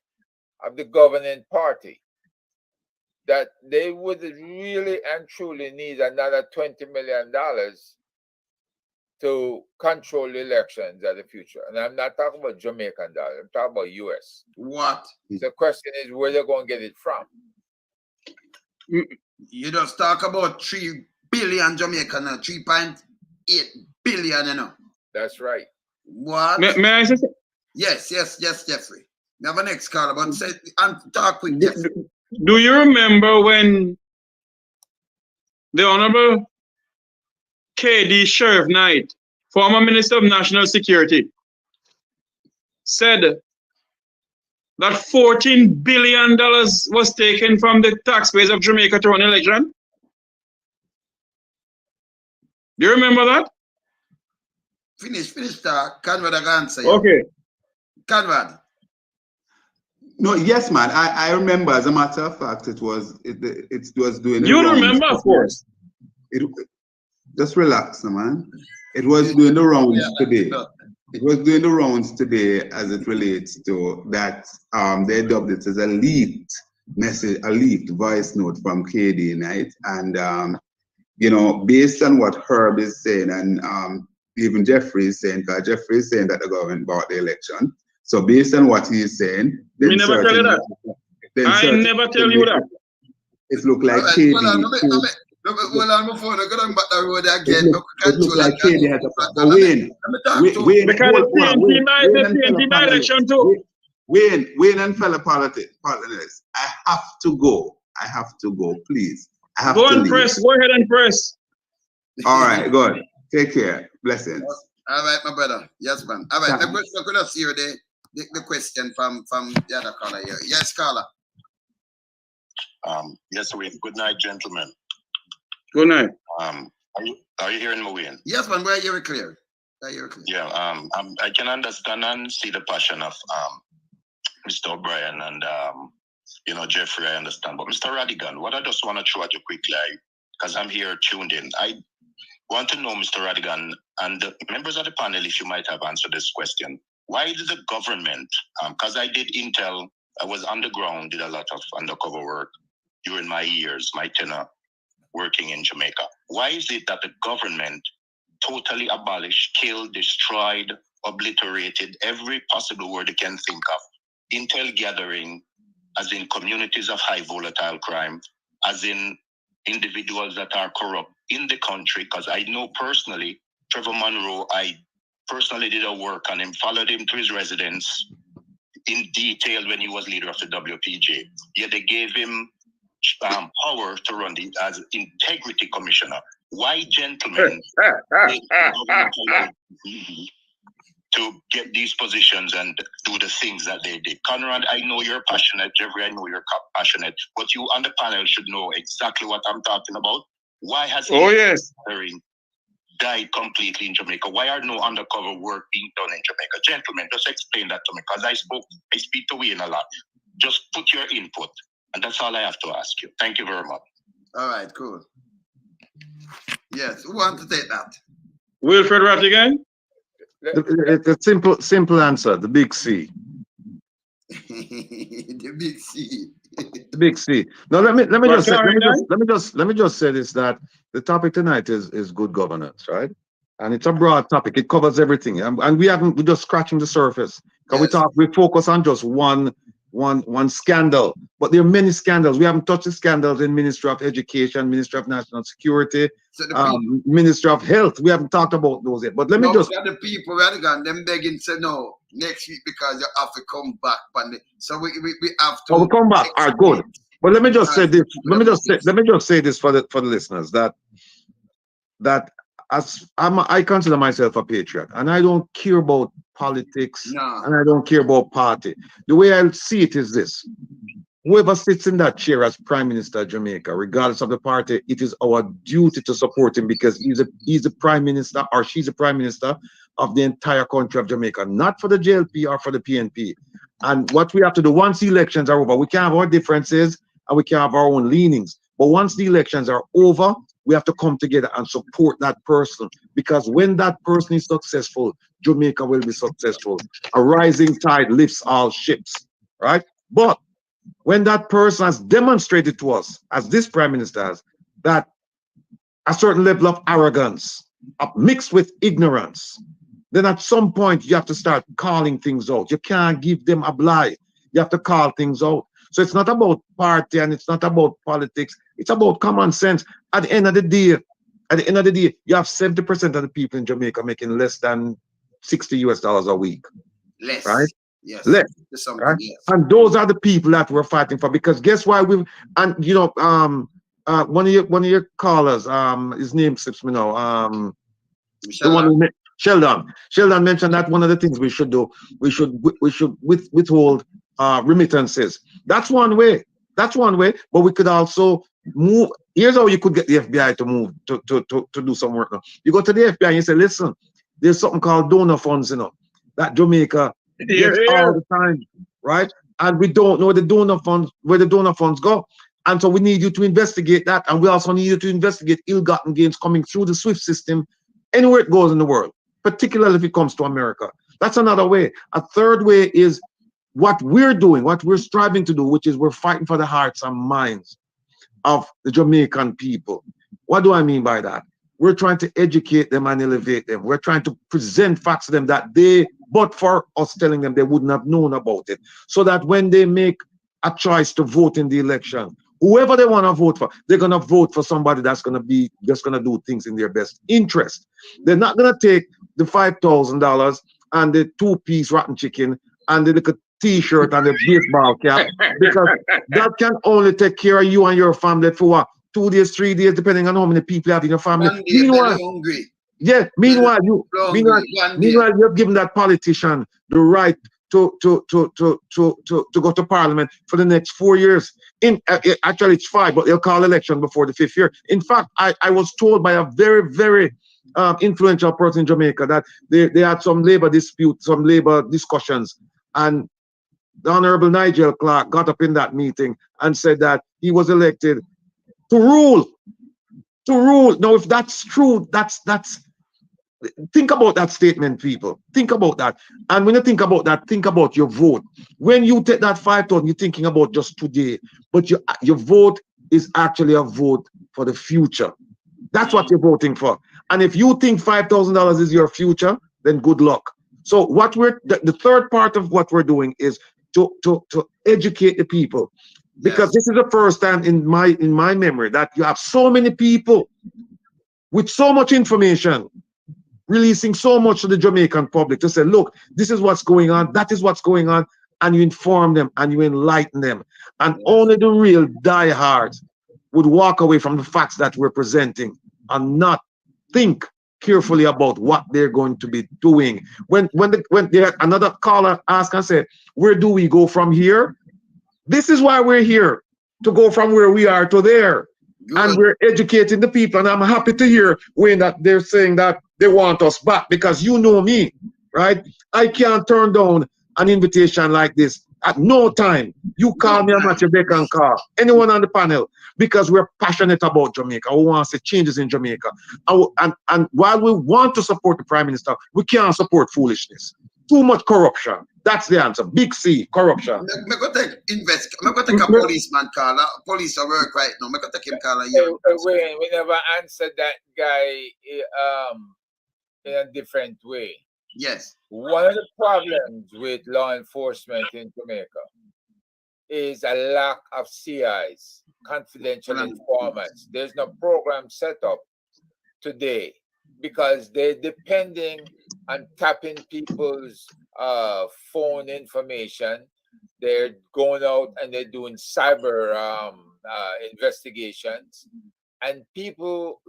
G: of the governing party that they would really and truly need another $20 million to control the elections of the future. And I'm not talking about Jamaican dollars, I'm talking about US.
B: What?
G: The question is where they're going to get it from.
B: You just talk about 3 billion Jamaican, 3.8 billion, you know.
G: That's right.
B: What?
F: May I say something?
B: Yes, Jeffrey. We have a next caller, but say and talk with Jeffrey.
F: Do you remember when the Honorable KD Sheriff Knight, former Minister of National Security, said that $14 billion was taken from the taxpayers of Jamaica to run an election? Do you remember that?
B: Finish, Conrad, I can answer you.
F: Okay.
B: Conrad.
A: No, yes, man. I remember. As a matter of fact, it was doing.
F: You remember, of course.
A: Just relax, man. It was doing the rounds today. It was doing the rounds today as it relates to that. They dubbed it as a leaked message, a leaked voice note from KD Knight, and you know, based on what Herb is saying, and even Jeffrey is saying, because Jeffrey is saying that the government bought the election. So based on what he is saying,
F: I never tell you that. I never tell you that.
A: It looked like KD. Well, I'm before I got on back the road again. It looked like KD had a problem. Wayne,
F: because the TNT by election too.
A: Wayne and fellow partners, I have to go. Please. I have
F: go
A: to
F: and
A: leave.
F: press. Go ahead and press.
A: All right, good. Take care. Blessings.
B: All right, my brother. Yes, man. All right, I'm going to see the question from the other caller here. Yes, caller.
H: Yes, Wayne. Good night, gentlemen.
F: Good night.
H: Are you hearing me, Wayne?
B: Yes, man. We're here clear.
H: Yeah. I can understand and see the passion of Mr. O'Brien and you know, Jeffrey. I understand, but Mr. Rattigan, what I just want to throw at you quickly, because I'm here tuned in. I want to know, Mr. Rattigan, and the members of the panel, if you might have answered this question. Why did the government, because I did intel, I was underground, did a lot of undercover work during my years, my tenure working in Jamaica. Why is it that the government totally abolished, killed, destroyed, obliterated every possible word they can think of? Intel gathering, as in communities of high volatile crime, as in individuals that are corrupt in the country, because I know personally, Trevor Monroe, I personally did a work on him, followed him to his residence in detail when he was leader of the WPJ. Yet they gave him power to run as integrity commissioner. Why, gentlemen, to get these positions and do the things that they did? Conrad, I know you're passionate. Jeffrey, I know you're passionate. But you on the panel should know exactly what I'm talking about. Why has died completely in Jamaica? Why are no undercover work being done in Jamaica? Gentlemen, just explain that to me, because I speak to Wayne a lot. Just put your input, and that's all I have to ask you. Thank you very much.
B: All right, cool. Yes, who wants to take that?
F: Wilfred Rattigan?
D: The simple answer, the big C.
B: The big C.
D: The big C. No, let me just say this, that the topic tonight is good governance, right? And it's a broad topic. It covers everything. And we're just scratching the surface. Because we focus on just one scandal. But there are many scandals. We haven't touched the scandals in Ministry of Education, Ministry of National Security, Ministry of Health. We haven't talked about those yet. But let me just...
B: The people, Rattigan, them begging to know next week because you have to come back. So we have to...
D: we'll come back. All right, good. But let me just say this. Let me just say this for the listeners, that I consider myself a patriot, and I don't care about politics, and I don't care about party. The way I see it is this: whoever sits in that chair as Prime Minister of Jamaica, regardless of the party, it is our duty to support him, because he's the Prime Minister, or she's the Prime Minister of the entire country of Jamaica, not for the JLP or for the PNP. And what we have to do, once the elections are over, we can have our differences and we can have our own leanings. But once the elections are over, we have to come together and support that person, because when that person is successful, Jamaica will be successful. A rising tide lifts all ships, right? But when that person has demonstrated to us, as this prime minister has, that a certain level of arrogance mixed with ignorance, then at some point you have to start calling things out. You can't give them a lie. You have to call things out. So it's not about party and it's not about politics. It's about common sense. At the end of the day, you have 70% of the people in Jamaica making less than $60 a week.
B: Less.
D: Right?
B: Yes.
D: Less. Right?
B: Yes.
D: And those are the people that we're fighting for. Because guess why and you know, one of your callers, his name slips me now. Sheldon. Sheldon mentioned that one of the things we should do, we should withhold remittances. That's one way. But we could also move. Here's how you could get the FBI to move to do some work now. You go to the FBI and you say, listen, there's something called donor funds, that Jamaica gets all the time, right? And we don't know where the donor funds go. And so we need you to investigate that. And we also need you to investigate ill-gotten gains coming through the SWIFT system anywhere it goes in the world, particularly if it comes to America. That's another way. A third way is what we're doing, what we're striving to do, which is we're fighting for the hearts and minds of the Jamaican people. What do I mean by that? We're trying to educate them and elevate them. We're trying to present facts to them that but for us telling them, they wouldn't have known about it. So that when they make a choice to vote in the election, whoever they want to vote for, they're going to vote for somebody that's going to do things in their best interest. They're not going to take the $5,000 and the 2-piece rotten chicken and the little T-shirt and the baseball cap, because that can only take care of you and your family for what, 2 days, 3 days, depending on how many people you have in your family. Meanwhile, you have given that politician the right to go to parliament for the next 4 years. Actually, it's 5, but they'll call election before the 5th year. In fact, I was told by a very, very influential person in Jamaica that they had some labor dispute, some labor discussions, and the Honorable Nigel Clark got up in that meeting and said that he was elected to rule. Now, if that's true, that's think about that statement, people. Think about that. And when you think about that, think about your vote. When you take that 5,000, you're thinking about just today, but your vote is actually a vote for the future. That's what you're voting for. And if you think $5,000 is your future, then good luck. So the third part of what we're doing is to educate the people, because this is the first time in my memory that you have so many people with so much information releasing so much to the Jamaican public to say, look, this is what's going on, that is what's going on, and you inform them and you enlighten them. And only the real diehards would walk away from the facts that we're presenting and not think carefully about what they're going to be doing. When another caller asked and said, where do we go from here? This is why we're here, to go from where we are to there. Good. And we're educating the people. And I'm happy to hear when that they're saying that they want us back, because you know me, right? I can't turn down an invitation like this at no time. You call me, I'm at your beck and call. Anyone on the panel, because we're passionate about Jamaica. We want to see changes in Jamaica. And while we want to support the Prime Minister, we can't support foolishness. Too much corruption. That's the answer. Big C, corruption.
B: I'm going to take a policeman call. Police are work right now. I'm going to take him call.
G: We never answered that guy in a different way.
B: Yes.
G: One of the problems with law enforcement in Jamaica is a lack of CIs, confidential informants. There's no program set up today because they're depending on tapping people's phone information. They're going out and they're doing cyber investigations, and people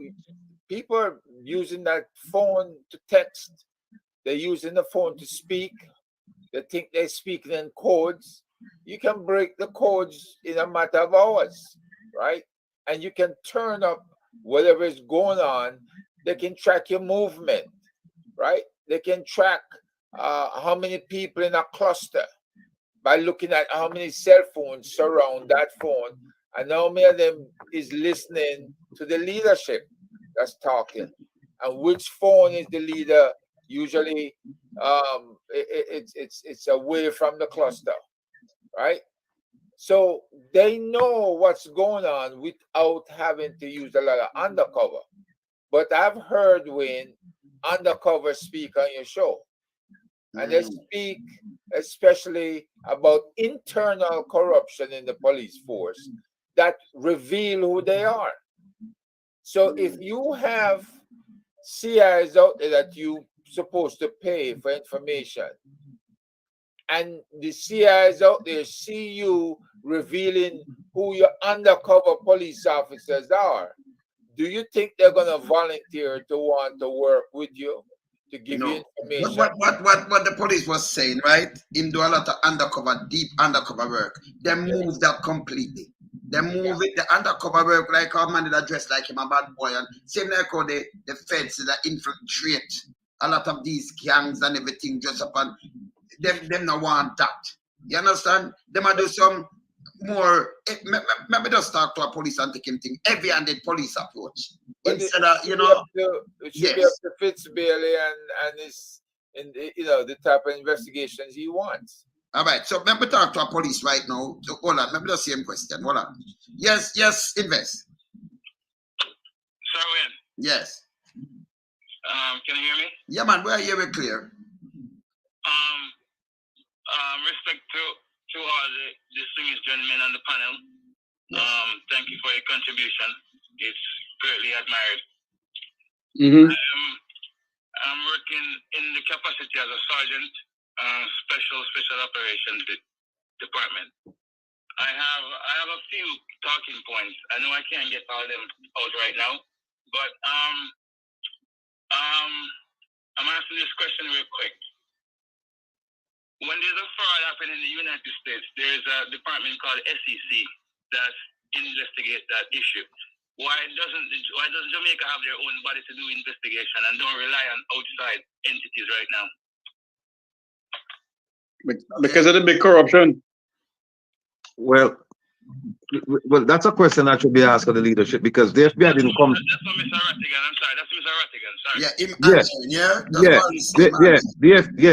G: are using that phone to text. They're using the phone to speak. They think they're speaking in codes. You can break the codes in a matter of hours, right? And you can turn up whatever is going on. They can track your movement, right? They can track how many people in a cluster by looking at how many cell phones surround that phone And now many of them is listening to the leadership that's talking. And which phone is the leader? Usually it's away from the cluster, right? So they know what's going on without having to use a lot of undercover. But I've heard when undercover speak on your show, and they speak especially about internal corruption in the police force that reveal who they are. So if you have CIs out there that you supposed to pay for information, and the CIs out there see you revealing who your undercover police officers are, do you think they're going to volunteer to want to work with you to give you information?
B: What the police was saying, right? Him do a lot of undercover, deep undercover work. They move that completely. They move it, the undercover work, like our man that dressed like him, a bad boy, and same like how the feds that infiltrate a lot of these gangs and everything, just upon them not want that. You understand? Them might do some more. Maybe just talk to a police and take him thing heavy-handed police approach instead of
G: It should be up to Fitzbailey and his, the type of investigations he wants.
B: All right, so let me talk to a police right now. So, hold on, let me just same question. Hold on. Yes, invest.
H: Sir,
B: Yes.
H: can you hear me?
B: Yeah, man, we are here very clear.
H: Respect to all the distinguished gentlemen on the panel.
B: Yes.
H: Thank you for your contribution. It's greatly admired. I'm working in the capacity as a sergeant, special operations department. I have a few talking points. I know I can't get all of them out right now, but I'm asking this question real quick. When there's a fraud happening in the United States, there's a department called SEC that investigates that issue. Why doesn't Jamaica have their own body to do investigation and don't rely on outside entities right now?
F: Because of the big corruption.
D: Well, that's a question that should be asked of the leadership, because the FBI didn't come.
H: That's from Mr. Rattigan. I'm sorry. That's Mr. Rattigan. Sorry.
B: Yeah, him answering,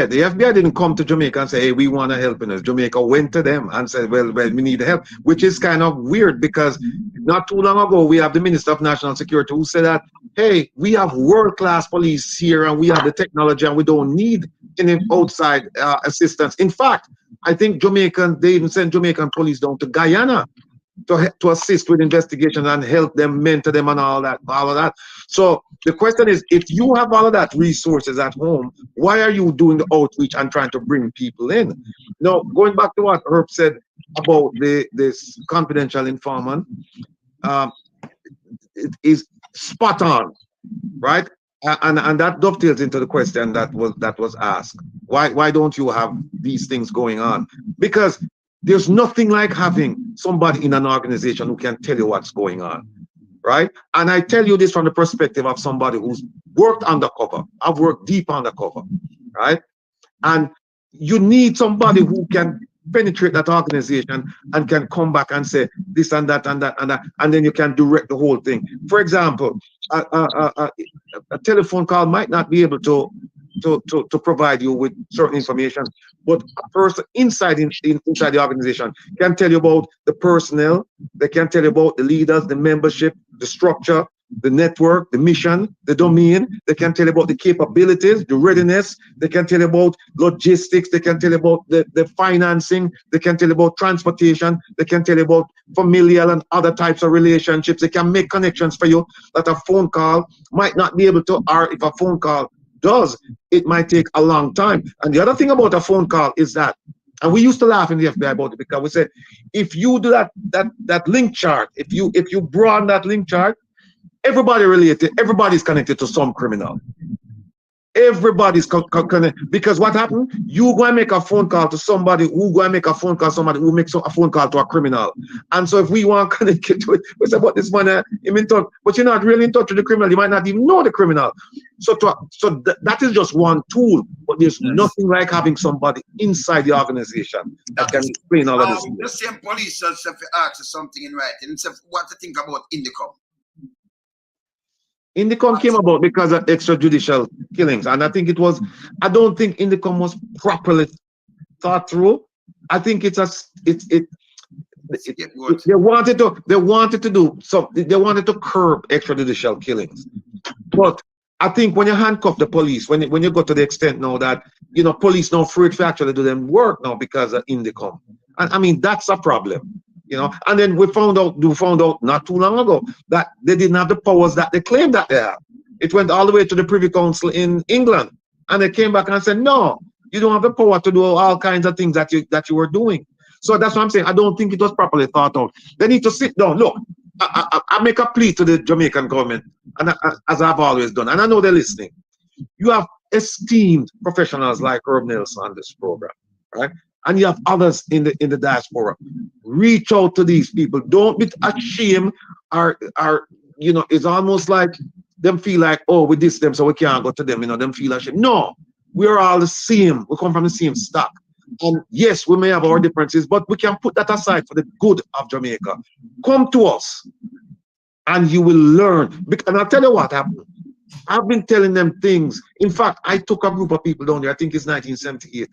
D: The FBI didn't come to Jamaica and say, hey, we want to help in this. Jamaica went to them and said, well, we need help, which is kind of weird, because not too long ago, we have the Minister of National Security who said that, hey, we have world-class police here and we have the technology and we don't need any outside assistance. In fact, I think they even sent Jamaican police down to Guyana to assist with investigation and help them, mentor them and all of that. So the question is, if you have all of that resources at home, why are you doing the outreach and trying to bring people in? Now, going back to what Herb said about this confidential informant, it is spot on, right? And that dovetails into the question that was asked. Why don't you have these things going on? Because there's nothing like having somebody in an organization who can tell you what's going on, right? And I tell you this from the perspective of somebody who's worked undercover. I've worked deep undercover, right? And you need somebody who can penetrate that organization and can come back and say this and that and that and that, and then you can direct the whole thing. For example, a telephone call might not be able to provide you with certain information, but a person inside the organization can tell you about the personnel, they can tell you about the leaders, the membership, the structure, the network, the mission, the domain. They can tell you about the capabilities, the readiness. They can tell you about logistics. They can tell you about the financing. They can tell you about transportation. They can tell you about familial and other types of relationships. They can make connections for you that a phone call might not be able to, or if a phone call does, it might take a long time. And the other thing about a phone call is that, and we used to laugh in the FBI about it, because we said, if you do that link chart, if you broaden that link chart, everybody related, everybody's connected to some criminal. Everybody's because what happened? You go and make a phone call to somebody who go and make a phone call to somebody who makes a phone call to a criminal. And so if we want to connect to it, we say, but this man, him in touch, but you're not really in touch with the criminal. You might not even know the criminal. So that is just one tool, but there's nothing like having somebody inside the organization that can explain all of this.
B: The same police if you ask something in writing, what to think about Indicom.
D: Indicom came about because of extrajudicial killings, and I think I don't think Indicom was properly thought through. I think they wanted to do so. They wanted to curb extrajudicial killings, but I think when you handcuff the police, when you go to the extent now that police now afraid to actually do them work now because of Indicom, and I mean that's a problem. And then we found out not too long ago that they didn't have the powers that they claimed that they have. It went all the way to the Privy Council in England, and they came back and said, no, you don't have the power to do all kinds of things that you were doing. So that's what I'm saying. I don't think it was properly thought out. They need to sit down. Look, I make a plea to the Jamaican government, and as I've always done, and I know they're listening. You have esteemed professionals like Herb Nelson on this program, right? And you have others in the diaspora. Reach out to these people. Don't be ashamed or it's almost like them feel like, oh, we diss them so we can't go to them, them feel ashamed. No, we're all the same. We come from the same stock. And yes, we may have our differences, but we can put that aside for the good of Jamaica. Come to us and you will learn. And I'll tell you what happened. I've been telling them things. In fact, I took a group of people down there, I think it's 1978,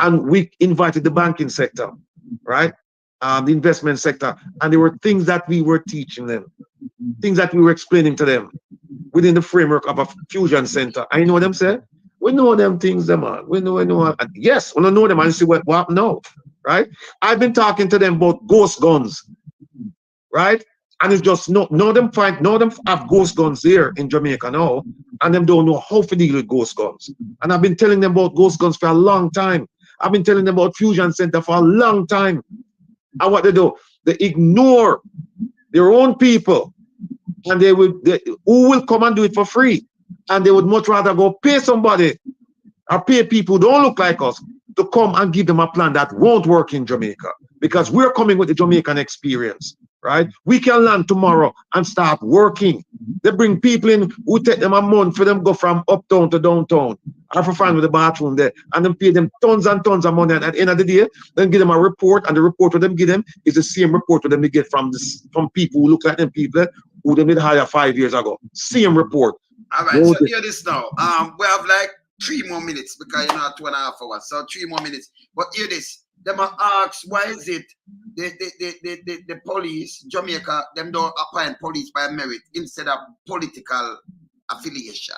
D: and we invited the banking sector, right? The investment sector, and there were things that we were teaching them, things that we were explaining to them within the framework of a fusion center. I know them say, we know them things, them man. We know. And yes, we don't know them and see what happened now, right? I've been talking to them about ghost guns, right? And it's just no them have ghost guns here in Jamaica now, and them don't know how to deal with ghost guns. And I've been telling them about ghost guns for a long time. I've been telling them about Fusion Center for a long time. And what they do, they ignore their own people, and who will come and do it for free. And they would much rather go pay somebody or pay people who don't look like us to come and give them a plan that won't work in Jamaica, because we're coming with the Jamaican experience, right? We can land tomorrow and start working. They bring people in who take them a month for them go from uptown to downtown, or for find with the bathroom there, and then pay them tons and tons of money. And at the end of the day, then give them a report, and the report what them give them is the same report what them they get from people who look like them people who they did hire 5 years ago. Same report.
B: All right, so hear this now. We have like 3 more minutes because 2.5 hours. So 3 more minutes. But hear this. Them ask why is it the police, Jamaica, them don't appoint police by merit instead of political affiliation.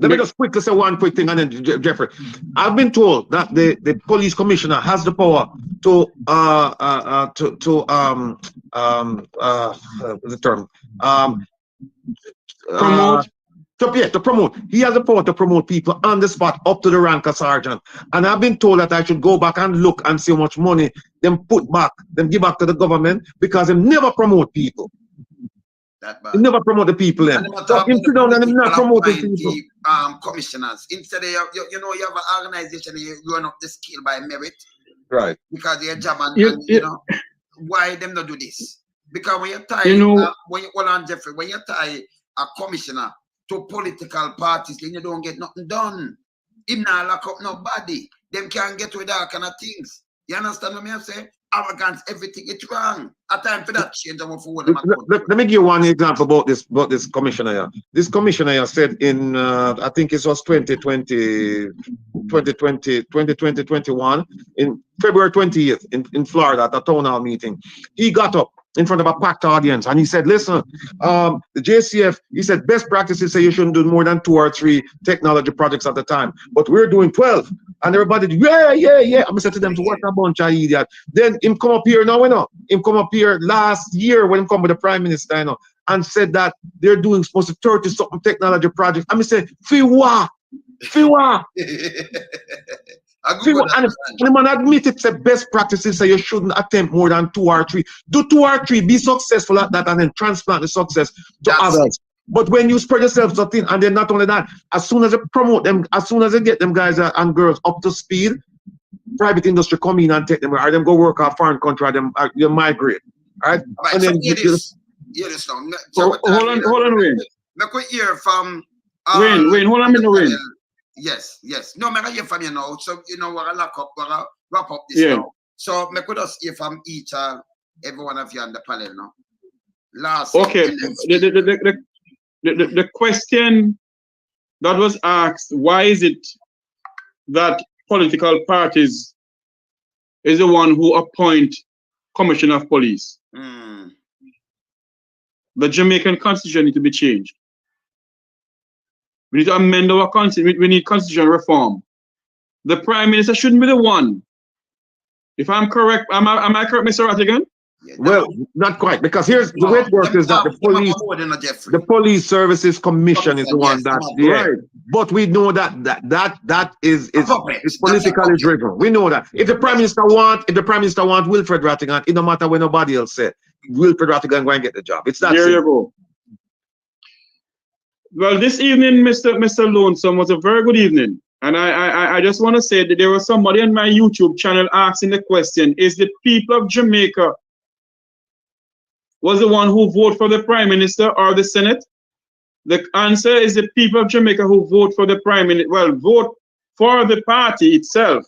D: Let me just quickly say one quick thing, and then Jeffrey. I've been told that the police commissioner has the power to
F: promote.
D: To promote. He has the power to promote people on the spot up to the rank of sergeant. And I've been told that I should go back and look and see how much money them give back to the government, because they never promote people.
B: That bad.
D: They never promote the people in. So him sit down and them not promoting people.
B: Commissioners. Instead of you have an organization and you run up the scale by merit.
D: Right.
B: Because your job and why them not do this? Because when you tie Jeffrey, when you tie a commissioner to political parties, then you don't get nothing done. Him not lock up nobody. Them can't get with that kind of things. You understand what I'm saying? Arrogance, everything, it's wrong. A time for that change.
D: Let me give you one example about this commissioner here. This commissioner here said in, I think it was 2021, in February 20th in Florida at a town hall meeting. He got up in front of a packed audience and he said, listen, the JCF, he said, best practices say you shouldn't do more than 2 or 3 technology projects at a time, but we're doing 12. And everybody, yeah. I'm saying to them, to what a bunch of idiots. Then him come up here now, him come up here last year when him come with the Prime Minister, and said that they're doing supposed to 30-something technology projects. I'm saying, Fiwa. And the man admitted the best practices say you shouldn't attempt more than 2 or 3. Do 2 or 3, be successful at that, and then transplant the success to others. But when you spread yourself so thin, and then not only that, as soon as they promote them, as soon as they get them guys and girls up to speed, private industry come in and take them, or them go work out foreign country, them you migrate, right?
B: Right,
D: And
B: so
D: then
B: hear this now.
F: So hold on, Wayne.
B: Make we hear from
F: Wayne, hold on a minute, Wayne.
B: Yes. No, make I hear from you now. So you know we're gonna wrap up this now. So make we just hear from each every one of you on the panel now. Last.
F: Okay. The question that was asked, why is it that political parties is the one who appoint commissioner of police? The Jamaican constitution needs to be changed. We need to amend our constitution. We need constitutional reform. The prime minister shouldn't be the one. If I'm correct, am I correct, Mr. Rattigan?
D: Well, not quite, because here's the way it works is that the police services commission is the one that, right. But we know that is politically driven. We know that. If the prime minister want Wilfred Rattigan, it no matter what nobody else said, Wilfred Rattigan go and get the job. It's that
F: there you go. Well, this evening, Mr. Lonesome, was a very good evening. And I just want to say that there was somebody on my YouTube channel asking the question, is the people of Jamaica was the one who voted for the prime minister or the Senate? The answer is the people of Jamaica who vote for the prime minister. Well, vote for the party itself.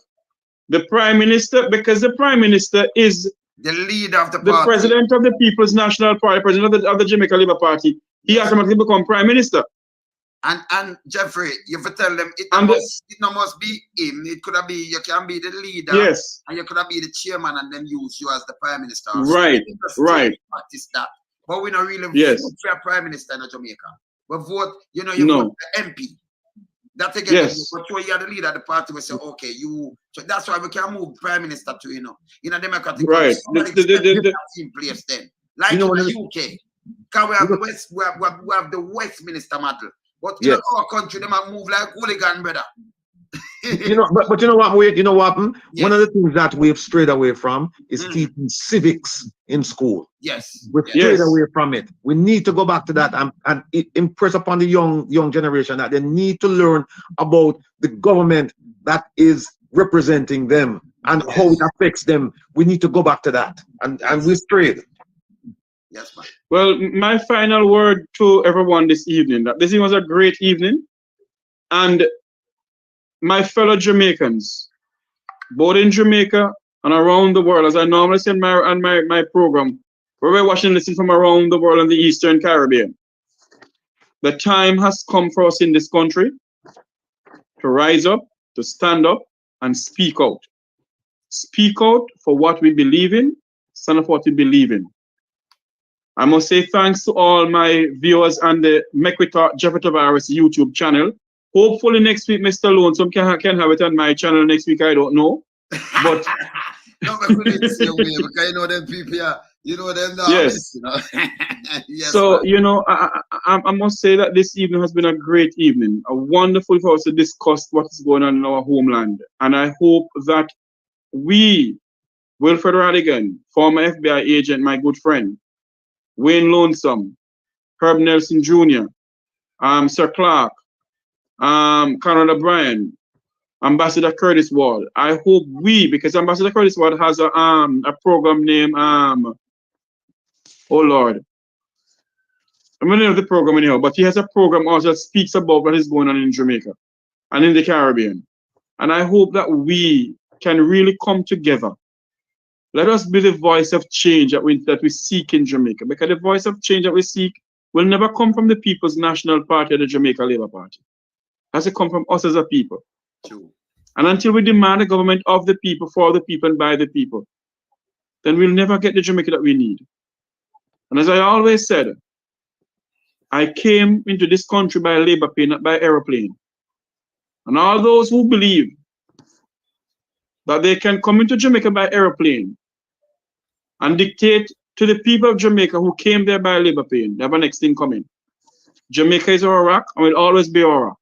F: The prime minister, because the prime minister is
B: the leader of the
F: party, the president of the People's National Party, president of the Jamaica Labour Party. He automatically become prime minister.
B: And Jeffrey, you have to tell them it must be him. It could be, you can be the leader.
F: Yes.
B: And you could be the chairman and then use you as the prime minister.
F: Right, right.
B: Practice that. But we don't really vote for a prime minister in Jamaica. We vote, you vote for MP. That again, but you are the leader of the party. We say, okay, so that's why we can move prime minister to, in a democratic
F: right.
B: in place then. Like in the UK. Because we have the Westminster model. But in our country, they might move like hooligan, brother.
D: but you know what, Wade? You know what? One of the things that we've strayed away from is teaching civics in school.
B: Yes.
D: We've strayed away from it. We need to go back to that and impress upon the young generation that they need to learn about the government that is representing them and how it affects them. We need to go back to that. And we strayed.
B: Yes, man.
F: Well, my final word to everyone this evening, that this was a great evening. And my fellow Jamaicans, both in Jamaica and around the world, as I normally say on my program, where we're watching and listening from around the world in the Eastern Caribbean, the time has come for us in this country to rise up, to stand up, and speak out. Speak out for what we believe in, stand up for what we believe in. I must say thanks to all my viewers on the Make We Talk Jeffrey Tavares YouTube channel. Hopefully next week, Mr. Lonesome can have it on my channel next week. I don't know. But
B: no, but because you know them people here, you know them now.
F: Yes.
B: You know? Yes,
F: so,
B: man.
F: I must say that this evening has been a great evening. A wonderful for us to discuss what is going on in our homeland. And I hope that we, Wilfred Rattigan, former FBI agent, my good friend, Wayne Lonesome, Herb Nelson Jr., Sir Clark, Conrad O'Brien, Ambassador Curtis Ward. I hope because Ambassador Curtis Ward has a program named oh Lord, I'm gonna name the program anyhow, but he has a program also that speaks about what is going on in Jamaica and in the Caribbean. And I hope that we can really come together. Let us be the voice of change that we seek in Jamaica, because the voice of change that we seek will never come from the People's National Party or the Jamaica Labour Party. It has to come from us as a people.
B: True.
F: And until we demand a government of the people, for the people, and by the people, then we'll never get the Jamaica that we need. And as I always said, I came into this country by labor pain, not by aeroplane. And all those who believe that they can come into Jamaica by aeroplane and dictate to the people of Jamaica who came there by labor pain, they have a next thing coming. Jamaica is our rock and will always be our rock.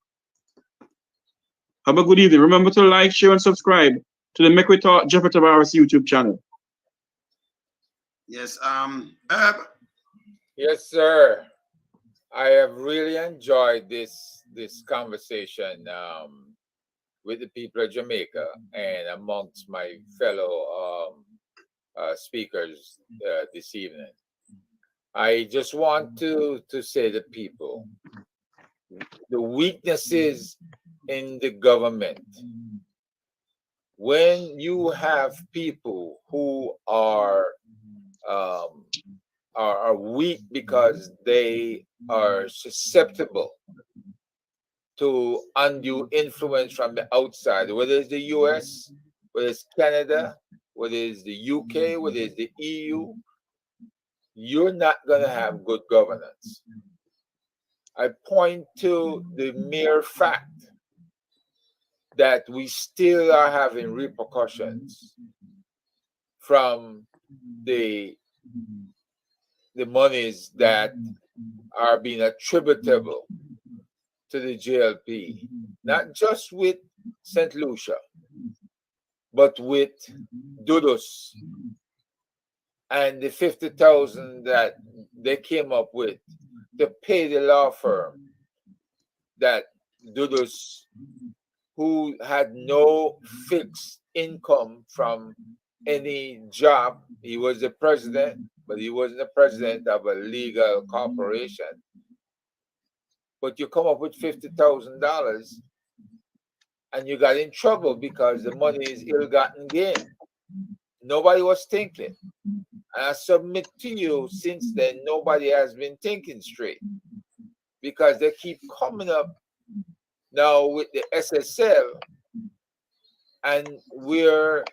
F: Have a good evening. Remember to like, share, and subscribe to the Make We Talk Jeffrey Tavares YouTube channel.
B: Yes, Herb.
G: Yes, sir. I have really enjoyed this conversation with the people of Jamaica and amongst my fellow speakers this evening. I just want to say to people the weaknesses in the government. When you have people who are weak because they are susceptible to undue influence from the outside, whether it's the US, whether it's Canada, whether it's the UK, whether it's the EU, you're not going to have good governance. I point to the mere fact that we still are having repercussions from the monies that are being attributable to the JLP, not just with St. Lucia, but with Dudus and the 50,000 that they came up with to pay the law firm that Dudus, who had no fixed income from any job. He was the president, but he wasn't the president of a legal corporation. But you come up with $50,000 and you got in trouble because the money is ill-gotten gain. Nobody was thinking. And I submit to you, since then, nobody has been thinking straight because they keep coming up now with the SSL, and where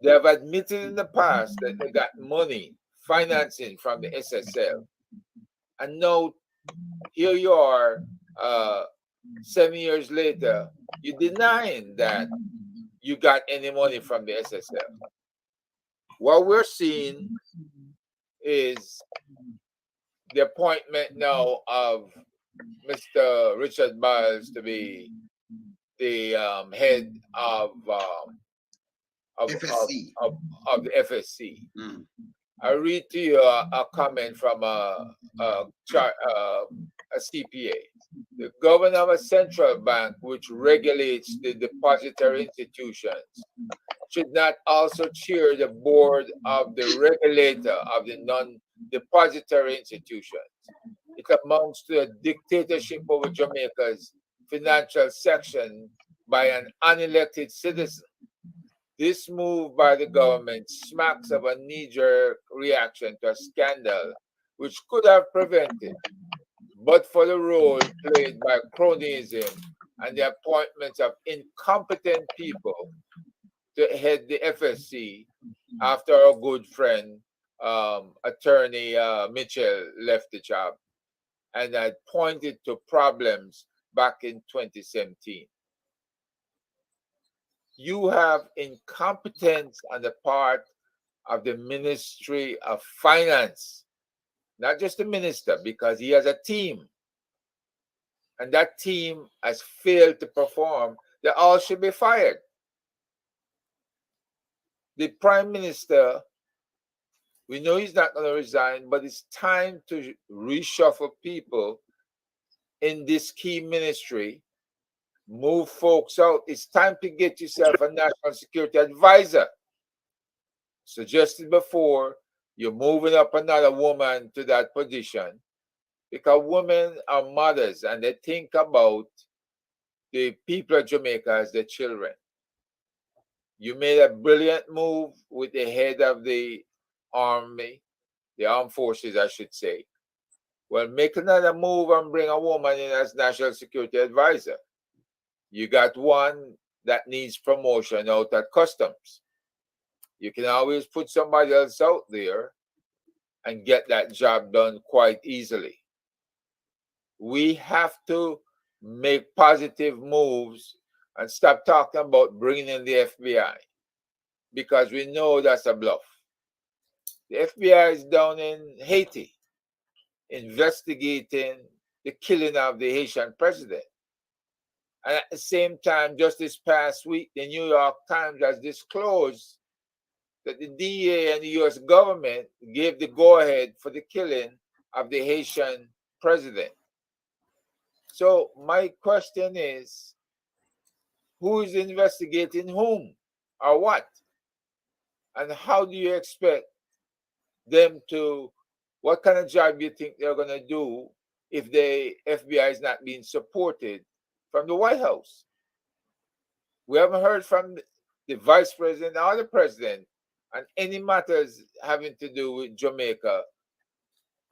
G: they have admitted in the past that they got money financing from the SSL. And now here you are, 7 years later, you're denying that you got any money from the SSL. What we're seeing is the appointment now of Mr. Richard Miles to be the head of
B: FSC.
G: Of the FSC. I read to you a comment from a CPA. The governor of a central bank which regulates the depository institutions should not also chair the board of the regulator of the non-depository institutions. It amounts to a dictatorship over Jamaica's financial section by an unelected citizen. This move by the government smacks of a knee-jerk reaction to a scandal which could have prevented, but for the role played by cronyism and the appointments of incompetent people to head the FSC after our good friend, Attorney Mitchell, left the job and had pointed to problems back in 2017. You have incompetence on the part of the Ministry of Finance, not just the minister, because he has a team. And that team has failed to perform. They all should be fired. The Prime Minister, we know he's not going to resign, but it's time to reshuffle people in this key ministry. Move folks out. It's time to get yourself a national security advisor. Suggested before, you're moving up another woman to that position because women are mothers and they think about the people of Jamaica as their children. You made a brilliant move with the head of the army, the armed forces, I should say. Well, make another move and bring a woman in as national security advisor. You got one that needs promotion out at customs. You can always put somebody else out there and get that job done quite easily. We have to make positive moves and stop talking about bringing in the FBI because we know that's a bluff. The FBI is down in Haiti investigating the killing of the Haitian president. And at the same time, just this past week, the New York Times has disclosed that the DEA and the U.S. government gave the go-ahead for the killing of the Haitian president. So my question is, who is investigating whom or what? And how do you expect them to, what kind of job you think they're going to do if the FBI is not being supported from the White House? We haven't heard from the vice president or the president on any matters having to do with Jamaica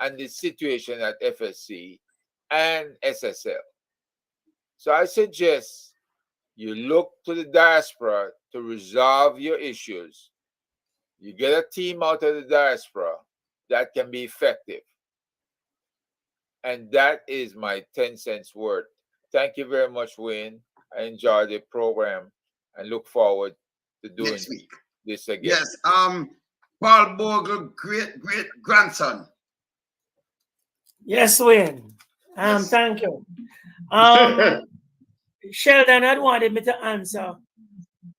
G: and the situation at FSC and SSL. So I suggest you look to the diaspora to resolve your issues. You get a team out of the diaspora that can be effective. And that is my 10 cents worth. Thank you very much, Wayne. I enjoyed the program and look forward to doing
B: Next week.
G: this again.
B: Yes. Paul Bogle, great grandson.
E: Yes, Wayne.
B: Yes.
E: Thank you. Sheldon had wanted me to answer,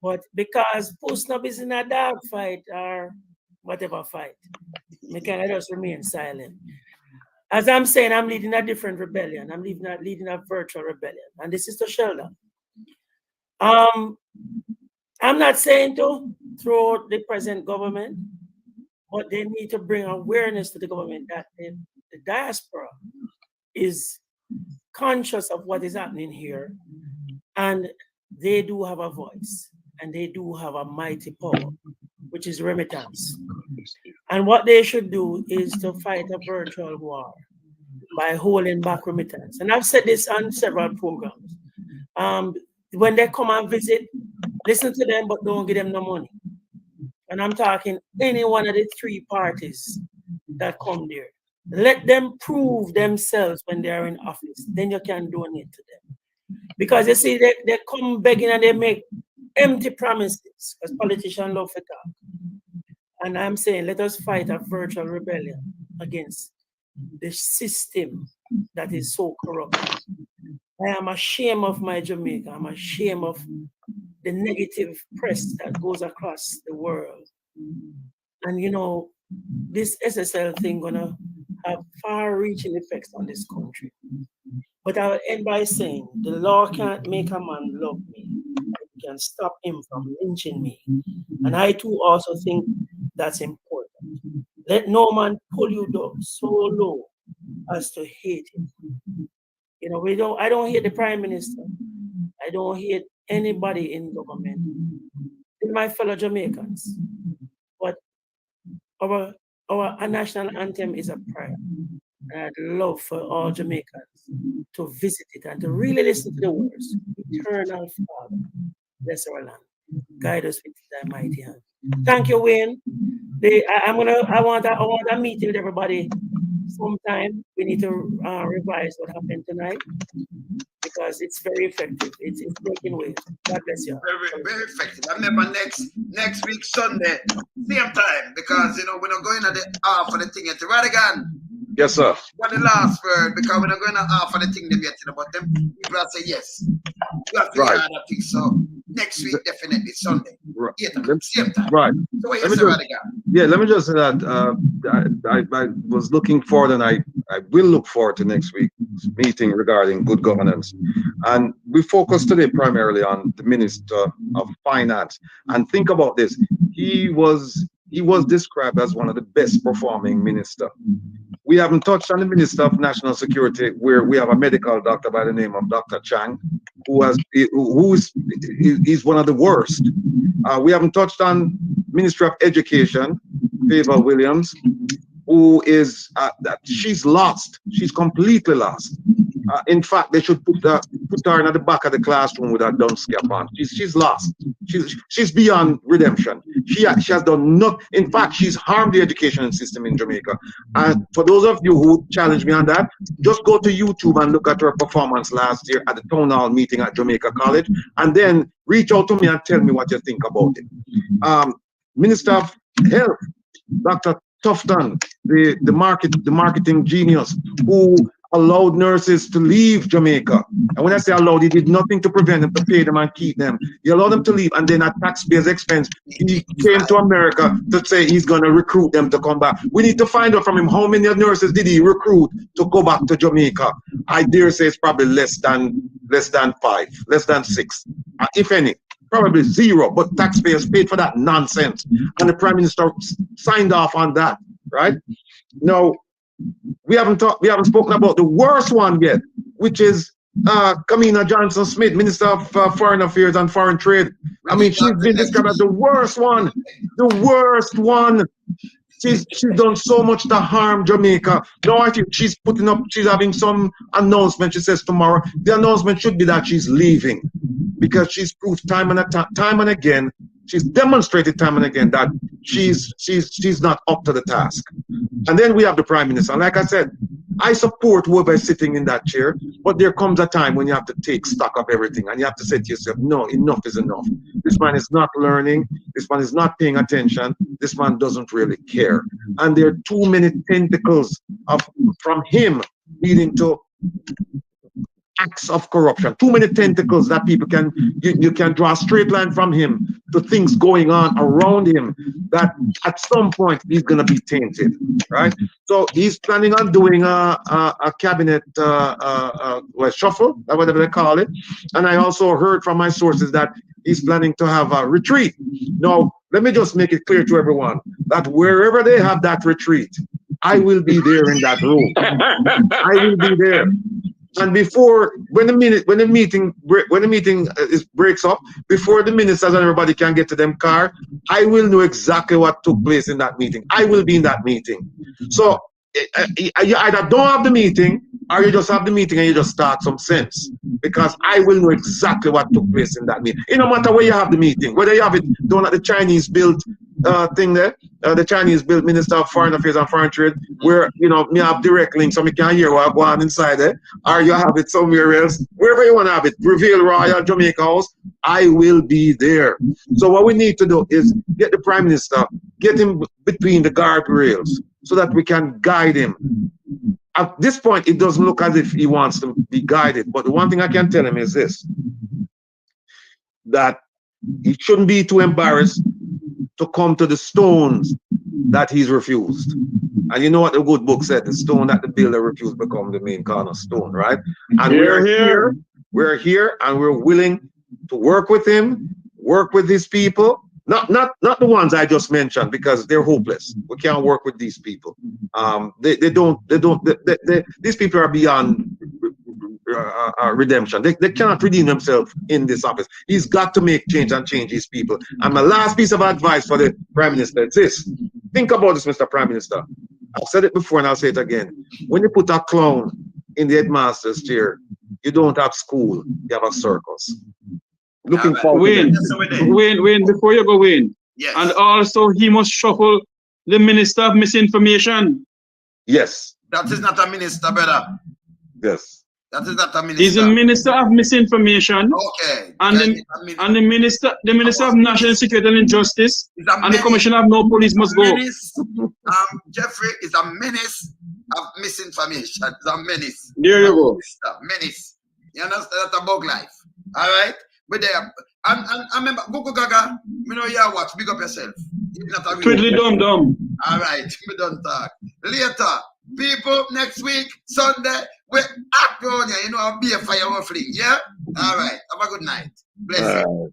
E: but because Pusnub is in a dog fight or whatever fight, I can just remain silent. As I'm saying, I'm leading a different rebellion. I'm leading a virtual rebellion. And this is to Sheldon. I'm not saying to throw the present government, but they need to bring awareness to the government that the diaspora is conscious of what is happening here, and they do have a voice, and they do have a mighty power, which is remittance. And what they should do is to fight a virtual war by holding back remittance. And I've said this on several programs. When they come and visit, listen to them, but don't give them no money. And I'm talking any one of the three parties that come there. Let them prove themselves when they are in office. Then you can donate to them. Because you see, they come begging and they make empty promises, because politicians love to talk. And I'm saying, let us fight a virtual rebellion against the system that is so corrupt. I am ashamed of my Jamaica. I'm ashamed of the negative press that goes across the world. And you know, this SSL thing gonna have far-reaching effects on this country. But I'll end by saying, the law can't make a man love me. It can stop him from lynching me. And I too also think that's important. Let no man pull you down so low as to hate him. You know, I don't hate the Prime Minister. I don't hate anybody in government. They're my fellow Jamaicans. But our national anthem is a prayer. And I'd love for all Jamaicans to visit it and to really listen to the words. Eternal Father, bless our land. Guide us with thy mighty hand. Thank you, Wayne. I want a meeting with everybody sometime. We need to revise what happened tonight, because it's very effective. It's breaking waves. God bless you.
B: Very, very effective. I remember next week Sunday, same time, because you know we're not going at the half of the thing yet. Rattigan.
D: Yes, sir.
B: What the last word? Because we're not going to half of the thing them yet, but them people have say yes. You have to hear that thing. So next week definitely Sunday.
D: Right.
B: Same time.
D: Right.
B: So what you say, Rattigan?
D: Yeah, let me just say that I was looking forward, and I will look forward to next week's meeting regarding good governance. And we focus today primarily on the Minister of Finance. And think about this. He was described as one of the best performing ministers. We haven't touched on the Minister of National Security, where we have a medical doctor by the name of Dr. Chang, who is one of the worst. We haven't touched on Ministry of Education, Favor Williams, who is she's lost. She's completely lost. In fact, they should put her in the back of the classroom with her dumb scap on. She's lost. She's beyond redemption. She has done not. In fact, she's harmed the education system in Jamaica. And for those of you who challenge me on that, just go to YouTube and look at her performance last year at the town hall meeting at Jamaica College, and then reach out to me and tell me what you think about it. Minister of Health, Dr. Tufton, the marketing genius, who allowed nurses to leave Jamaica. And when I say allowed, he did nothing to prevent them, to pay them and keep them. He allowed them to leave, and then at taxpayers' expense, he came to America to say he's going to recruit them to come back. We need to find out from him how many nurses did he recruit to go back to Jamaica. I dare say it's probably less than 5, less than 6, if any. Probably 0, but taxpayers paid for that nonsense, and the Prime Minister signed off on that, right? Now, we haven't spoken about the worst one yet, which is Kamina Johnson-Smith, Minister of Foreign Affairs and Foreign Trade. I mean, she's been described as the worst one, She's done so much to harm Jamaica. Now I think she's having some announcement. She says tomorrow. The announcement should be that she's leaving, because she's proved time and again, she's demonstrated time and again that she's not up to the task. And then we have the Prime Minister. And like I said, I support whoever is sitting in that chair, but there comes a time when you have to take stock of everything, and you have to say to yourself, no, enough is enough. This man is not learning. This man is not paying attention. This man doesn't really care. And there are too many tentacles from him leading to acts of corruption. Too many tentacles that people you can draw a straight line from him to things going on around him that at some point he's going to be tainted, right? So he's planning on doing a cabinet shuffle, or whatever they call it. And I also heard from my sources that he's planning to have a retreat. Now, let me just make it clear to everyone that wherever they have that retreat, I will be there in that room. I will be there. And when the meeting breaks up, before the ministers and everybody can get to them car, I will know exactly what took place in that meeting. I will be in that meeting. So you either don't have the meeting, or you just have the meeting and you just start some sense, because I will know exactly what took place in that meeting. It no matter where you have the meeting, whether you have it down at the Chinese built thing there, the Chinese built Minister of Foreign Affairs and Foreign Trade, where me have direct link so me can hear what go on inside there, or you have it somewhere else, wherever you want to have it, Reveal Royal, Jamaica House, I will be there. So what we need to do is get the Prime Minister, get him between the guardrails so that we can guide him. At this point, it doesn't look as if he wants to be guided, but the one thing I can tell him is this, that he shouldn't be too embarrassed to come to the stones that he's refused. And you know what the good book said, the stone that the builder refused become the main cornerstone, right? And we're here and we're willing to work with him, work with his people, not the ones I just mentioned, because they're hopeless. We can't work with these people. These people are beyond redemption. They cannot redeem themselves in this office. He's got to make change and change his people. And my last piece of advice for the Prime Minister is this. Think about this, Mr. Prime Minister. I've said it before and I'll say it again. When you put a clown in the headmaster's chair, you don't have school, you have a circus. Looking forward.
F: Wayne, before you go, Wayne.
B: Yes.
F: And also he must shuffle the Minister of Misinformation.
D: Yes.
B: That is not a minister, brother.
D: Yes.
B: That is not a minister.
F: He's a Minister of Misinformation.
B: Okay.
F: And the Minister of National Security and Justice and the Commissioner of No Police must go.
B: Jeffrey is a menace of misinformation. It's a menace.
F: There you go.
B: Menace. You understand? That's a bug life. All right? But there, and remember, Google Gaga, you know, you watch, big up yourself.
F: Twiddly dum dum.
B: All right, we don't talk. Later, people, next week, Sunday, we're up on here. You know, I'll be a fire fling, yeah? All right, have a good night. Bless you.